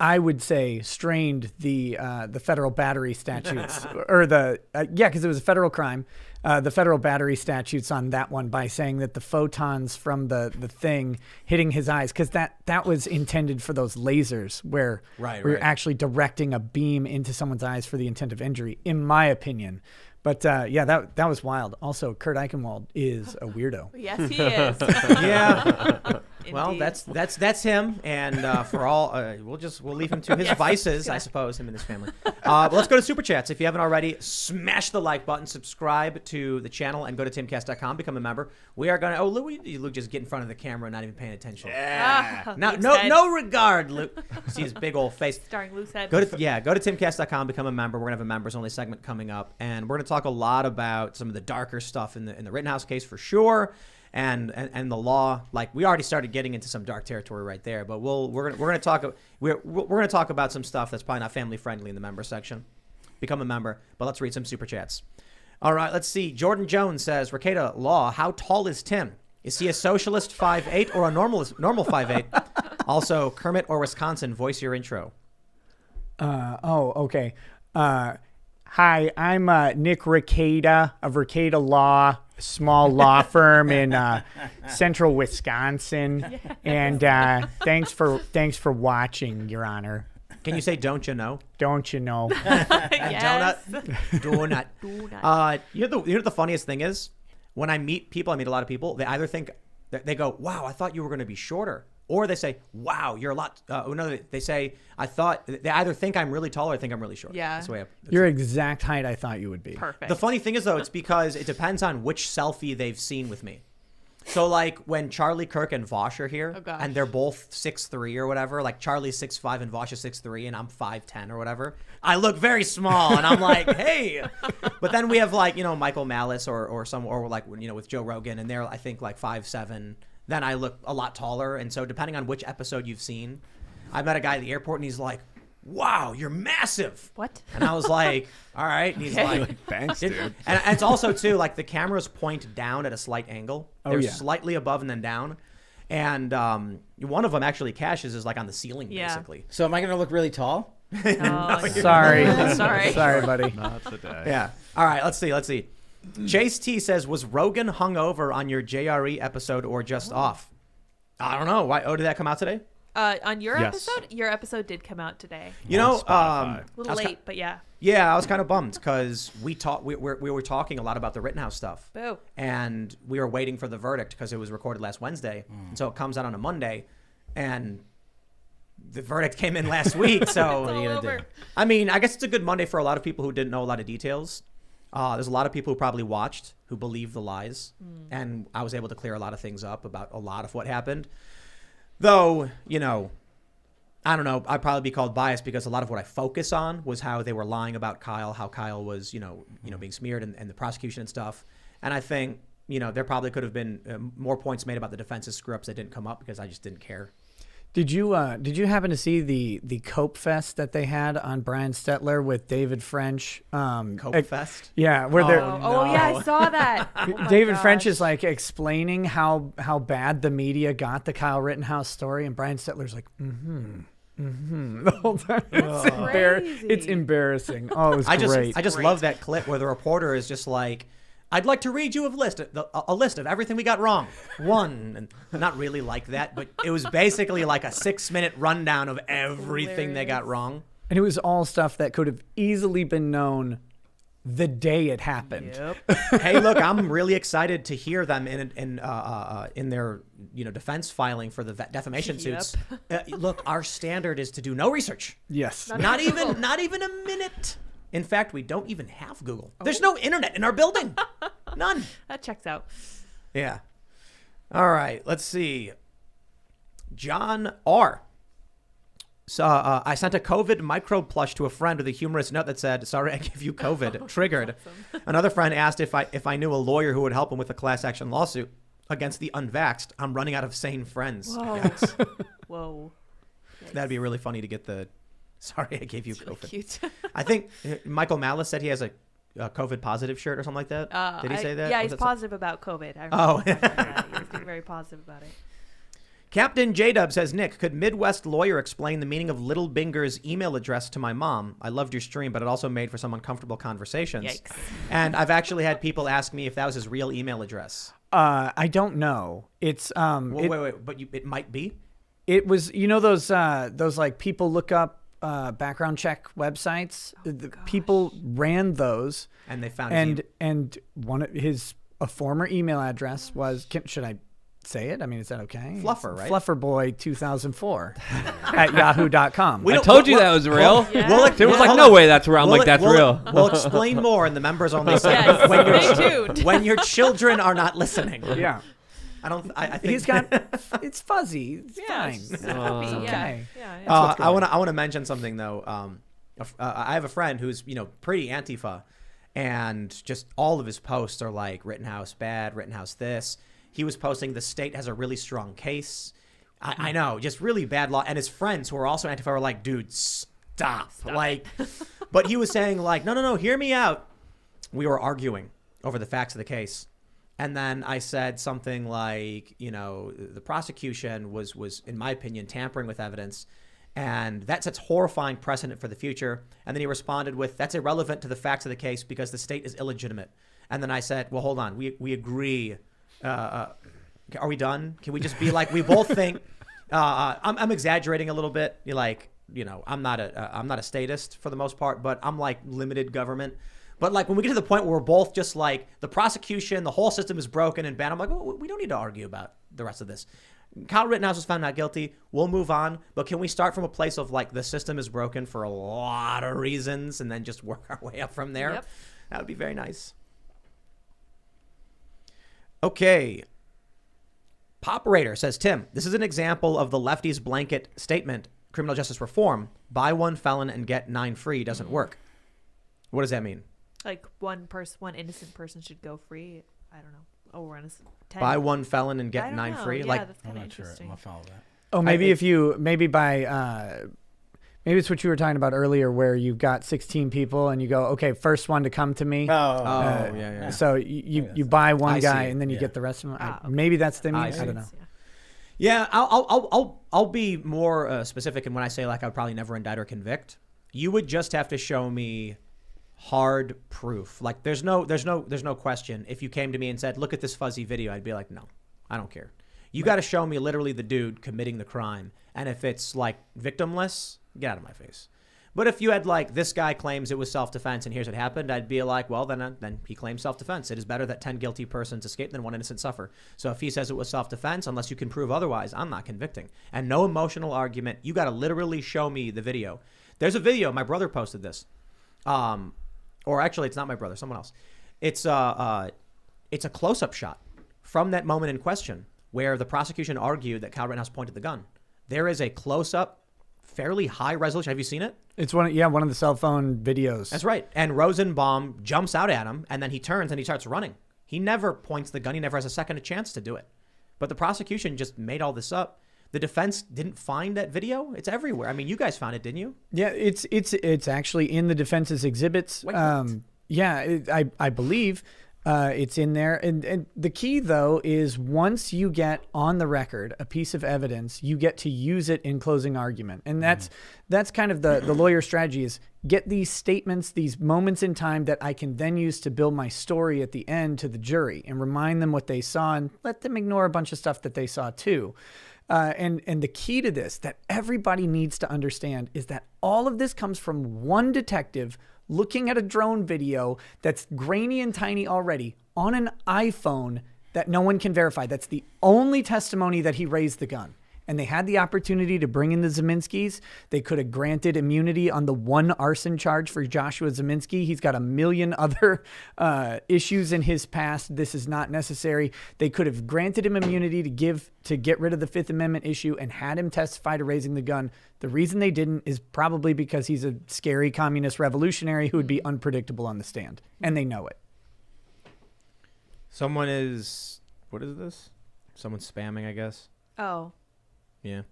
Speaker 2: I would say, strained the federal battery statutes, or because it was a federal crime, the federal battery statutes on that one by saying that the photons from the thing hitting his eyes, because that was intended for those lasers where we're actually directing a beam into someone's eyes for the intent of injury, in my opinion. But that was wild. Also, Kurt Eichenwald is a weirdo.
Speaker 3: Yes, he is.
Speaker 1: Yeah. Well,
Speaker 3: Indeed.
Speaker 1: that's him, and for all we'll leave him to his vices, I suppose, him and his family. But let's go to Super Chats. If you haven't already, smash the like button, subscribe to the channel, and go to timcast.com, become a member. We are gonna. Oh, Luke just get in front of the camera, not even paying attention. No regard, Luke. See his big old face.
Speaker 3: Starring Loose Head.
Speaker 1: Go to timcast.com, become a member. We're gonna have a members only segment coming up, and we're gonna talk a lot about some of the darker stuff in the Rittenhouse case for sure. and the law. Like, we already started getting into some dark territory right there, but we're gonna talk about some stuff that's probably not family friendly in the member section. Become a member, but let's read some super chats. All right, let's see. Jordan Jones says, Rekieta, law, how tall is Tim? Is he a socialist 5'8" or a normal 5'8"? Also, Kermit or Wisconsin, voice your intro.
Speaker 2: Okay. Hi, I'm Nick Rekieta of Rekieta Law, a small law firm in central Wisconsin. And thanks for watching, Your Honor.
Speaker 1: Can you say, don't you know?
Speaker 2: Don't you know?
Speaker 3: Yes.
Speaker 1: Donut. You know the funniest thing is? When I meet people, I meet a lot of people, they either think, they go, wow, I thought you were going to be shorter. Or they say, wow, you're a lot. No, they say, they either think I'm really tall or think I'm really short.
Speaker 3: Yeah.
Speaker 1: That's the way
Speaker 2: Your exact height I thought you would be.
Speaker 3: Perfect.
Speaker 1: The funny thing is, though, it's because it depends on which selfie they've seen with me. So, like, when Charlie Kirk and Vosh are here,
Speaker 3: Oh, gosh.
Speaker 1: and they're both 6'3" or whatever, like Charlie's 6'5" and Vosh is 6'3", and I'm 5'10" or whatever, I look very small, and I'm like, hey. But then we have, like, Michael Malice or like, with Joe Rogan, and they're, I think, like 5'7". Then I look a lot taller, and so depending on which episode you've seen, I met a guy at the airport, and he's like, wow, you're massive.
Speaker 3: What?
Speaker 1: And I was like, all right. And he's like,
Speaker 6: Thanks, dude.
Speaker 1: and it's also, too, like, the cameras point down at a slight angle.
Speaker 2: Oh,
Speaker 1: They're
Speaker 2: yeah.
Speaker 1: slightly above and then down. And one of them, actually, Cash's, is, like, on the ceiling,
Speaker 3: Yeah.
Speaker 1: basically.
Speaker 4: So am I going to look really tall?
Speaker 3: Oh,
Speaker 2: Sorry.
Speaker 3: Sorry.
Speaker 2: Sorry, buddy.
Speaker 6: Not today.
Speaker 1: Yeah. All right, let's see. Chase T says, was Rogan hungover on your JRE episode or just off? I don't know. Why? Oh, did that come out today?
Speaker 3: On your
Speaker 6: Yes.
Speaker 3: episode did come out today.
Speaker 1: You know,
Speaker 6: Spotify.
Speaker 3: A little
Speaker 1: I was
Speaker 3: late, but yeah.
Speaker 1: Yeah, I was kind of bummed because we were talking a lot about the Rittenhouse stuff.
Speaker 3: Boo.
Speaker 1: And we were waiting for the verdict because it was recorded last Wednesday. And so it comes out on a Monday, and the verdict came in last week. So
Speaker 3: It's all over.
Speaker 1: I mean, I guess it's a good Monday for a lot of people who didn't know a lot of details. There's a lot of people who probably watched who believed the lies, and I was able to clear a lot of things up about a lot of what happened. Though, I don't know, I'd probably be called biased because a lot of what I focus on was how they were lying about Kyle, how Kyle was, being smeared and the prosecution and stuff. And I think, there probably could have been more points made about the defense's screw-ups that didn't come up because I just didn't care.
Speaker 2: Did you happen to see the Cope Fest that they had on Brian Stetler with David French?
Speaker 1: Cope Fest?
Speaker 2: Yeah, where they're
Speaker 3: Oh, yeah, I saw that. Oh my
Speaker 2: David
Speaker 3: gosh.
Speaker 2: French is like explaining how bad the media got the Kyle Rittenhouse story, and Brian Stetler's like, the whole time.
Speaker 3: crazy.
Speaker 2: It's embarrassing. Oh, it was great.
Speaker 1: I just love that clip where the reporter is just like, I'd like to read you a list of everything we got wrong. One, and not really like that, but it was basically like a 6-minute rundown of everything they got wrong.
Speaker 2: And it was all stuff that could have easily been known the day it happened.
Speaker 3: Yep.
Speaker 1: Hey, look, I'm really excited to hear them in their defense filing for the defamation
Speaker 3: Yep.
Speaker 1: suits. Look, our standard is to do no research,
Speaker 2: Yes.
Speaker 1: not even a minute. In fact, we don't even have Google. There's no internet in our building. None.
Speaker 3: That checks out.
Speaker 1: Yeah. All right. Let's see. John R. So I sent a COVID microbe plush to a friend with a humorous note that said, "Sorry, I gave you COVID." Triggered. Another friend asked if I knew a lawyer who would help him with a class action lawsuit against the unvaxxed. I'm running out of sane friends.
Speaker 3: Whoa.
Speaker 1: Yikes.
Speaker 3: Whoa.
Speaker 1: That'd be really funny to get the. Sorry, I gave you
Speaker 3: It's really
Speaker 1: COVID.
Speaker 3: cute.
Speaker 1: I think Michael Malice said he has a COVID positive shirt or something like that. Did he say that?
Speaker 3: Yeah,
Speaker 1: Was
Speaker 3: he's
Speaker 1: that
Speaker 3: positive about COVID. I
Speaker 1: Oh.
Speaker 3: remember that. He was being very positive about it.
Speaker 1: Captain J-Dub says, Nick, could Midwest lawyer explain the meaning of Little Binger's email address to my mom? I loved your stream, but it also made for some uncomfortable conversations.
Speaker 3: Yikes.
Speaker 1: And I've actually had people ask me if that was his real email address.
Speaker 2: I don't know. It's
Speaker 1: Wait, but it might be?
Speaker 2: It was those like people look up background check websites. The people ran those,
Speaker 1: And they found
Speaker 2: and one of a former email address was. Should I say it? I mean, is that okay?
Speaker 1: Fluffer, right?
Speaker 2: Flufferboy2004 at yahoo.com.
Speaker 5: I told you that was real.
Speaker 3: Yeah.
Speaker 5: There was like, no way that's real. I'm like, that's real.
Speaker 1: We'll explain more in the members only
Speaker 3: Yes,
Speaker 1: segment
Speaker 3: stay tuned.
Speaker 1: when your children are not listening.
Speaker 2: Yeah.
Speaker 1: I think
Speaker 2: He's got, it's fuzzy. It's
Speaker 3: Yeah,
Speaker 2: fine.
Speaker 3: it's happy.
Speaker 2: It's okay.
Speaker 3: Yeah.
Speaker 1: I want to mention something though. I have a friend who's pretty Antifa, and just all of his posts are like Rittenhouse bad, Rittenhouse this. He was posting the state has a really strong case. I know, just really bad law. And his friends who are also Antifa were like, dude, stop. Like, but he was saying like, no, hear me out. We were arguing over the facts of the case. And then I said something like, the prosecution was, in my opinion, tampering with evidence. And that sets horrifying precedent for the future. And then he responded with, that's irrelevant to the facts of the case because the state is illegitimate. And then I said, well, hold on. We agree. Are we done? Can we just be like, we both think, I'm exaggerating a little bit. I'm not a statist for the most part, but I'm like limited government. But like when we get to the point where we're both just like the prosecution, the whole system is broken and bad, I'm like, oh, we don't need to argue about the rest of this. Kyle Rittenhouse was found not guilty. We'll move on. But can we start from a place of like the system is broken for a lot of reasons and then just work our way up from there?
Speaker 3: Yep.
Speaker 1: That would be very nice. Okay. Poperator says, Tim, this is an example of the lefty's blanket statement, criminal justice reform, buy one felon and get 9 free doesn't work. What does that mean?
Speaker 3: Like one innocent person should go free. I don't know. Oh, we're on 10.
Speaker 1: Buy one felon and
Speaker 3: I
Speaker 1: get
Speaker 3: don't
Speaker 1: 9
Speaker 3: know.
Speaker 1: free?
Speaker 3: Yeah,
Speaker 1: Like,
Speaker 3: that's
Speaker 4: I'm
Speaker 3: kind of
Speaker 4: not sure. I'm
Speaker 3: interesting.
Speaker 4: gonna follow that.
Speaker 2: Oh, maybe maybe it's what you were talking about earlier, where you've got 16 people and you go, okay, first one to come to me.
Speaker 1: yeah.
Speaker 2: So you buy one
Speaker 1: I
Speaker 2: guy
Speaker 1: see.
Speaker 2: and then you
Speaker 4: Yeah.
Speaker 2: get the rest of them.
Speaker 3: Okay.
Speaker 2: Maybe that's the
Speaker 1: I
Speaker 2: means.
Speaker 1: see.
Speaker 2: I don't know.
Speaker 3: Yeah.
Speaker 1: Yeah, I'll be more specific in when I say like I would probably never indict or convict. You would just have to show me hard proof. Like there's no question. If you came to me and said, "Look at this fuzzy video," I'd be like, "No, I don't care." You got to show me literally the dude committing the crime. And if it's like victimless, get out of my face. But if you had like this guy claims it was self-defense and here's what happened, I'd be like, well, then he claims self-defense. It is better that 10 guilty persons escape than 1 innocent suffer. So if he says it was self-defense, unless you can prove otherwise, I'm not convicting. And no emotional argument. You got to literally show me the video. There's a video. My brother posted this. Or actually, it's not my brother. Someone else. It's a close-up shot from that moment in question where the prosecution argued that Kyle Rittenhouse pointed the gun. There is a close-up, fairly high resolution. Have you seen it?
Speaker 2: It's one of the cell phone videos.
Speaker 1: That's right. And Rosenbaum jumps out at him, and then he turns and he starts running. He never points the gun. He never has a second chance to do it. But the prosecution just made all this up. The defense didn't find that video. It's everywhere. I mean, you guys found it, didn't you?
Speaker 2: Yeah, it's actually in the defense's exhibits.
Speaker 1: Wait, what?
Speaker 2: I believe it's in there. And the key, though, is once you get on the record a piece of evidence, you get to use it in closing argument. And that's kind of the lawyer strategy is get these statements, these moments in time that I can then use to build my story at the end to the jury and remind them what they saw and let them ignore a bunch of stuff that they saw too. And the key to this that everybody needs to understand is that all of this comes from one detective looking at a drone video that's grainy and tiny already on an iPhone that no one can verify. That's the only testimony that he raised the gun. And they had the opportunity to bring in the Zeminskis. They could have granted immunity on the one arson charge for Joshua Zeminski. He's got a million other issues in his past. This is not necessary. They could have granted him immunity to get rid of the Fifth Amendment issue and had him testify to raising the gun. The reason they didn't is probably because he's a scary communist revolutionary who would be unpredictable on the stand. And they know it.
Speaker 1: What is this? Someone's spamming, I guess.
Speaker 3: Oh.
Speaker 1: Yeah.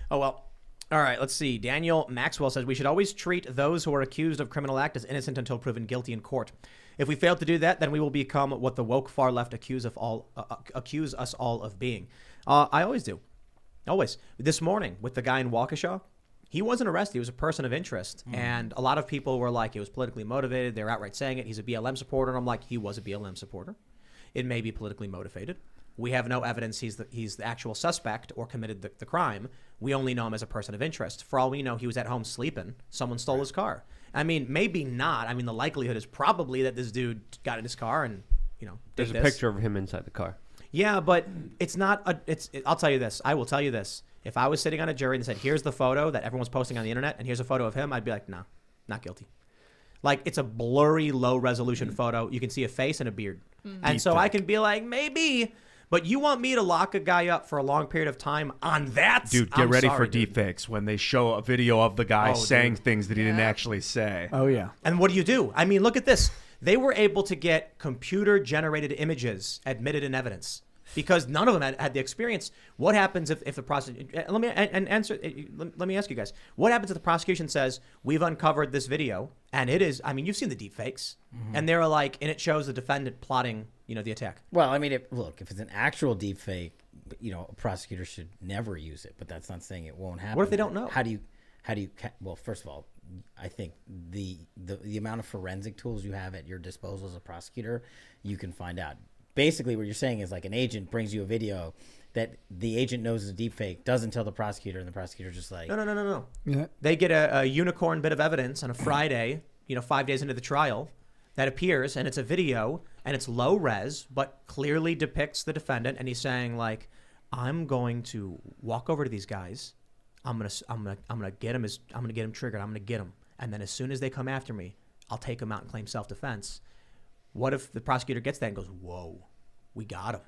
Speaker 1: Oh, well. All right, let's see. Daniel Maxwell says we should always treat those who are accused of criminal act as innocent until proven guilty in court. If we fail to do that, then we will become what the woke far left accuse us all of being. I always do. Always. This morning with the guy in Waukesha, he wasn't arrested. He was a person of interest. And a lot of people were like, it was politically motivated. They're outright saying it. He's a BLM supporter. And I'm like, he was a BLM supporter. It may be politically motivated. We have no evidence he's the actual suspect or committed the crime. We only know him as a person of interest. For all we know, he was at home sleeping. Someone stole his car. I mean, maybe not. I mean, the likelihood is probably that this dude got in his car and,
Speaker 5: There's a picture of him inside the car.
Speaker 1: Yeah, but it's not. I'll tell you this. I will tell you this. If I was sitting on a jury and said, here's the photo that everyone's posting on the internet and here's a photo of him, I'd be like, no, not guilty. Like, it's a blurry, low-resolution photo. You can see a face and a beard. And so I can be like, maybe... But you want me to lock a guy up for a long period of time on that?
Speaker 6: Dude, get ready for deepfakes when they show a video of the guy saying things that he didn't actually say.
Speaker 2: Oh, yeah.
Speaker 1: And what do? I mean, look at this. They were able to get computer-generated images admitted in evidence. because none of them had the experience. What happens if the prosecution? Let me ask you guys. What happens if the prosecution says we've uncovered this video and it is? I mean, you've seen the deep fakes, and they're like, and it shows the defendant plotting, the attack.
Speaker 4: Well, I mean, if it's an actual deep fake, a prosecutor should never use it. But that's not saying it won't happen.
Speaker 1: What if they don't know?
Speaker 4: How do you? Well, first of all, I think the amount of forensic tools you have at your disposal as a prosecutor, you can find out. Basically, what you're saying is like an agent brings you a video that the agent knows is a deep fake, doesn't tell the prosecutor, and the prosecutor's just like,
Speaker 1: No.
Speaker 2: Yeah.
Speaker 1: They get a unicorn bit of evidence on a Friday, 5 days into the trial, that appears, and it's a video, and it's low res, but clearly depicts the defendant, and he's saying like, I'm going to walk over to these guys, I'm gonna get him triggered, I'm gonna get him, and then as soon as they come after me, I'll take him out and claim self-defense. What if the prosecutor gets that and goes, whoa, we got him?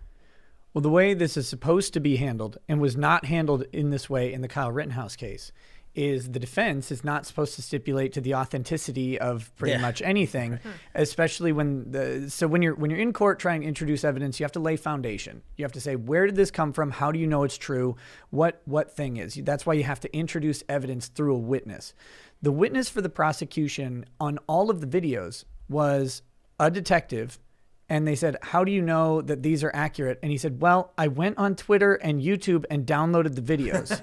Speaker 2: Well, the way this is supposed to be handled and was not handled in this way in the Kyle Rittenhouse case is the defense is not supposed to stipulate to the authenticity of pretty much anything, especially when you're in court trying to introduce evidence, you have to lay foundation. You have to say, where did this come from? How do you know it's true? What thing is? That's why you have to introduce evidence through a witness. The witness for the prosecution on all of the videos was a detective, and they said, how do you know that these are accurate? And he said, well, I went on Twitter and YouTube and downloaded the videos.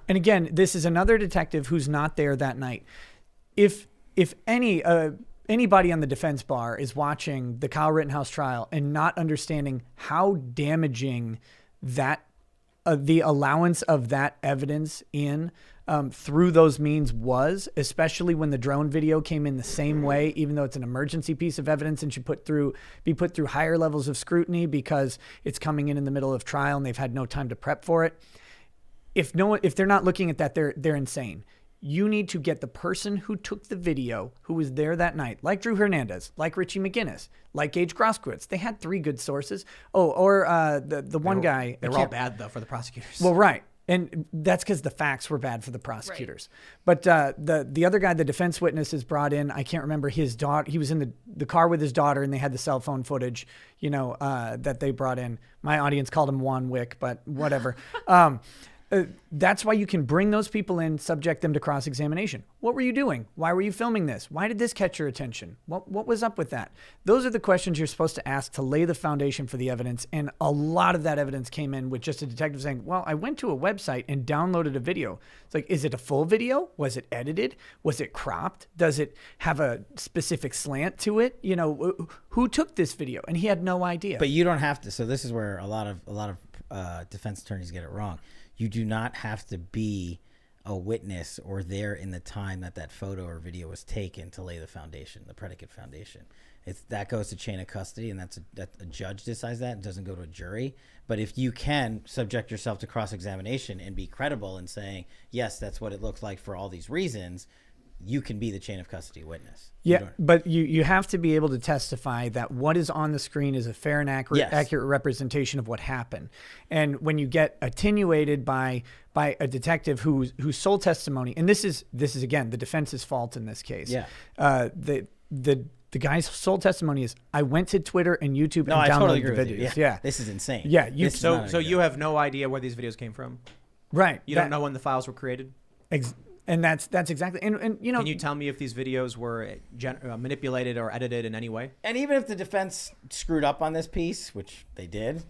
Speaker 2: And again, this is another detective who's not there that night. If anybody on the defense bar is watching the Kyle Rittenhouse trial and not understanding how damaging that the allowance of that evidence through those means was, especially when the drone video came in the same way, even though it's an emergency piece of evidence and should be put through higher levels of scrutiny because it's coming in the middle of trial and they've had no time to prep for it. If they're not looking at that, they're insane. You need to get the person who took the video, who was there that night, like Drew Hernandez, like Richie McGinnis, like Gage Groskowitz. They had 3 good sources. The one guy.
Speaker 1: They were all bad though for the prosecutors.
Speaker 2: Well, right. And that's because the facts were bad for the prosecutors. Right. But the other guy, the defense witness, is brought in. I can't remember his daughter. He was in the car with his daughter, and they had the cell phone footage, that they brought in. My audience called him Juan Wick, but whatever. That's why you can bring those people in, subject them to cross-examination. What were you doing? Why were you filming this? Why did this catch your attention? What was up with that? Those are the questions you're supposed to ask to lay the foundation for the evidence. And a lot of that evidence came in with just a detective saying, well, I went to a website and downloaded a video. It's like, is it a full video? Was it edited? Was it cropped? Does it have a specific slant to it? Who took this video? And he had no idea.
Speaker 4: But you don't have to. So this is where a lot of defense attorneys get it wrong. You do not have to be a witness or there in the time that photo or video was taken to lay the foundation, the predicate foundation. That goes to chain of custody, and that a judge decides that and doesn't go to a jury. But if you can subject yourself to cross-examination and be credible in saying, yes, that's what it looks like for all these reasons, you can be the chain of custody witness.
Speaker 2: Yeah, but you have to be able to testify that what is on the screen is a fair and accurate representation of what happened. And when you get attenuated by a detective whose sole testimony, and this is again the defense's fault in this case.
Speaker 4: Yeah.
Speaker 2: The guy's sole testimony is, I went to Twitter and YouTube and
Speaker 4: I
Speaker 2: downloaded
Speaker 4: totally
Speaker 2: the
Speaker 4: agree with
Speaker 2: videos.
Speaker 4: you.
Speaker 2: Yeah.
Speaker 4: This is insane.
Speaker 2: Yeah.
Speaker 1: So you have no idea where these videos came from?
Speaker 2: Right.
Speaker 1: You don't know when the files were created?
Speaker 2: And that's exactly, and
Speaker 1: can you tell me if these videos were manipulated or edited in any way?
Speaker 4: And even if the defense screwed up on this piece, which they did,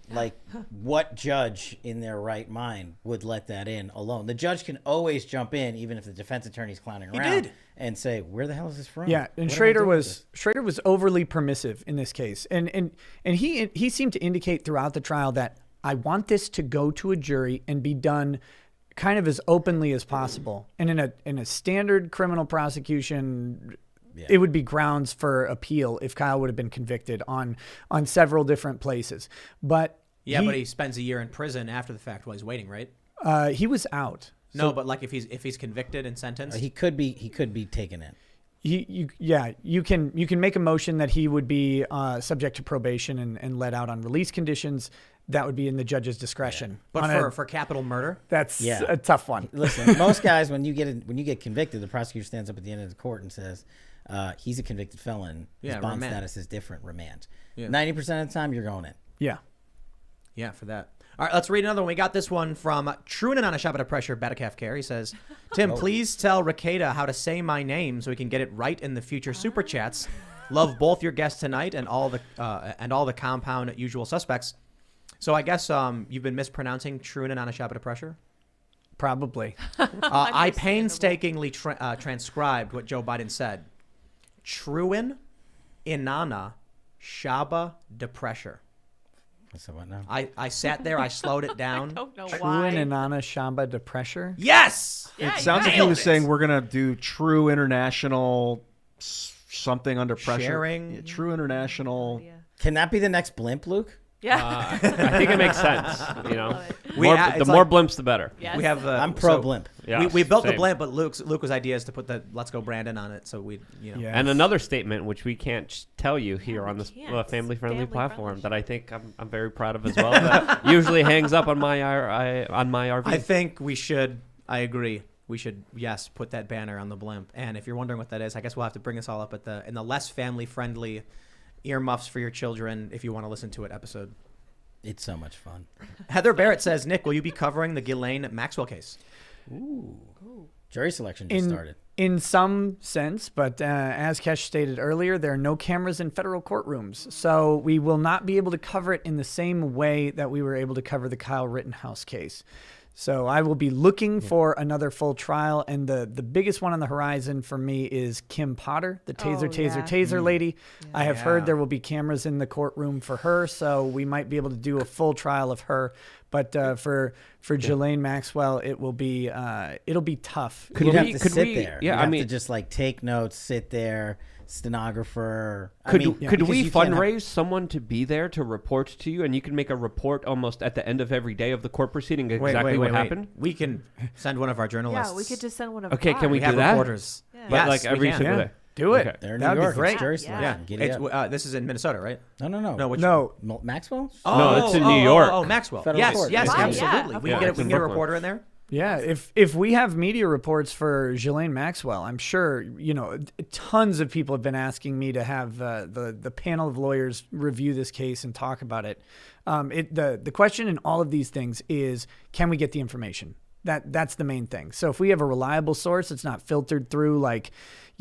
Speaker 4: what judge in their right mind would let that in alone? The judge can always jump in, even if the defense attorney's clowning around, and say, "Where the hell is this from?"
Speaker 2: Yeah, and Schrader was overly permissive in this case, and he seemed to indicate throughout the trial that I want this to go to a jury and be done kind of as openly as possible. And in a standard criminal prosecution, it would be grounds for appeal if Kyle would have been convicted on several different places. But
Speaker 1: but he spends a year in prison after the fact while he's waiting, right?
Speaker 2: He was out.
Speaker 1: No, but like if he's convicted and sentenced,
Speaker 4: he could be taken in.
Speaker 2: You can make a motion that he would be subject to probation and let out on release conditions. That would be in the judge's discretion.
Speaker 1: Yeah. But for capital murder,
Speaker 2: that's a tough one.
Speaker 4: Listen, most guys, when you get convicted, the prosecutor stands up at the end of the court and says, "He's a convicted felon. His bond status is different. Remand." 90% of the time, you're going in.
Speaker 2: Yeah.
Speaker 1: Yeah, for that. All right, let's read another one. We got this one from Trunan on a Shop at a Pressure, Betacalf Care. He says, Tim, please tell Rekieta how to say my name so we can get it right in the future super chats. Love both your guests tonight and all the compound usual suspects. So I guess you've been mispronouncing Trunan on a Shop at a Pressure?
Speaker 2: Probably.
Speaker 1: I painstakingly transcribed what Joe Biden said. Truin Inanna Shaba de Pressure.
Speaker 4: So what now?
Speaker 1: I sat there, I slowed it
Speaker 3: I
Speaker 1: down.
Speaker 3: don't know
Speaker 2: True
Speaker 3: why.
Speaker 2: and Anana Shamba de Pressure.
Speaker 1: Yes!
Speaker 3: Yeah,
Speaker 6: It sounds like he
Speaker 3: nailed
Speaker 6: was
Speaker 3: it.
Speaker 6: saying we're gonna do true international something under pressure.
Speaker 1: Sharing.
Speaker 6: Yeah, true international.
Speaker 3: Yeah.
Speaker 4: Can that be the next blimp, Luke?
Speaker 3: Yeah.
Speaker 5: I think it makes sense. You know,
Speaker 3: Love it.
Speaker 1: It's
Speaker 5: the more
Speaker 1: like-
Speaker 5: blimps, the better.
Speaker 3: Yes.
Speaker 1: We have.
Speaker 4: I'm pro blimp.
Speaker 5: Yeah,
Speaker 1: we built the
Speaker 5: same.
Speaker 1: blimp, but Luke's idea is to put the "Let's Go Brandon" on it, so we,
Speaker 2: Yeah.
Speaker 5: And another statement which we can't tell you here on this
Speaker 3: can't.
Speaker 5: family-friendly
Speaker 3: It's
Speaker 5: platform
Speaker 3: family-friendly.
Speaker 5: that I think I'm very proud of as well. That usually hangs up on my RV.
Speaker 1: I think we should. I agree. We should, yes, put that banner on the blimp. And if you're wondering what that is, I guess we'll have to bring this all up in the less family-friendly earmuffs for your children if you want to listen to it episode.
Speaker 4: It's so much fun.
Speaker 1: Heather Barrett says, Nick, will you be covering the Ghislaine Maxwell case?
Speaker 4: Ooh. Jury selection just started.
Speaker 2: In some sense, but as Kash stated earlier, there are no cameras in federal courtrooms. So we will not be able to cover it in the same way that we were able to cover the Kyle Rittenhouse case. So I will be looking for another full trial. And the biggest one on the horizon for me is Kim Potter, the taser lady. I have heard there will be cameras in the courtroom for her. So we might be able to do a full trial of her. But for Ghislaine Maxwell, it'll be tough.
Speaker 4: You'd have to
Speaker 5: could
Speaker 4: sit
Speaker 5: we-
Speaker 4: there.
Speaker 5: yeah,
Speaker 4: You'd
Speaker 5: I
Speaker 4: have
Speaker 5: mean-
Speaker 4: to just like take notes, sit there, stenographer.
Speaker 5: Could
Speaker 4: because
Speaker 5: we
Speaker 4: you can't have-
Speaker 5: fundraise someone to be there to report to you, and you can make a report almost at the end of every day of the court proceeding exactly what happened?
Speaker 1: We can send one of our journalists.
Speaker 3: Yeah, we could just send one of
Speaker 5: Okay, can we
Speaker 1: We
Speaker 5: do
Speaker 1: have
Speaker 5: that?
Speaker 1: reporters.
Speaker 3: Yeah.
Speaker 5: But
Speaker 1: Yes,
Speaker 5: like
Speaker 1: we
Speaker 5: every
Speaker 1: can.
Speaker 5: single
Speaker 2: Yeah.
Speaker 5: day.
Speaker 2: Do it.
Speaker 5: Okay.
Speaker 4: They're in New
Speaker 2: That'd be
Speaker 4: York.
Speaker 2: great.
Speaker 4: It's jury
Speaker 3: Yeah.
Speaker 4: selection. Giddy
Speaker 1: It's,
Speaker 4: up.
Speaker 1: this is in Minnesota, right?
Speaker 4: No.
Speaker 1: No, which
Speaker 2: No,
Speaker 4: Maxwell?
Speaker 5: No, it's in New York.
Speaker 1: Oh, Maxwell.
Speaker 4: Federal
Speaker 1: Yes,
Speaker 4: court.
Speaker 1: yes,
Speaker 3: Wow, yeah,
Speaker 1: absolutely.
Speaker 3: of
Speaker 1: We
Speaker 5: course.
Speaker 1: can
Speaker 5: It's in
Speaker 1: get a
Speaker 5: Brooklyn.
Speaker 1: reporter in there.
Speaker 2: yeah. If we have media reports for Ghislaine Maxwell, I'm sure tons of people have been asking me to have the panel of lawyers review this case and talk about it. The question in all of these things is, can we get the information? That's the main thing. So if we have a reliable source, it's not filtered through like,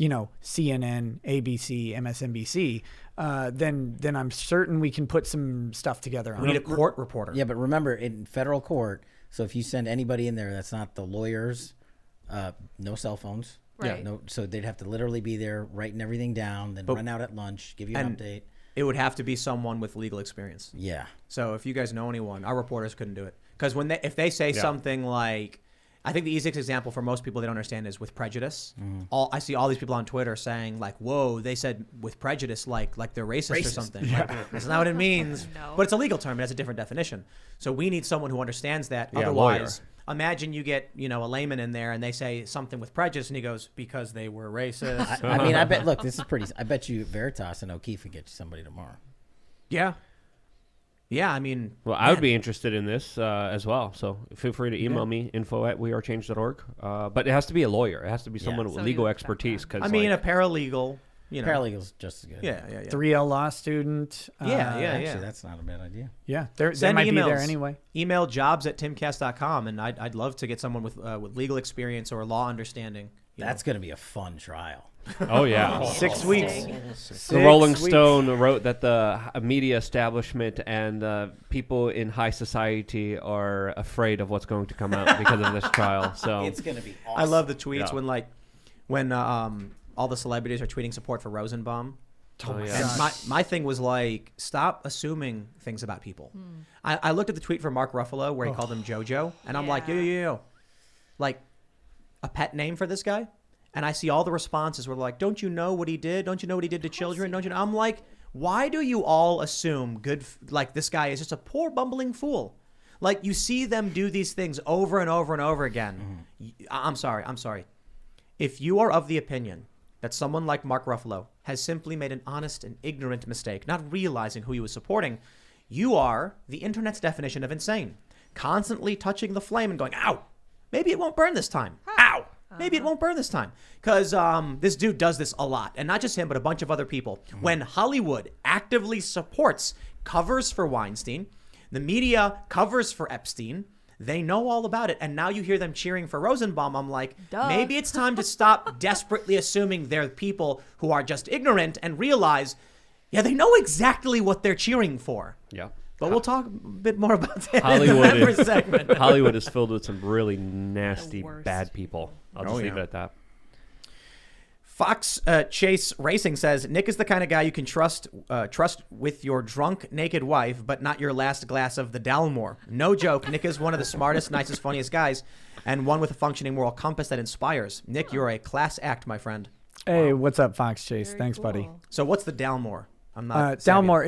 Speaker 2: CNN, ABC, MSNBC, then I'm certain we can put some stuff together on
Speaker 1: We need a
Speaker 2: it.
Speaker 1: court reporter.
Speaker 4: Yeah, but remember, in federal court, so if you send anybody in there that's not the lawyers, no cell phones.
Speaker 3: Right.
Speaker 4: No, so they'd have to literally be there writing everything down, then run out at lunch, give you an update.
Speaker 1: It would have to be someone with legal experience.
Speaker 4: Yeah.
Speaker 1: So if you guys know anyone, our reporters couldn't do it. Because if they say something like, I think the easiest example for most people they don't understand is with prejudice. I see all these people on Twitter saying like, "Whoa, they said with prejudice like they're racist. Or something." Like, that's not what it means.
Speaker 3: No.
Speaker 1: But it's a legal term. It has a different definition. So we need someone who understands that.
Speaker 5: Yeah,
Speaker 1: Otherwise, imagine you get a layman in there and they say something with prejudice and he goes, "Because they were racist."
Speaker 4: I mean, I bet. Look, this is pretty. I bet you Veritas and O'Keefe can get you somebody tomorrow.
Speaker 1: Yeah. Yeah, I mean,
Speaker 5: Well, I would be interested in this as well. So feel free to email me, info@wearechange.org. But it has to be a lawyer. It has to be someone with
Speaker 3: Somebody
Speaker 5: legal
Speaker 3: with
Speaker 5: expertise. Cause
Speaker 1: I mean,
Speaker 5: like,
Speaker 1: a paralegal.
Speaker 4: Paralegal's just as good.
Speaker 1: Yeah.
Speaker 2: 3L law student.
Speaker 4: Actually, that's not a bad idea.
Speaker 2: Yeah, they
Speaker 1: Send
Speaker 2: might be there
Speaker 1: emails.
Speaker 2: anyway.
Speaker 1: Email jobs@timcast.com, and I'd love to get someone with legal experience or law understanding.
Speaker 4: That's going to be a fun trial.
Speaker 5: oh yeah.
Speaker 2: 6 weeks.
Speaker 5: The Rolling Stone wrote that the media establishment and people in high society are afraid of what's going to come out because of this trial. So
Speaker 4: It's going to be awesome.
Speaker 1: I love the tweets
Speaker 5: Yeah.
Speaker 1: when all the celebrities are tweeting support for Rosenbaum.
Speaker 5: Oh, yeah.
Speaker 1: And my thing was like, stop assuming things about people. I looked at the tweet from Mark Ruffalo where he called him JoJo, and I'm like, yo, like a pet name for this guy. And I see all the responses where they're like, don't you know what he did? Don't you know what he did to children? Don't you know? I'm like, why do you all assume like this guy is just a poor bumbling fool? Like you see them do these things over and over and over again. I'm sorry. If you are of the opinion that someone like Mark Ruffalo has simply made an honest and ignorant mistake, not realizing who he was supporting, you are the internet's definition of insane. Constantly touching the flame and going, ow, maybe it won't burn this time. Ow, maybe it won't burn this time. Because this dude does this a lot. And not just him, but a bunch of other people. When Hollywood actively supports covers for Weinstein, The media covers for Epstein. They know all about it. And now you hear them cheering for Rosenbaum. I'm like,
Speaker 3: Duh.
Speaker 1: maybe it's time to stop desperately assuming they're people who are just ignorant and realize, yeah, they know exactly what they're cheering for.
Speaker 5: Yeah.
Speaker 1: But we'll talk a bit more about that
Speaker 5: Hollywood
Speaker 1: in the member segment.
Speaker 5: Hollywood is filled with some really nasty,
Speaker 3: worst
Speaker 5: bad people. I'll just leave it at that.
Speaker 1: Fox Chase Racing says, Nick is the kind of guy you can trust with your drunk, naked wife, but not your last glass of the Dalmore. No joke. Nick is one of the smartest, nicest, funniest guys, and one with a functioning moral compass that inspires. Nick, you're a class act, my friend.
Speaker 2: Hey, what's up, Fox Chase?
Speaker 3: Very
Speaker 2: Thanks, buddy.
Speaker 3: cool.
Speaker 1: So what's the Dalmore? I'm not savvy.
Speaker 2: Dalmore,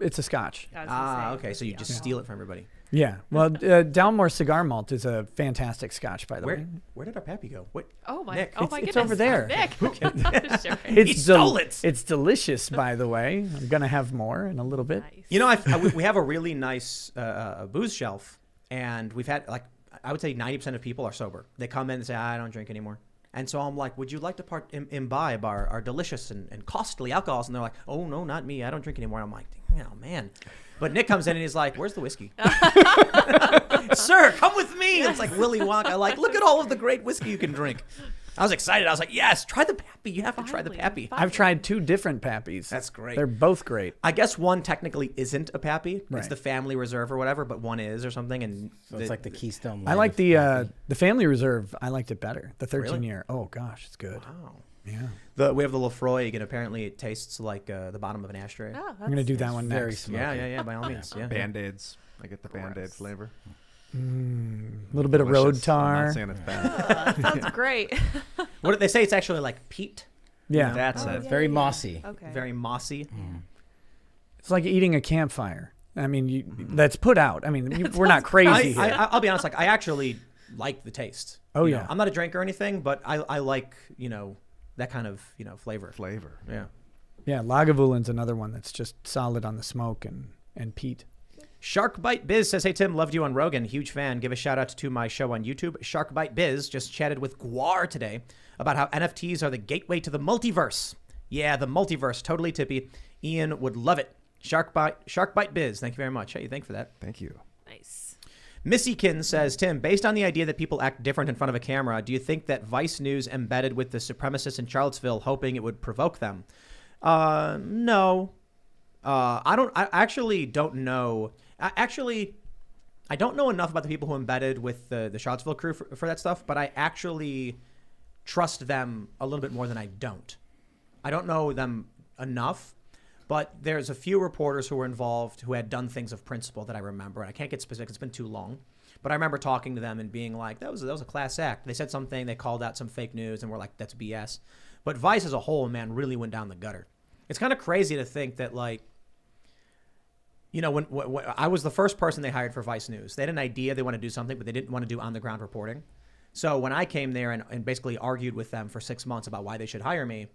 Speaker 2: it's a scotch.
Speaker 3: I was gonna say,
Speaker 1: Okay. So you just steal it from everybody.
Speaker 2: Yeah. Well, Dalmore Cigar Malt is a fantastic scotch, by the way.
Speaker 1: Where did our pappy go? What?
Speaker 3: Oh my!
Speaker 1: Nick.
Speaker 3: Oh my
Speaker 2: It's
Speaker 3: goodness!
Speaker 2: over there.
Speaker 3: Nick. Sure.
Speaker 1: He stole it.
Speaker 2: It's delicious, by the way. I'm gonna have more in a little bit.
Speaker 3: Nice.
Speaker 1: You know, we have a really nice booze shelf, and we've had, like, I would say 90% of people are sober. They come in and say, I don't drink anymore. And so I'm like, would you like to imbibe our delicious and costly alcohols? And they're like, oh, no, not me. I don't drink anymore. And I'm like, oh, man. But Nick comes in and he's like, where's the whiskey? Sir, come with me. It's like Willy Wonka. Like, look at all of the great whiskey you can drink. I was excited. I was like, yes, try the Pappy. You have to try the
Speaker 3: Finally.
Speaker 1: Pappy.
Speaker 2: I've tried 2 different Pappies.
Speaker 1: That's great.
Speaker 2: They're both great.
Speaker 1: I guess one technically isn't a Pappy. It's
Speaker 2: Right.
Speaker 1: the family reserve or whatever, but one is or something. And
Speaker 4: So it's like the Keystone.
Speaker 2: I like the Family Reserve. I liked it better. The 13
Speaker 1: Really?
Speaker 2: year. Oh gosh, it's good.
Speaker 1: Wow.
Speaker 2: Yeah.
Speaker 1: We have the Lefroy, and apparently it tastes like the bottom of an ashtray.
Speaker 3: Oh,
Speaker 2: I'm gonna do that one
Speaker 4: very
Speaker 2: next.
Speaker 4: smoky.
Speaker 1: Yeah, by all means. Yeah.
Speaker 6: Band-Aids. I get the Band-Aid flavor.
Speaker 2: A little bit of road
Speaker 6: Delicious. I'm
Speaker 2: tar.
Speaker 6: not saying it's bad.
Speaker 3: that sounds great.
Speaker 1: What did they say? It's actually like peat.
Speaker 2: Yeah.
Speaker 6: That's
Speaker 3: Oh,
Speaker 6: it.
Speaker 3: yeah,
Speaker 4: Very
Speaker 3: yeah.
Speaker 4: mossy.
Speaker 3: Okay.
Speaker 1: Very mossy.
Speaker 2: It's like eating a campfire. I mean, that's put out. I mean, we're not crazy here.
Speaker 1: I'll be honest. Like, I actually like the taste.
Speaker 2: Oh,
Speaker 1: You know,
Speaker 2: yeah.
Speaker 1: I'm not a drinker or anything, but I like that kind of flavor.
Speaker 6: Flavor.
Speaker 1: Yeah.
Speaker 2: Yeah, Lagavulin another one that's just solid on the smoke and peat.
Speaker 1: Shark Bite Biz says, hey, Tim, loved you on Rogan. Huge fan. Give a shout out to my show on YouTube. Shark Bite Biz just chatted with Guar today about how NFTs are the gateway to the multiverse. Yeah, the multiverse. Totally tippy. Ian would love it. Shark Bite Biz. Thank you very much. Hey, thank you for that.
Speaker 6: Thank you.
Speaker 3: Nice.
Speaker 1: Missykin says, Tim, based on the idea that people act different in front of a camera, do you think that Vice News embedded with the supremacists in Charlottesville hoping it would provoke them? No. I actually don't know. I don't know enough about the people who embedded with the Charlottesville crew for that stuff, but I actually trust them a little bit more than I don't. I don't know them enough, but there's a few reporters who were involved who had done things of principle that I remember, and I can't get specific. It's been too long. But I remember talking to them and being like, that was a class act. They said something, they called out some fake news, and we're like, that's BS. But Vice as a whole, man, really went down the gutter. It's kind of crazy to think that, like, when I was the first person they hired for Vice News, they had an idea they want to do something, but they didn't want to do on-the-ground reporting. So when I came there and basically argued with them for 6 months about why they should hire me,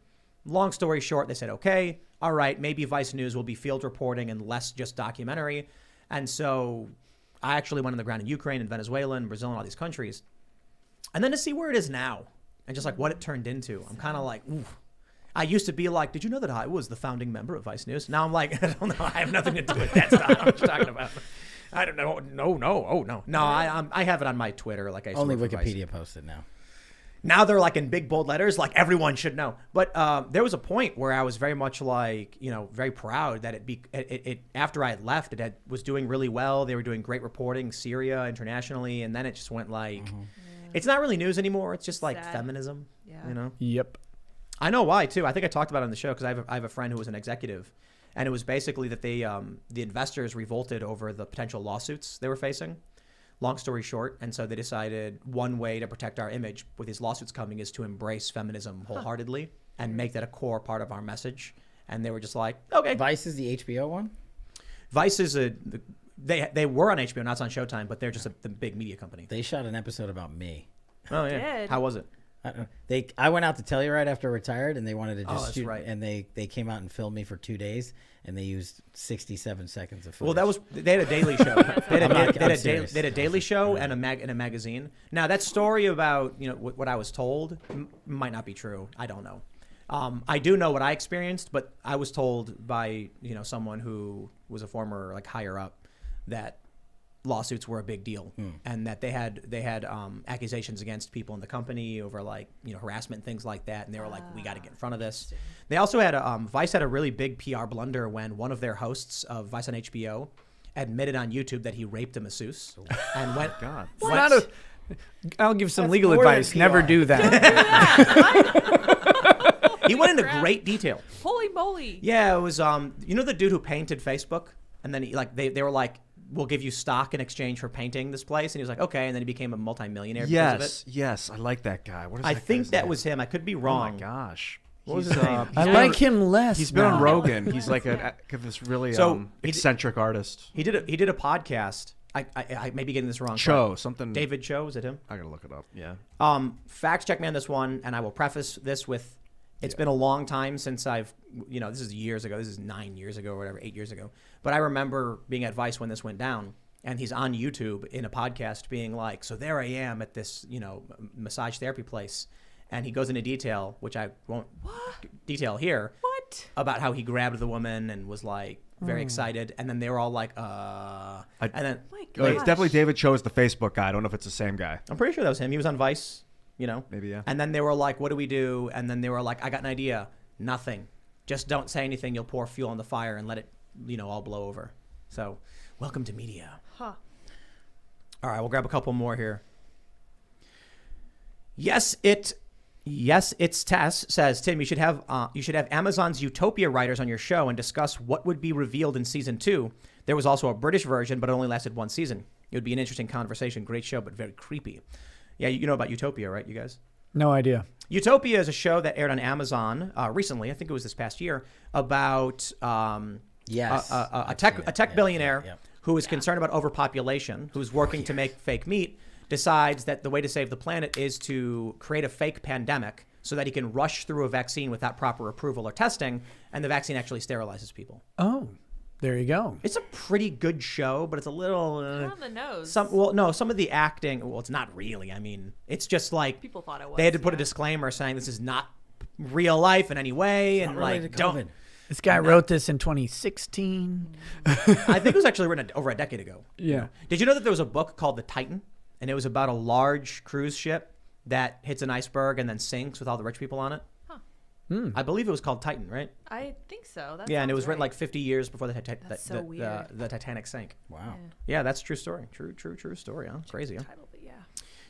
Speaker 1: long story short, they said, okay, all right, maybe Vice News will be field reporting and less just documentary. And so I actually went on the ground in Ukraine and Venezuela and Brazil and all these countries. And then to see where it is now and just like what it turned into, I'm kind of like, ooh. I used to be like, did you know that I was the founding member of Vice News? Now I'm like, I don't know. I have nothing to do with that stuff. What you're talking about? I don't know. No. I have it on my Twitter. Like I used to
Speaker 4: Only
Speaker 1: work for Vice.
Speaker 4: Wikipedia posted now.
Speaker 1: Now they're like in big bold letters, like everyone should know. But there was a point where I was very much like, very proud that it after I had left, was doing really well. They were doing great reporting, Syria, internationally, and then it just went like, it's not really news anymore. It's just like
Speaker 3: Sad.
Speaker 1: feminism.
Speaker 3: Yeah.
Speaker 2: Yep.
Speaker 1: I know why too. I think I talked about it on the show because I have a friend who was an executive, and it was basically that the investors revolted over the potential lawsuits they were facing. Long story short, and so they decided one way to protect our image with these lawsuits coming is to embrace feminism wholeheartedly and make that a core part of our message. And they were just like, okay.
Speaker 4: Vice is the HBO one?
Speaker 1: Vice is they were on HBO, not on Showtime, but they're just the big media company.
Speaker 4: They shot an episode about me.
Speaker 1: Oh yeah,
Speaker 3: did.
Speaker 1: how was it?
Speaker 4: I went out to Telluride after I retired, and they wanted to
Speaker 1: Oh,
Speaker 4: just
Speaker 1: that's
Speaker 4: shoot.
Speaker 1: right.
Speaker 4: And they came out and filmed me for 2 days, and they used 67 seconds of footage.
Speaker 1: Well, they had a daily show. They
Speaker 4: I'm serious.
Speaker 1: had a daily show and a magazine. Now that story about what I was told might not be true. I don't know. I do know what I experienced, but I was told by someone who was a former higher up that lawsuits were a big deal, and that they had accusations against people in the company over like harassment and things like that, and they were like, we got to get in front of this. They also had Vice had a really big PR blunder when one of their hosts of Vice on HBO admitted on YouTube that he raped a masseuse and went.
Speaker 6: God.
Speaker 2: I'll give some
Speaker 4: That's
Speaker 2: legal
Speaker 4: more than
Speaker 2: advice.
Speaker 4: PR.
Speaker 2: Never do that.
Speaker 1: He went into great detail.
Speaker 3: Holy moly.
Speaker 1: Yeah, it was the dude who painted Facebook, and then they were like, we'll give you stock in exchange for painting this place, and he was like, okay, and then he became a multimillionaire because of it.
Speaker 6: Yes, I like that guy. What is
Speaker 1: I
Speaker 6: that
Speaker 1: think
Speaker 6: guy's
Speaker 1: that
Speaker 6: name?
Speaker 1: was him. I could be
Speaker 6: Oh
Speaker 1: wrong.
Speaker 6: my gosh.
Speaker 1: What was his name?
Speaker 2: I like him less.
Speaker 6: He's been on
Speaker 2: now.
Speaker 6: Rogan. He's like this really
Speaker 1: So,
Speaker 6: eccentric artist.
Speaker 1: He did a podcast. I may be getting this wrong.
Speaker 6: Cho, something.
Speaker 1: David Cho, is it him?
Speaker 6: I gotta look it up. Yeah.
Speaker 1: Fact check me on this one, and I will preface this with, it's been a long time since I've, this is years ago. This is 9 years ago or whatever, 8 years ago. But I remember being at Vice when this went down, and he's on YouTube in a podcast being like, so there I am at this, massage therapy place. And he goes into detail, which I won't detail here.
Speaker 3: What?
Speaker 1: About how he grabbed the woman and was like very excited. And then they were all like, and then
Speaker 3: My
Speaker 6: Oh, it's
Speaker 3: gosh.
Speaker 6: definitely David Cho is the Facebook guy. I don't know if it's the same guy.
Speaker 1: I'm pretty sure that was him. He was on Vice,
Speaker 6: Maybe, yeah.
Speaker 1: And then they were like, what do we do? And then they were like, I got an idea. Nothing. Just don't say anything. You'll pour fuel on the fire and let it, all blow over. So welcome to media.
Speaker 3: Huh.
Speaker 1: All right, we'll grab a couple more here. Yes, it's Tess says, Tim, you should have Amazon's Utopia writers on your show and discuss what would be revealed in season 2. There was also a British version, but it only lasted one season. It would be an interesting conversation. Great show, but very creepy. Yeah, you know about Utopia, right, you guys?
Speaker 2: No idea.
Speaker 1: Utopia is a show that aired on Amazon recently. I think it was this past year about
Speaker 4: Yes.
Speaker 1: a tech billionaire
Speaker 4: yeah.
Speaker 1: who is concerned about overpopulation, who's working to make fake meat, decides that the way to save the planet is to create a fake pandemic so that he can rush through a vaccine without proper approval or testing, and the vaccine actually sterilizes people.
Speaker 2: Oh, there you go.
Speaker 1: It's a pretty good show, but it's a little
Speaker 3: On the nose.
Speaker 1: some of the acting. Well, it's not really. I mean, it's just like
Speaker 3: People thought it was.
Speaker 1: they had to put a
Speaker 3: yeah.
Speaker 1: disclaimer saying this is not real life in any way, and
Speaker 4: Related
Speaker 1: like
Speaker 4: to
Speaker 1: don't.
Speaker 4: COVID.
Speaker 2: This guy wrote this in 2016.
Speaker 1: I think it was actually written over a decade ago.
Speaker 2: Yeah.
Speaker 1: Did you know that there was a book called The Titan, and it was about a large cruise ship that hits an iceberg and then sinks with all the rich people on it?
Speaker 3: Huh.
Speaker 1: I believe it was called Titan, right?
Speaker 3: I think so. That
Speaker 1: Yeah, and it
Speaker 3: sounds
Speaker 1: was written
Speaker 3: right.
Speaker 1: like 50 years before
Speaker 3: That's so weird.
Speaker 1: the Titanic sank.
Speaker 4: Wow.
Speaker 1: Yeah, that's a true story. True story, huh? Crazy, huh?
Speaker 3: Title, but yeah.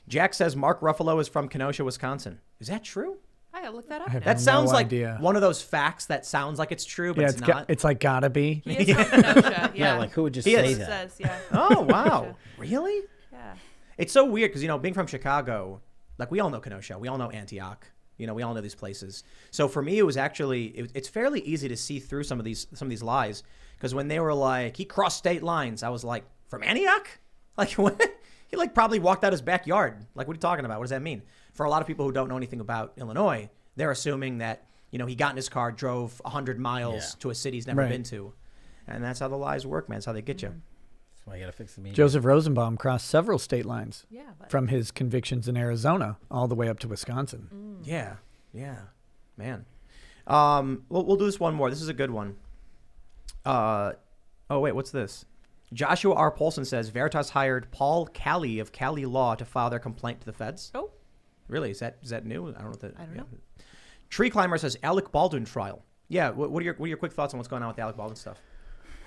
Speaker 1: Jack says Mark Ruffalo is from Kenosha, Wisconsin. Is that true?
Speaker 3: I gotta look that up
Speaker 2: I have
Speaker 3: now.
Speaker 1: That sounds
Speaker 2: no
Speaker 1: like
Speaker 2: idea.
Speaker 1: one of those facts that sounds like it's true, but
Speaker 2: Yeah,
Speaker 1: it's not.
Speaker 2: it's like gotta be.
Speaker 3: He is from Kenosha. Yeah.
Speaker 4: Yeah, like who would just
Speaker 1: He
Speaker 4: say
Speaker 1: is.
Speaker 3: It
Speaker 4: that?
Speaker 3: says, yeah.
Speaker 1: Oh, wow. Really?
Speaker 3: Yeah.
Speaker 1: It's so weird because, being from Chicago, like we all know Kenosha, we all know Antioch, we all know these places. So for me, it was actually, it's fairly easy to see through some of these lies, because when they were like, he crossed state lines, I was like, from Antioch? Like, what? He like probably walked out his backyard. Like, what are you talking about? What does that mean? For a lot of people who don't know anything about Illinois, they're assuming that, he got in his car, drove 100 miles to a city he's never
Speaker 2: Right.
Speaker 1: been to. And that's how the lies work, man. That's how they get you.
Speaker 4: That's why you gotta fix the media.
Speaker 2: Joseph Rosenbaum crossed several state lines
Speaker 3: Yeah. But
Speaker 2: from his convictions in Arizona all the way up to Wisconsin.
Speaker 1: Yeah, man. We'll do this one more. This is a good one. Oh wait, what's this? Joshua R. Polson says Veritas hired Paul Cali of Cali Law to file their complaint to the feds.
Speaker 3: Oh.
Speaker 1: Really? Is that new? I don't know. What that,
Speaker 3: I don't know.
Speaker 1: Tree Climber says Alec Baldwin trial. Yeah. What are your quick thoughts on what's going on with the Alec Baldwin stuff?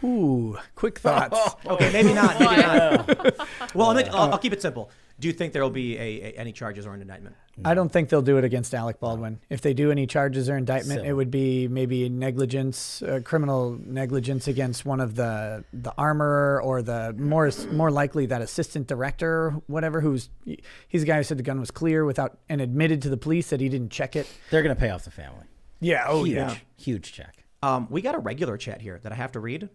Speaker 2: Ooh, quick thoughts.
Speaker 1: Okay, maybe not. Maybe not. Well, I'll keep it simple. Do you think there will be any charges or an indictment?
Speaker 2: I don't think they'll do it against Alec Baldwin. If they do any charges or indictment,
Speaker 4: So-
Speaker 2: it would be maybe negligence, criminal negligence against one of the armorer or the more likely that assistant director, whatever. He's the guy who said the gun was clear without and admitted to the police that he didn't check it.
Speaker 4: They're gonna pay off the family.
Speaker 2: Yeah. Oh
Speaker 4: Huge,
Speaker 2: yeah.
Speaker 4: huge check.
Speaker 1: We got a regular chat here that I have to read.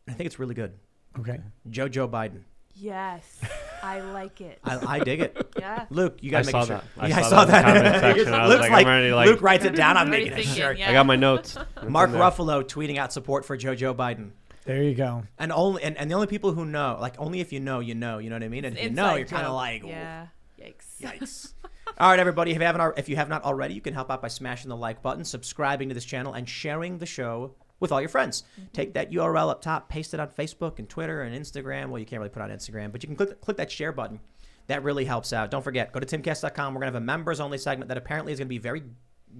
Speaker 1: I think it's really good.
Speaker 2: Okay.
Speaker 1: Joe Biden.
Speaker 3: yes, I like it.
Speaker 1: I dig it.
Speaker 3: Yeah.
Speaker 1: Luke, you
Speaker 5: I
Speaker 1: gotta make
Speaker 5: saw
Speaker 1: sure.
Speaker 5: that.
Speaker 1: Yeah, I
Speaker 5: saw
Speaker 1: saw
Speaker 5: that in the comment
Speaker 1: that.
Speaker 5: section. I was
Speaker 1: Luke's
Speaker 5: like,
Speaker 1: like,
Speaker 5: I'm already like,
Speaker 1: Luke writes it down. I'm
Speaker 3: Already
Speaker 1: making a
Speaker 3: thinking,
Speaker 1: shirt.
Speaker 3: yeah.
Speaker 5: I got my notes. It's
Speaker 1: Mark
Speaker 5: in there.
Speaker 1: Ruffalo tweeting out support for Joe Biden.
Speaker 2: There you go.
Speaker 1: And the only people who know, like only if you know, you know what I mean? And if you know,
Speaker 3: Inside
Speaker 1: you're kind of
Speaker 3: joke.
Speaker 1: like,
Speaker 3: yeah. Yikes.
Speaker 1: yikes. All right, everybody, if you have not already, you can help out by smashing the like button, subscribing to this channel, and sharing the show with all your friends. Take that URL up top, paste it on Facebook and Twitter and Instagram. Well, you can't really put it on Instagram, but you can click that share button. That really helps out. Don't forget, go to timcast.com. We're going to have a members-only segment that apparently is going to be very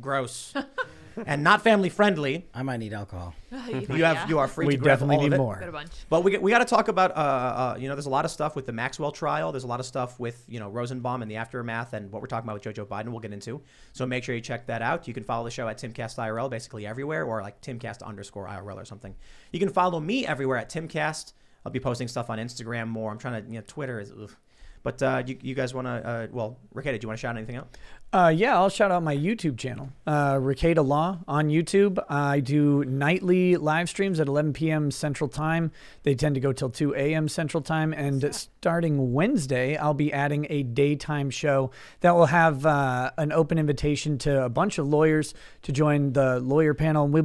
Speaker 1: gross and not family-friendly.
Speaker 4: I might need alcohol.
Speaker 1: You are free
Speaker 2: We
Speaker 1: to grab
Speaker 2: definitely
Speaker 1: all of
Speaker 2: need
Speaker 1: it.
Speaker 2: more.
Speaker 3: Got a bunch.
Speaker 1: But we got to talk about, there's a lot of stuff with the Maxwell trial. There's a lot of stuff with, Rosenbaum and the aftermath and what we're talking about with Joe Biden we'll get into. So make sure you check that out. You can follow the show at Timcast IRL basically everywhere, or like Timcast_IRL or something. You can follow me everywhere at Timcast. I'll be posting stuff on Instagram more. I'm trying to, Twitter is... Ugh. But you guys want to, Rekieta, do you want to shout anything out?
Speaker 2: Yeah, I'll shout out my YouTube channel, Rekieta Law on YouTube. I do nightly live streams at 11 p.m. Central Time. They tend to go till 2 a.m. Central Time. And starting Wednesday, I'll be adding a daytime show that will have an open invitation to a bunch of lawyers to join the lawyer panel. And we'll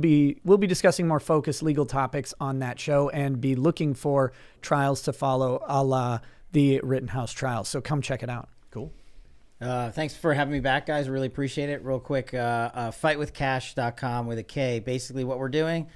Speaker 2: be discussing more focused legal topics on that show and be looking for trials to follow a la the Rittenhouse trial. So come check it out.
Speaker 1: Cool.
Speaker 4: Thanks for having me back, guys. Really appreciate it. Real quick, fightwithcash.com with a K. Basically what we're doing,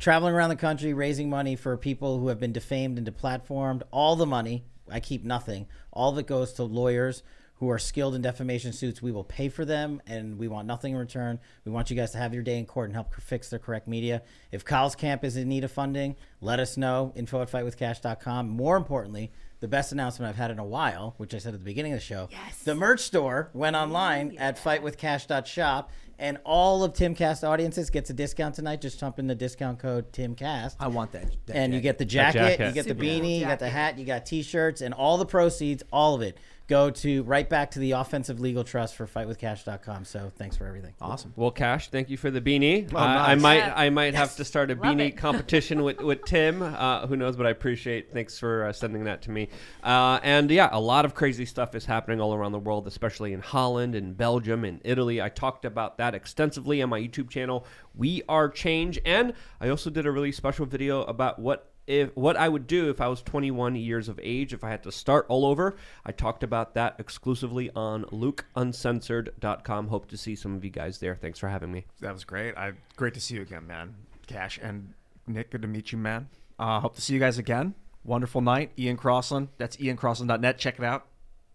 Speaker 4: traveling around the country, raising money for people who have been defamed and deplatformed. All the money, I keep nothing. All of it goes to lawyers who are skilled in defamation suits. We will pay for them, and we want nothing in return. We want you guys to have your day in court and help fix the correct media. If Kyle's camp is in need of funding, let us know. info@fightwithcash.com. More importantly, the best announcement I've had in a while, which I said at the beginning of the show.
Speaker 3: Yes.
Speaker 4: The merch store went online at fightwithcash.shop, and all of Timcast audiences gets a discount tonight. Just jump in the discount code TimCast.
Speaker 1: I want that.
Speaker 4: And you get the jacket, you get the
Speaker 3: Super
Speaker 4: beanie,
Speaker 3: cool
Speaker 4: you got the
Speaker 3: jacket.
Speaker 4: hat, you got T-shirts, and all the proceeds, all of it, go to right back to the offensive legal trust for fightwithcash.com. So thanks for everything.
Speaker 1: Awesome.
Speaker 5: Well, Cash, thank you for the beanie.
Speaker 6: nice.
Speaker 5: I might have to start a
Speaker 3: Love
Speaker 5: beanie
Speaker 3: it.
Speaker 5: competition with Tim. Who knows? But I appreciate. Thanks for sending that to me. And yeah, a lot of crazy stuff is happening all around the world, especially in Holland and Belgium and Italy. I talked about that extensively on my YouTube channel. We Are Change, and I also did a really special video about what I would do if I was 21 years of age, if I had to start all over. I talked about that exclusively on lukeuncensored.com. Hope to see some of you guys there. Thanks for having me.
Speaker 6: That was great. Great to see you again, man. Cash and Nick, good to meet you, man. Hope to see you guys again. Wonderful night. Ian Crossland. That's iancrossland.net. Check it out.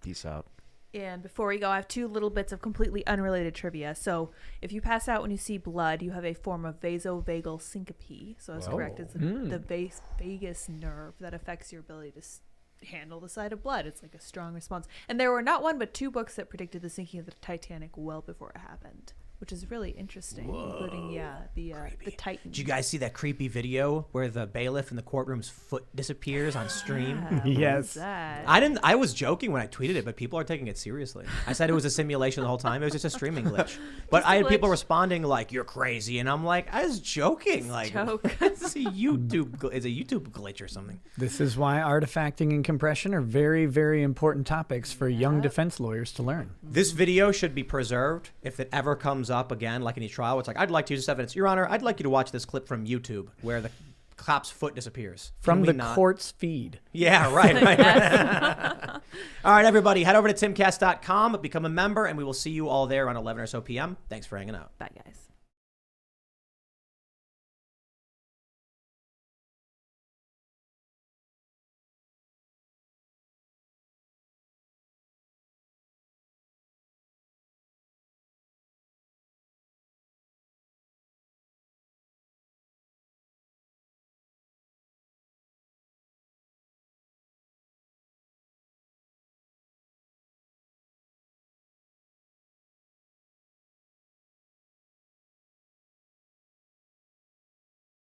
Speaker 6: Peace out.
Speaker 3: And before we go, I have two little bits of completely unrelated trivia. So if you pass out when you see blood, you have a form of vasovagal syncope. So that's correct. It's the vagus nerve that affects your ability to handle the sight of blood. It's like a strong response. And there were not one but two books that predicted the sinking of the Titanic well before it happened, which is really interesting, including the Titan.
Speaker 1: Did you guys see that creepy video where the bailiff in the courtroom's foot disappears on stream?
Speaker 3: Yeah, what
Speaker 2: Yes.
Speaker 3: is that?
Speaker 1: I was joking when I tweeted it, but people are taking it seriously. I said it was a simulation the whole time. It was just a streaming glitch. But I had people
Speaker 3: glitch.
Speaker 1: responding like, "You're crazy," and I'm like, "I was joking." Like,
Speaker 3: joke.
Speaker 1: it's a YouTube glitch or something.
Speaker 2: This is why artifacting and compression are very, very important topics for young defense lawyers to learn.
Speaker 1: This video should be preserved if it ever comes up again, like in each trial. It's like, I'd like to use this evidence. Your Honor, I'd like you to watch this clip from YouTube where the cop's foot disappears.
Speaker 2: From
Speaker 1: Can we
Speaker 2: the
Speaker 1: not?
Speaker 2: court's feed.
Speaker 1: Yeah, right. All right, everybody, head over to timcast.com, become a member, and we will see you all there on 11 or so p.m. Thanks for hanging out.
Speaker 3: Bye, guys.